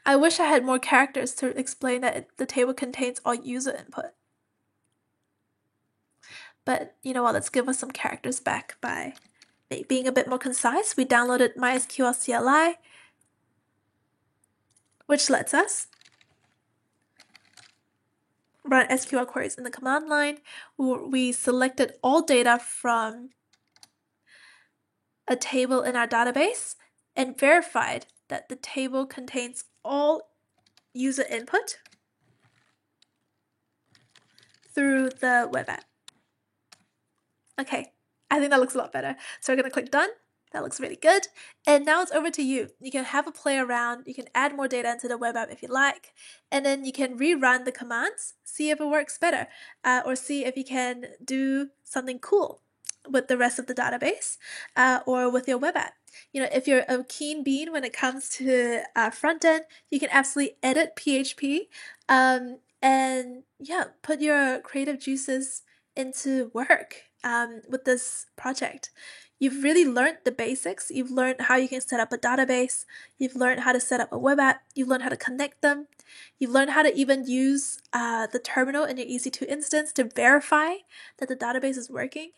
I wish I had more characters to explain that the table contains all user input. But you know what, let's give us some characters back by being a bit more concise. We downloaded MySQL CLI, which lets us run SQL queries in the command line. We selected all data from a table in our database and verified that the table contains all user input through the web app. Okay, I think that looks a lot better. So we're going to click done. That looks really good. And now it's over to you. You can have a play around. You can add more data into the web app if you like. And then you can rerun the commands, see if it works better, or see if you can do something cool with the rest of the database or with your web app. You know, if you're a keen bean when it comes to front end, you can absolutely edit PHP and yeah, put your creative juices into work with this project. You've really learned the basics. You've learned how you can set up a database. You've learned how to set up a web app. You've learned how to connect them. You've learned how to even use the terminal in your EC2 instance to verify that the database is working.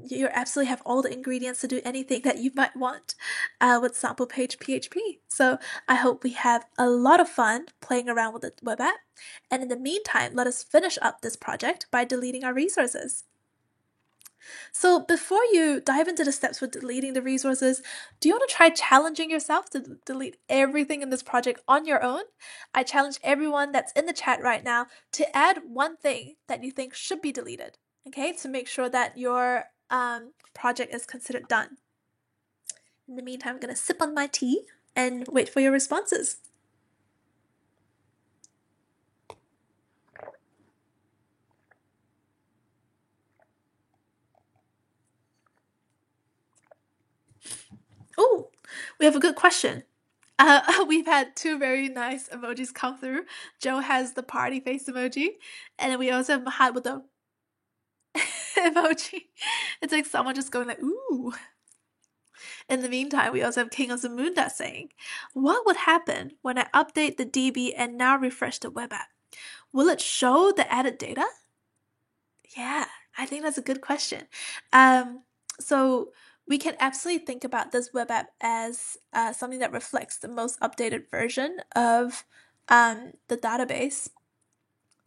you absolutely have all the ingredients to do anything that you might want with sample page PHP. So I hope we have a lot of fun playing around with the web app. And in the meantime, let us finish up this project by deleting our resources. So before you dive into the steps for deleting the resources, do you want to try challenging yourself to delete everything in this project on your own? I challenge everyone that's in the chat right now to add one thing that you think should be deleted, okay, to make sure that your project is considered done. In the meantime, I'm going to sip on my tea and wait for your responses. Oh, we have a good question. We've had two very nice emojis come through. Joe has the party face emoji, and then we also have Mahad with the emoji. It's like someone just going like, ooh. In the meantime, we also have King of Zamunda saying, what would happen when I update the DB and now refresh the web app? Will it show the added data? Yeah, I think that's a good question. So we can absolutely think about this web app as something that reflects the most updated version of the database.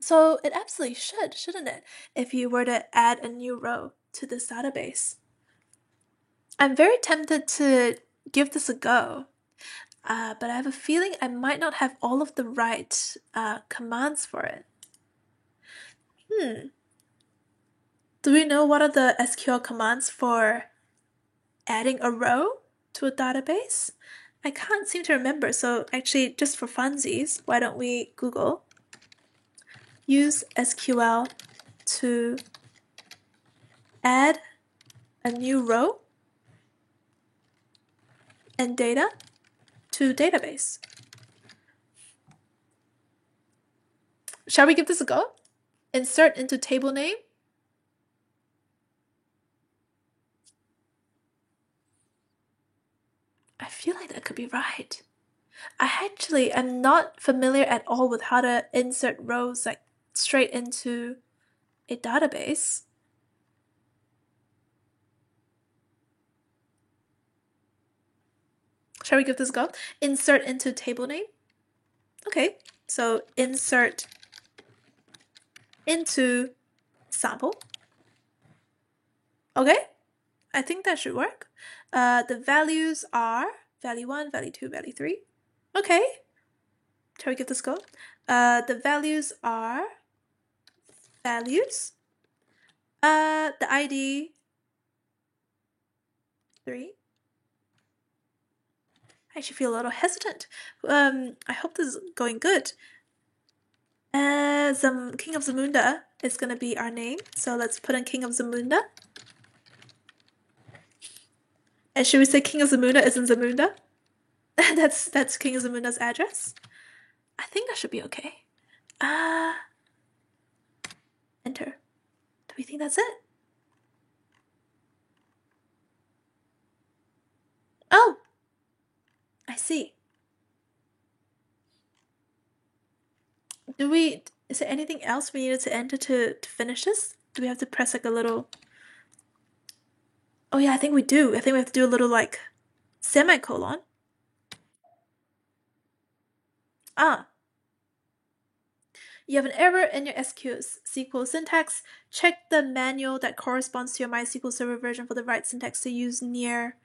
So it absolutely should, shouldn't it, if you were to add a new row to this database. I'm very tempted to give this a go, but I have a feeling I might not have all of the right commands for it. Do we know what are the SQL commands for adding a row to a database? I can't seem to remember, so actually just for funsies, why don't we Google use SQL to add a new row and data to database. Shall we give this a go? Insert into table name. I feel like that could be right. I actually am not familiar at all with how to insert rows like straight into a database. Shall we give this a go? Insert into table name. Okay, so insert into sample. Okay, I think that should work. The values are value 1, value 2, value 3. Okay, shall we give this a go? The values are values. The ID 3. I actually feel a little hesitant. I hope this is going good. King of Zamunda is gonna be our name, so let's put in King of Zamunda. And should we say King of Zamunda isn't Zamunda? that's King of Zamunda's address. I think that should be okay. Enter. Do we think that's it? Oh, I see. Is there anything else we needed to enter to finish this? Do we have to press like a little... Oh yeah, I think we do. I think we have to do a little like semicolon. You have an error in your SQL syntax. Check the manual that corresponds to your MySQL Server version for the right syntax to use near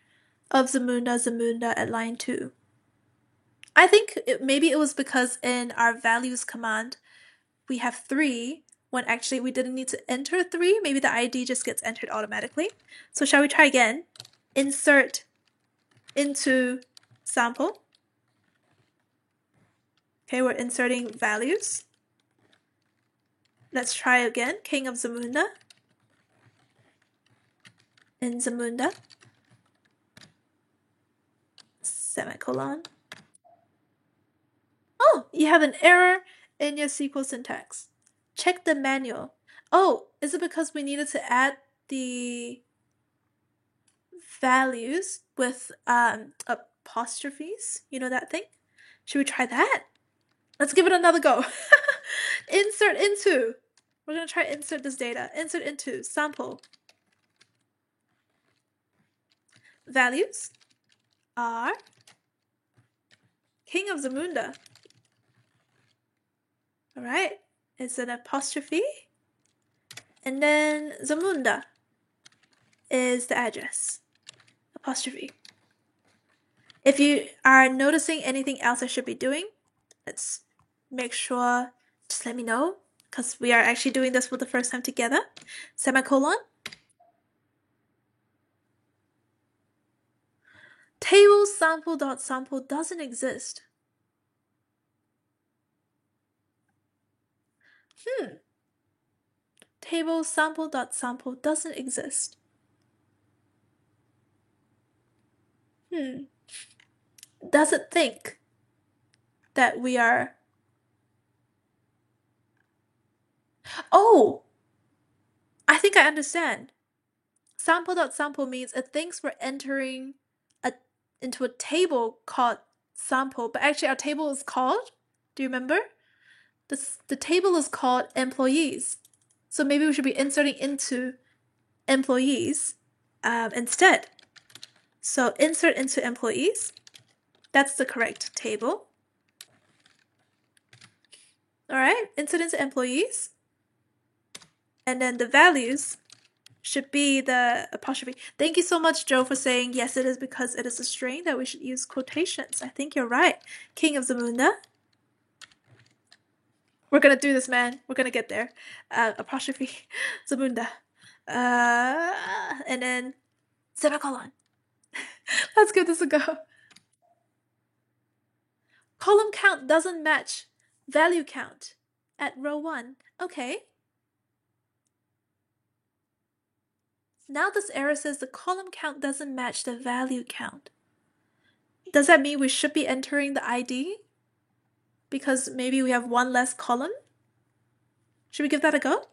of Zamunda at line 2. I think maybe it was because in our values command we have 3 when actually we didn't need to enter 3. Maybe the ID just gets entered automatically. So shall we try again? Insert into sample. Okay, we're inserting values. Let's try again. King of Zamunda. In Zamunda. Semicolon. Oh, you have an error in your SQL syntax. Check the manual. Oh, is it because we needed to add the values with apostrophes? You know that thing? Should we try that? Let's give it another go. Insert into. We're going to try insert this data. Insert into sample. values are King of Zamunda. Alright, it's an apostrophe. And then Zamunda is the address. Apostrophe. If you are noticing anything else I should be doing, let's make sure, just let me know, because we are actually doing this for the first time together. Semicolon. Table sample.sample doesn't exist. Table sample.sample doesn't exist. Does it think that we are... Oh! I think I understand. Sample.sample means it thinks we're entering into a table called sample, but actually our table is called, do you remember? The table is called employees. So maybe we should be inserting into employees instead. So insert into employees. That's the correct table. All right, insert into employees. And then the values should be the apostrophe. Thank you so much, Joe, for saying yes, it is because it is a string that we should use quotations. I think you're right. King of Zamunda. We're gonna do this, man. We're gonna get there. Apostrophe Zamunda. And then semicolon. Let's give this a go. Column count doesn't match value count at row 1. Okay. Now this error says the column count doesn't match the value count. Does that mean we should be entering the ID? Because maybe we have one less column? Should we give that a go?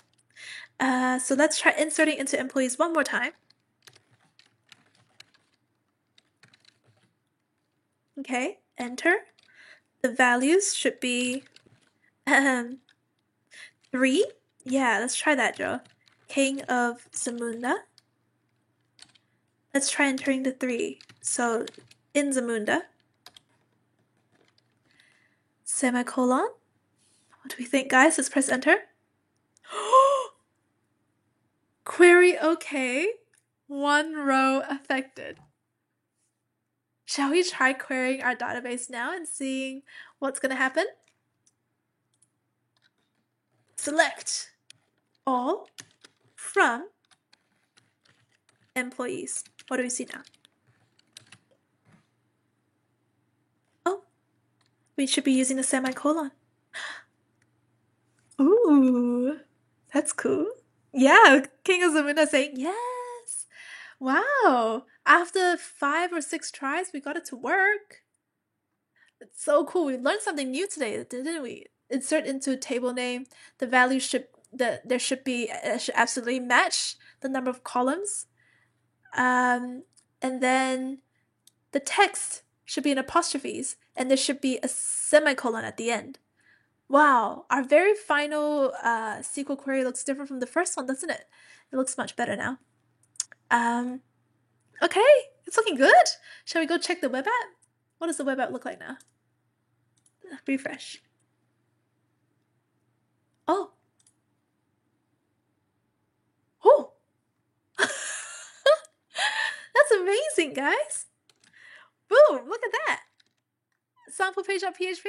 So let's try inserting into employees one more time. Okay, enter. The values should be 3. Yeah, let's try that, Joe. King of Zamunda. Let's try entering the 3. So in Zamunda. Semicolon. What do we think, guys? Let's press enter. Query okay. 1 row affected. Shall we try querying our database now and seeing what's going to happen? Select all from employees. What do we see now? Oh, we should be using a semicolon. Ooh, that's cool. Yeah, King of Zamunda saying yes. Wow. After 5 or 6 tries, we got it to work. It's so cool. We learned something new today, didn't we? Insert into table name. The value should should absolutely match the number of columns. And then the text should be in apostrophes, and there should be a semicolon at the end. Wow, our very final SQL query looks different from the first one, doesn't it? It looks much better now. Okay, it's looking good. Shall we go check the web app? What does the web app look like now? Refresh. Oh. Oh. That's amazing, guys. Boom, look at that. Sample page.php.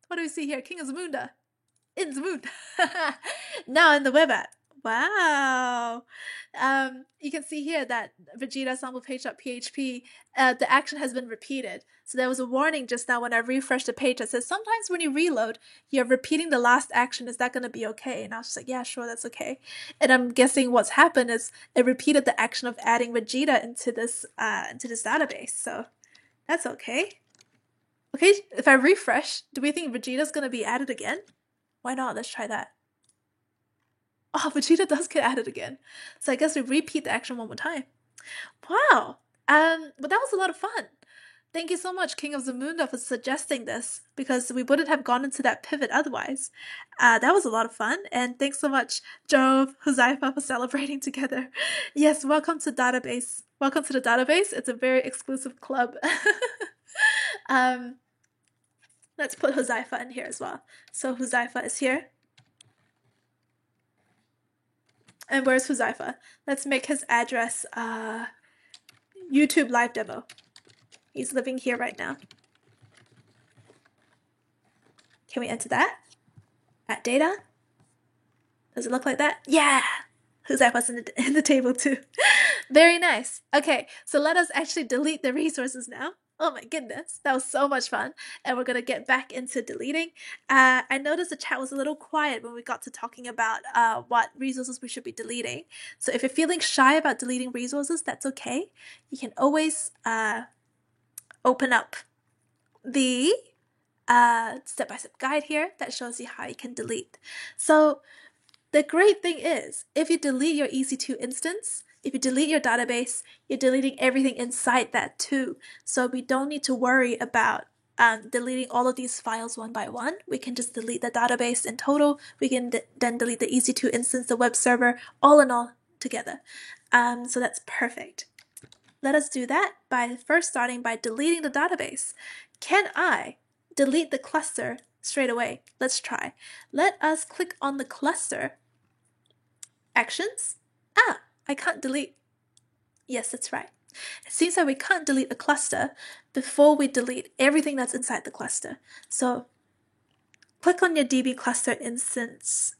What do we see here? King of Zamunda. In Zamunda. Now in the web app. Wow. You can see here that Vegeta sample page.php, the action has been repeated. So there was a warning just now when I refreshed the page that says sometimes when you reload, you're repeating the last action. Is that going to be okay? And I was just like, yeah, sure, that's okay. And I'm guessing what's happened is it repeated the action of adding Vegeta into this database. So that's okay. Okay, if I refresh, do we think Vegeta's going to be added again? Why not? Let's try that. Oh, Vegeta does get added again. So I guess we repeat the action one more time. Wow. But that was a lot of fun. Thank you so much, King of Zamunda, for suggesting this, because we wouldn't have gone into that pivot otherwise. That was a lot of fun, and thanks so much, Jove, Huzaifa, for celebrating together. Yes, welcome to Database. Welcome to the Database. It's a very exclusive club. Let's put Huzaifa in here as well. So Huzaifa is here. And where's Huzaifa? Let's make his address YouTube live demo. He's living here right now. Can we enter that? Add data? Does it look like that? Yeah! Huzaifa's in the table too. Very nice. Okay, so let us actually delete the resources now. Oh my goodness, that was so much fun. And we're gonna get back into deleting. I noticed the chat was a little quiet when we got to talking about what resources we should be deleting. So if you're feeling shy about deleting resources, that's okay. You can always open up the step-by-step guide here that shows you how you can delete. So the great thing is, if you delete your EC2 instance, if you delete your database, you're deleting everything inside that too. So we don't need to worry about deleting all of these files one by one. We can just delete the database in total. We can then delete the EC2 instance, the web server, all in all together. So that's perfect. Let us do that by first starting by deleting the database. Can I delete the cluster straight away? Let's try. Let us click on the cluster. Actions. I can't delete. Yes, that's right. It seems that we can't delete the cluster before we delete everything that's inside the cluster. So click on your DB cluster instance.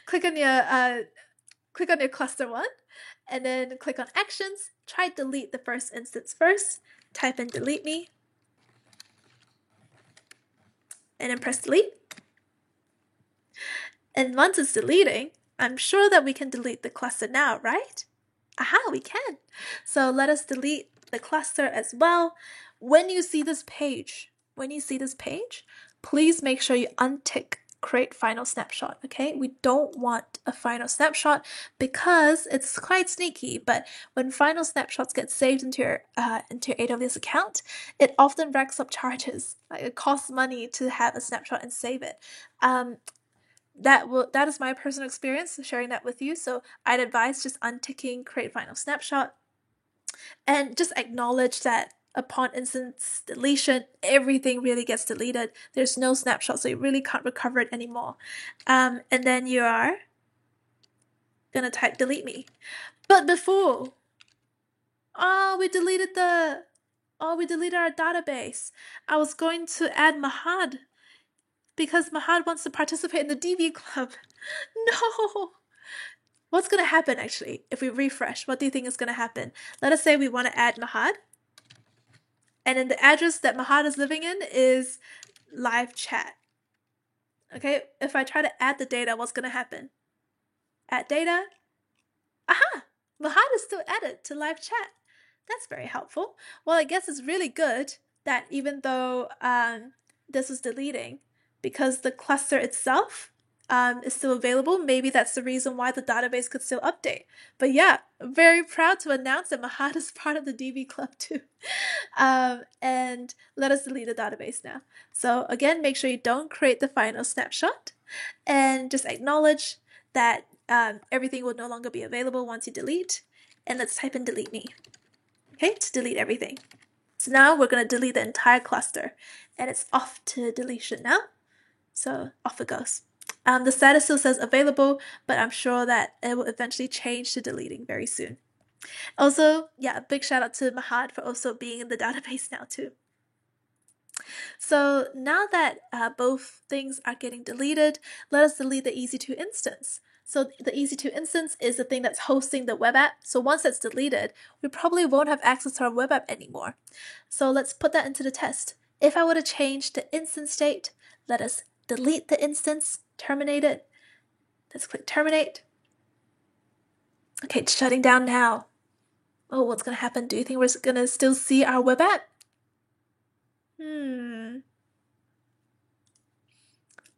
Click on your cluster one, and then click on actions. Try delete the first instance first. Type in delete me, and then press delete. And once it's deleting, I'm sure that we can delete the cluster now, right? Aha, we can. So let us delete the cluster as well. When you see this page, please make sure you untick create final snapshot, okay? We don't want a final snapshot because it's quite sneaky, but when final snapshots get saved into your AWS account, it often racks up charges. Like it costs money to have a snapshot and save it. That is my personal experience sharing that with you. So I'd advise just unticking create final snapshot and just acknowledge that upon instance deletion, everything really gets deleted. There's no snapshot, so you really can't recover it anymore. And then you are gonna type delete me. But before, we deleted our database. I was going to add Mahad because Mahad wants to participate in the DB club. No! What's going to happen actually if we refresh? What do you think is going to happen? Let us say we want to add Mahad. And then the address that Mahad is living in is live chat. Okay, if I try to add the data, what's going to happen? Add data. Aha! Mahad is still added to live chat. That's very helpful. Well, I guess it's really good that even though this is deleting, because the cluster itself is still available, maybe that's the reason why the database could still update. But yeah, I'm very proud to announce that Mahad is part of the DB club too. And let us delete the database now. So again, make sure you don't create the final snapshot and just acknowledge that everything will no longer be available once you delete. And let's type in delete me. Okay, to delete everything. So now we're going to delete the entire cluster, and it's off to deletion now. So off it goes. The status still says available, but I'm sure that it will eventually change to deleting very soon. Also, yeah, big shout out to Mahad for also being in the database now too. So now that both things are getting deleted, let us delete the EC2 instance. So the EC2 instance is the thing that's hosting the web app. So once that's deleted, we probably won't have access to our web app anymore. So let's put that into the test. If I were to change the instance state, let us delete the instance, terminate it. Let's click terminate. Okay, it's shutting down now. Oh, what's going to happen? Do you think we're going to still see our web app?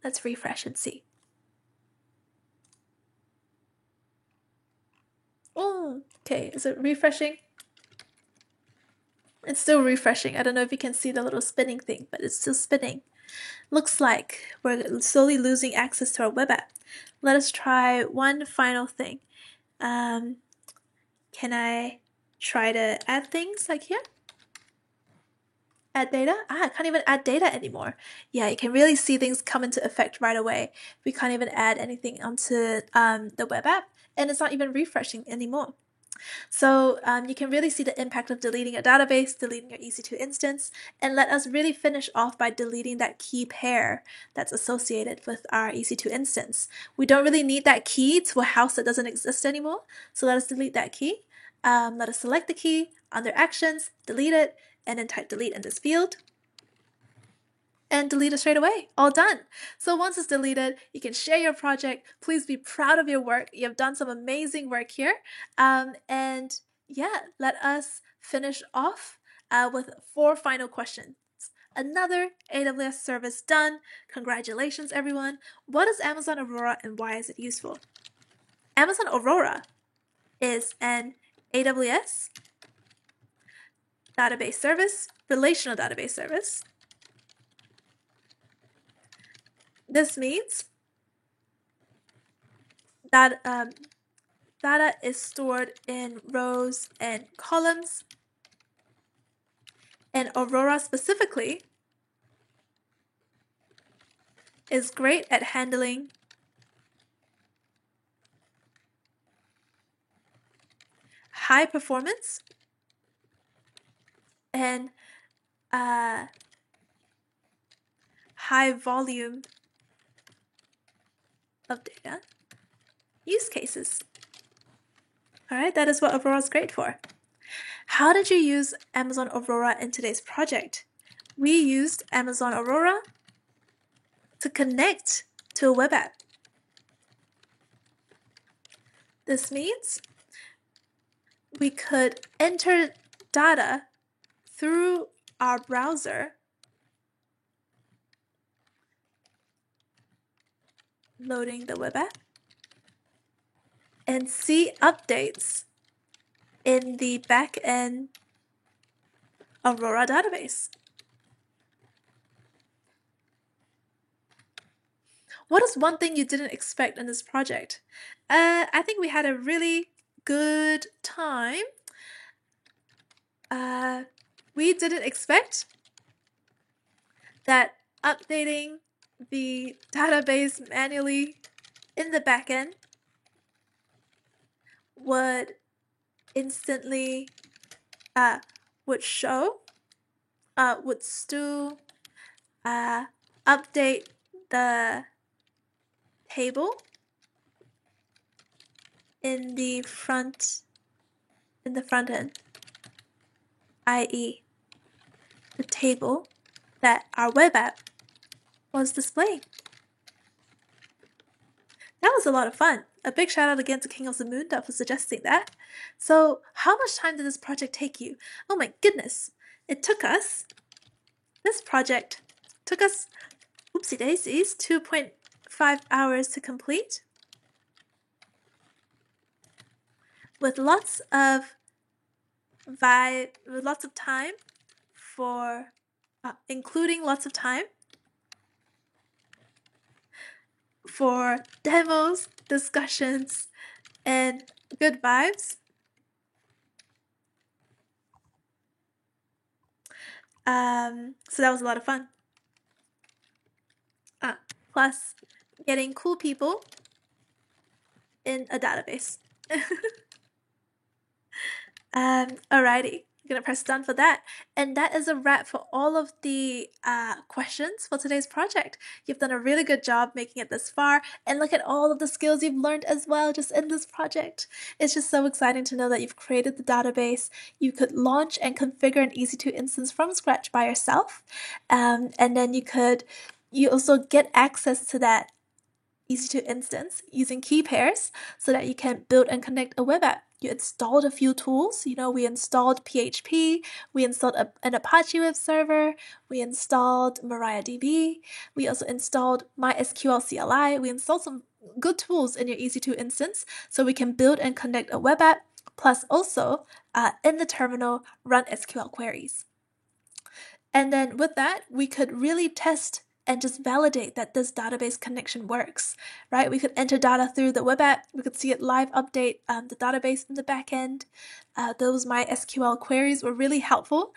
Let's refresh and see. Oh, okay, is it refreshing? It's still refreshing. I don't know if you can see the little spinning thing, but it's still spinning. Looks like we're slowly losing access to our web app. Let us try one final thing. Can I try to add things like here? Add data? I can't even add data anymore. Yeah, you can really see things come into effect right away. We can't even add anything onto the web app, and it's not even refreshing anymore. So you can really see the impact of deleting a database, deleting your EC2 instance, and let us really finish off by deleting that key pair that's associated with our EC2 instance. We don't really need that key to a house that doesn't exist anymore, so let us delete that key. Let us select the key, under Actions, delete it, and then type delete in this field. And delete it straight away. All done. So once it's deleted, you can share your project. Please be proud of your work. You've done some amazing work here. And yeah, let us finish off with 4 final questions. Another AWS service done. Congratulations, everyone. What is Amazon Aurora and why is it useful? Amazon Aurora is an AWS database service, relational database service. This means that data is stored in rows and columns, and Aurora specifically is great at handling high performance and high volume of data use cases. All right, that is what Aurora is great for. How did you use Amazon Aurora in today's project? We used Amazon Aurora to connect to a web app. This means we could enter data through our browser, loading the web app, and see updates in the backend Aurora database. What is one thing you didn't expect in this project? I think we had a really good time. We didn't expect that updating the database manually in the backend would instantly would still update the table in the front end, i.e. the table that our web app was displaying. That was a lot of fun. A big shout out again to King of the Moon for suggesting that. So how much time did this project take you? Oh my goodness. This project took us, oopsie daisies, 2.5 hours to complete. With lots of time for, including lots of time for demos, discussions, and good vibes. So that was a lot of fun. Plus, getting cool people in a database. Alrighty. I'm gonna press done for that. And that is a wrap for all of the questions for today's project. You've done a really good job making it this far, and look at all of the skills you've learned as well just in this project. It's just so exciting to know that you've created the database. You could launch and configure an EC2 instance from scratch by yourself, and then you also get access to that EC2 instance using key pairs so that you can build and connect a web app. You installed a few tools. We installed PHP, we installed an Apache web server, we installed MariaDB, we also installed MySQL CLI. We installed some good tools in your EC2 instance so we can build and connect a web app plus also in the terminal run SQL queries. And then with that, we could really test and just validate that this database connection works, right? We could enter data through the web app. We could see it live update the database in the backend. Those MySQL queries were really helpful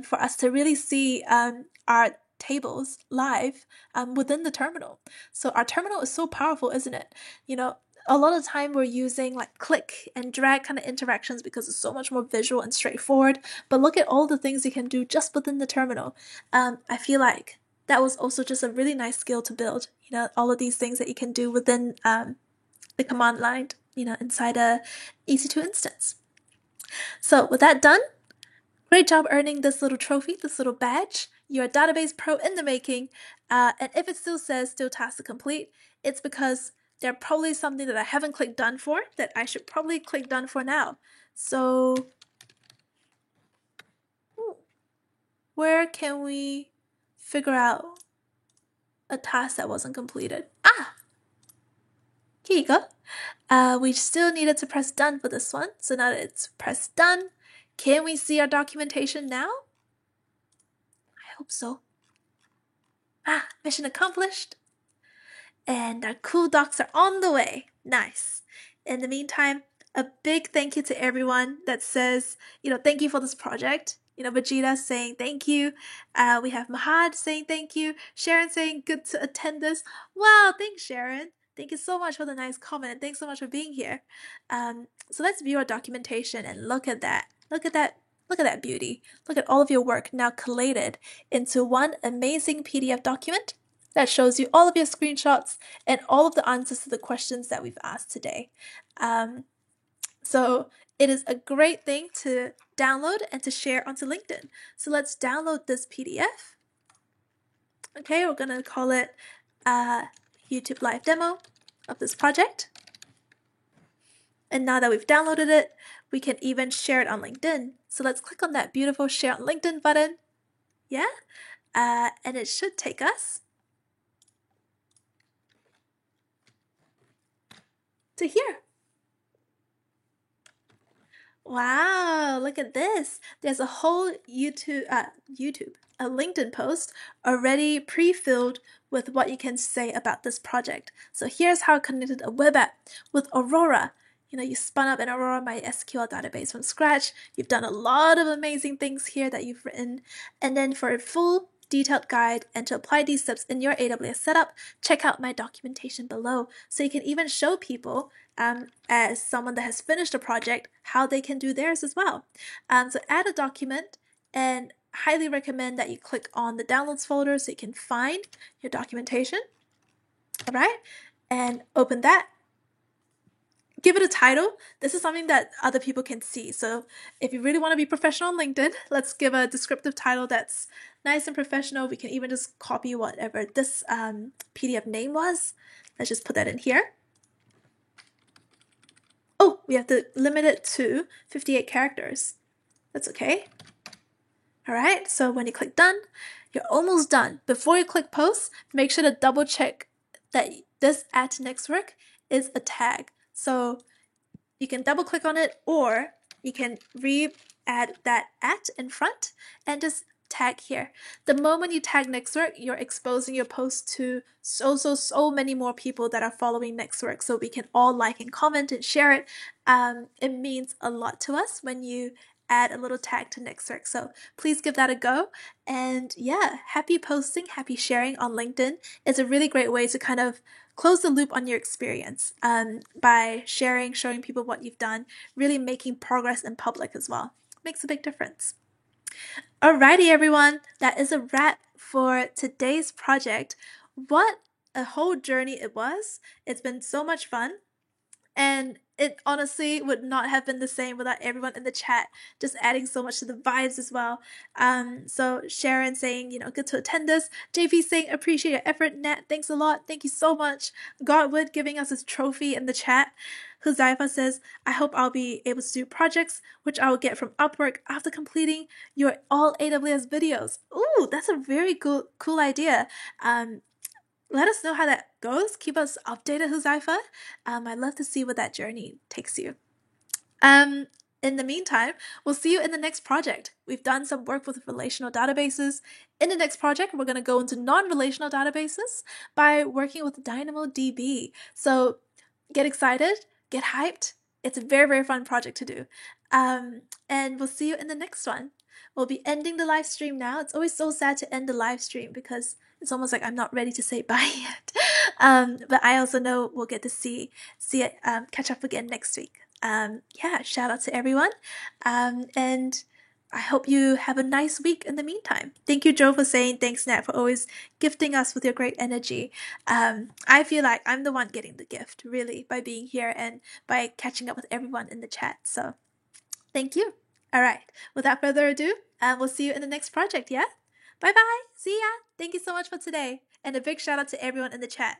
for us to really see our tables live within the terminal. So our terminal is so powerful, isn't it? You know, a lot of time we're using like click and drag kind of interactions because it's so much more visual and straightforward. But look at all the things you can do just within the terminal. I feel like that was also just a really nice skill to build. You know, all of these things that you can do within the command line, you know, inside a EC2 instance. So with that done, great job earning this little trophy, this little badge. You're a database pro in the making. And if it still says still task to complete, it's because there's probably something that I haven't clicked done for that I should probably click done for now. So where can we figure out a task that wasn't completed? Here you go. We still needed to press done for this one. So now that it's pressed done, can we see our documentation now? I hope so. Mission accomplished. And our cool docs are on the way. Nice. In the meantime, a big thank you to everyone that says, you know, thank you for this project. You know, Vegeta saying thank you. We have Mahad saying thank you. Sharon saying good to attend this. Wow, thanks, Sharon. Thank you so much for the nice comment, and thanks so much for being here. So let's view our documentation and look at that. Look at that. Look at that beauty. Look at all of your work now collated into one amazing PDF document that shows you all of your screenshots and all of the answers to the questions that we've asked today. So it is a great thing to download and to share onto LinkedIn. So let's download this PDF. Okay, we're going to call it YouTube live demo of this project. And now that we've downloaded it, we can even share it on LinkedIn. So let's click on that beautiful share on LinkedIn button. Yeah, and it should take us to here. Wow, look at this. There's a whole a LinkedIn post already pre-filled with what you can say about this project. So here's how I connected a web app with Aurora. You know, you spun up an Aurora MySQL database from scratch. You've done a lot of amazing things here that you've written. And then for a full detailed guide and to apply these steps in your AWS setup, check out my documentation below. So you can even show people as someone that has finished a project how they can do theirs as well. So add a document, and highly recommend that you click on the downloads folder so you can find your documentation. All right, and open that. Give it a title. This is something that other people can see. So if you really want to be professional on LinkedIn, let's give a descriptive title that's nice and professional. We can even just copy whatever this PDF name was. Let's just put that in here. Oh, we have to limit it to 58 characters. That's okay. All right, so when you click done, you're almost done. Before you click post, make sure to double check that this @nextwork is a tag. So you can double click on it, or you can add that @ in front and just tag here. The moment you tag Nextwork, you're exposing your post to so many more people that are following Nextwork, so we can all like and comment and share it. It means a lot to us when you add a little tag to Nextwork, so please give that a go. And yeah, happy posting, happy sharing on LinkedIn is a really great way to kind of close the loop on your experience by showing people what you've done, really making progress in public as well. Makes a big difference. Alrighty, everyone, that is a wrap for today's project. What a whole journey it was. It's been so much fun. And it honestly would not have been the same without everyone in the chat just adding so much to the vibes as well. So Sharon saying, you know, good to attend this. JP saying, appreciate your effort. Nat, thanks a lot. Thank you so much. Godwood giving us his trophy in the chat. Huzaifa says, I hope I'll be able to do projects, which I will get from Upwork after completing your all AWS videos. Ooh, that's a very cool idea. Let us know how that goes. Keep us updated, Huzaifa. I'd love to see where that journey takes you. In the meantime, we'll see you in the next project. We've done some work with relational databases. In the next project, we're going to go into non-relational databases by working with DynamoDB. So get excited, get hyped. It's a very, very fun project to do. And we'll see you in the next one. We'll be ending the live stream now. It's always so sad to end the live stream because it's almost like I'm not ready to say bye yet. But I also know we'll get to see it, catch up again next week. Yeah, shout out to everyone. And I hope you have a nice week in the meantime. Thank you, Joe, for saying thanks, Nat, for always gifting us with your great energy. I feel like I'm the one getting the gift, really, by being here and by catching up with everyone in the chat. So thank you. All right, without further ado, we'll see you in the next project, yeah? Bye-bye. See ya. Thank you so much for today. And a big shout out to everyone in the chat.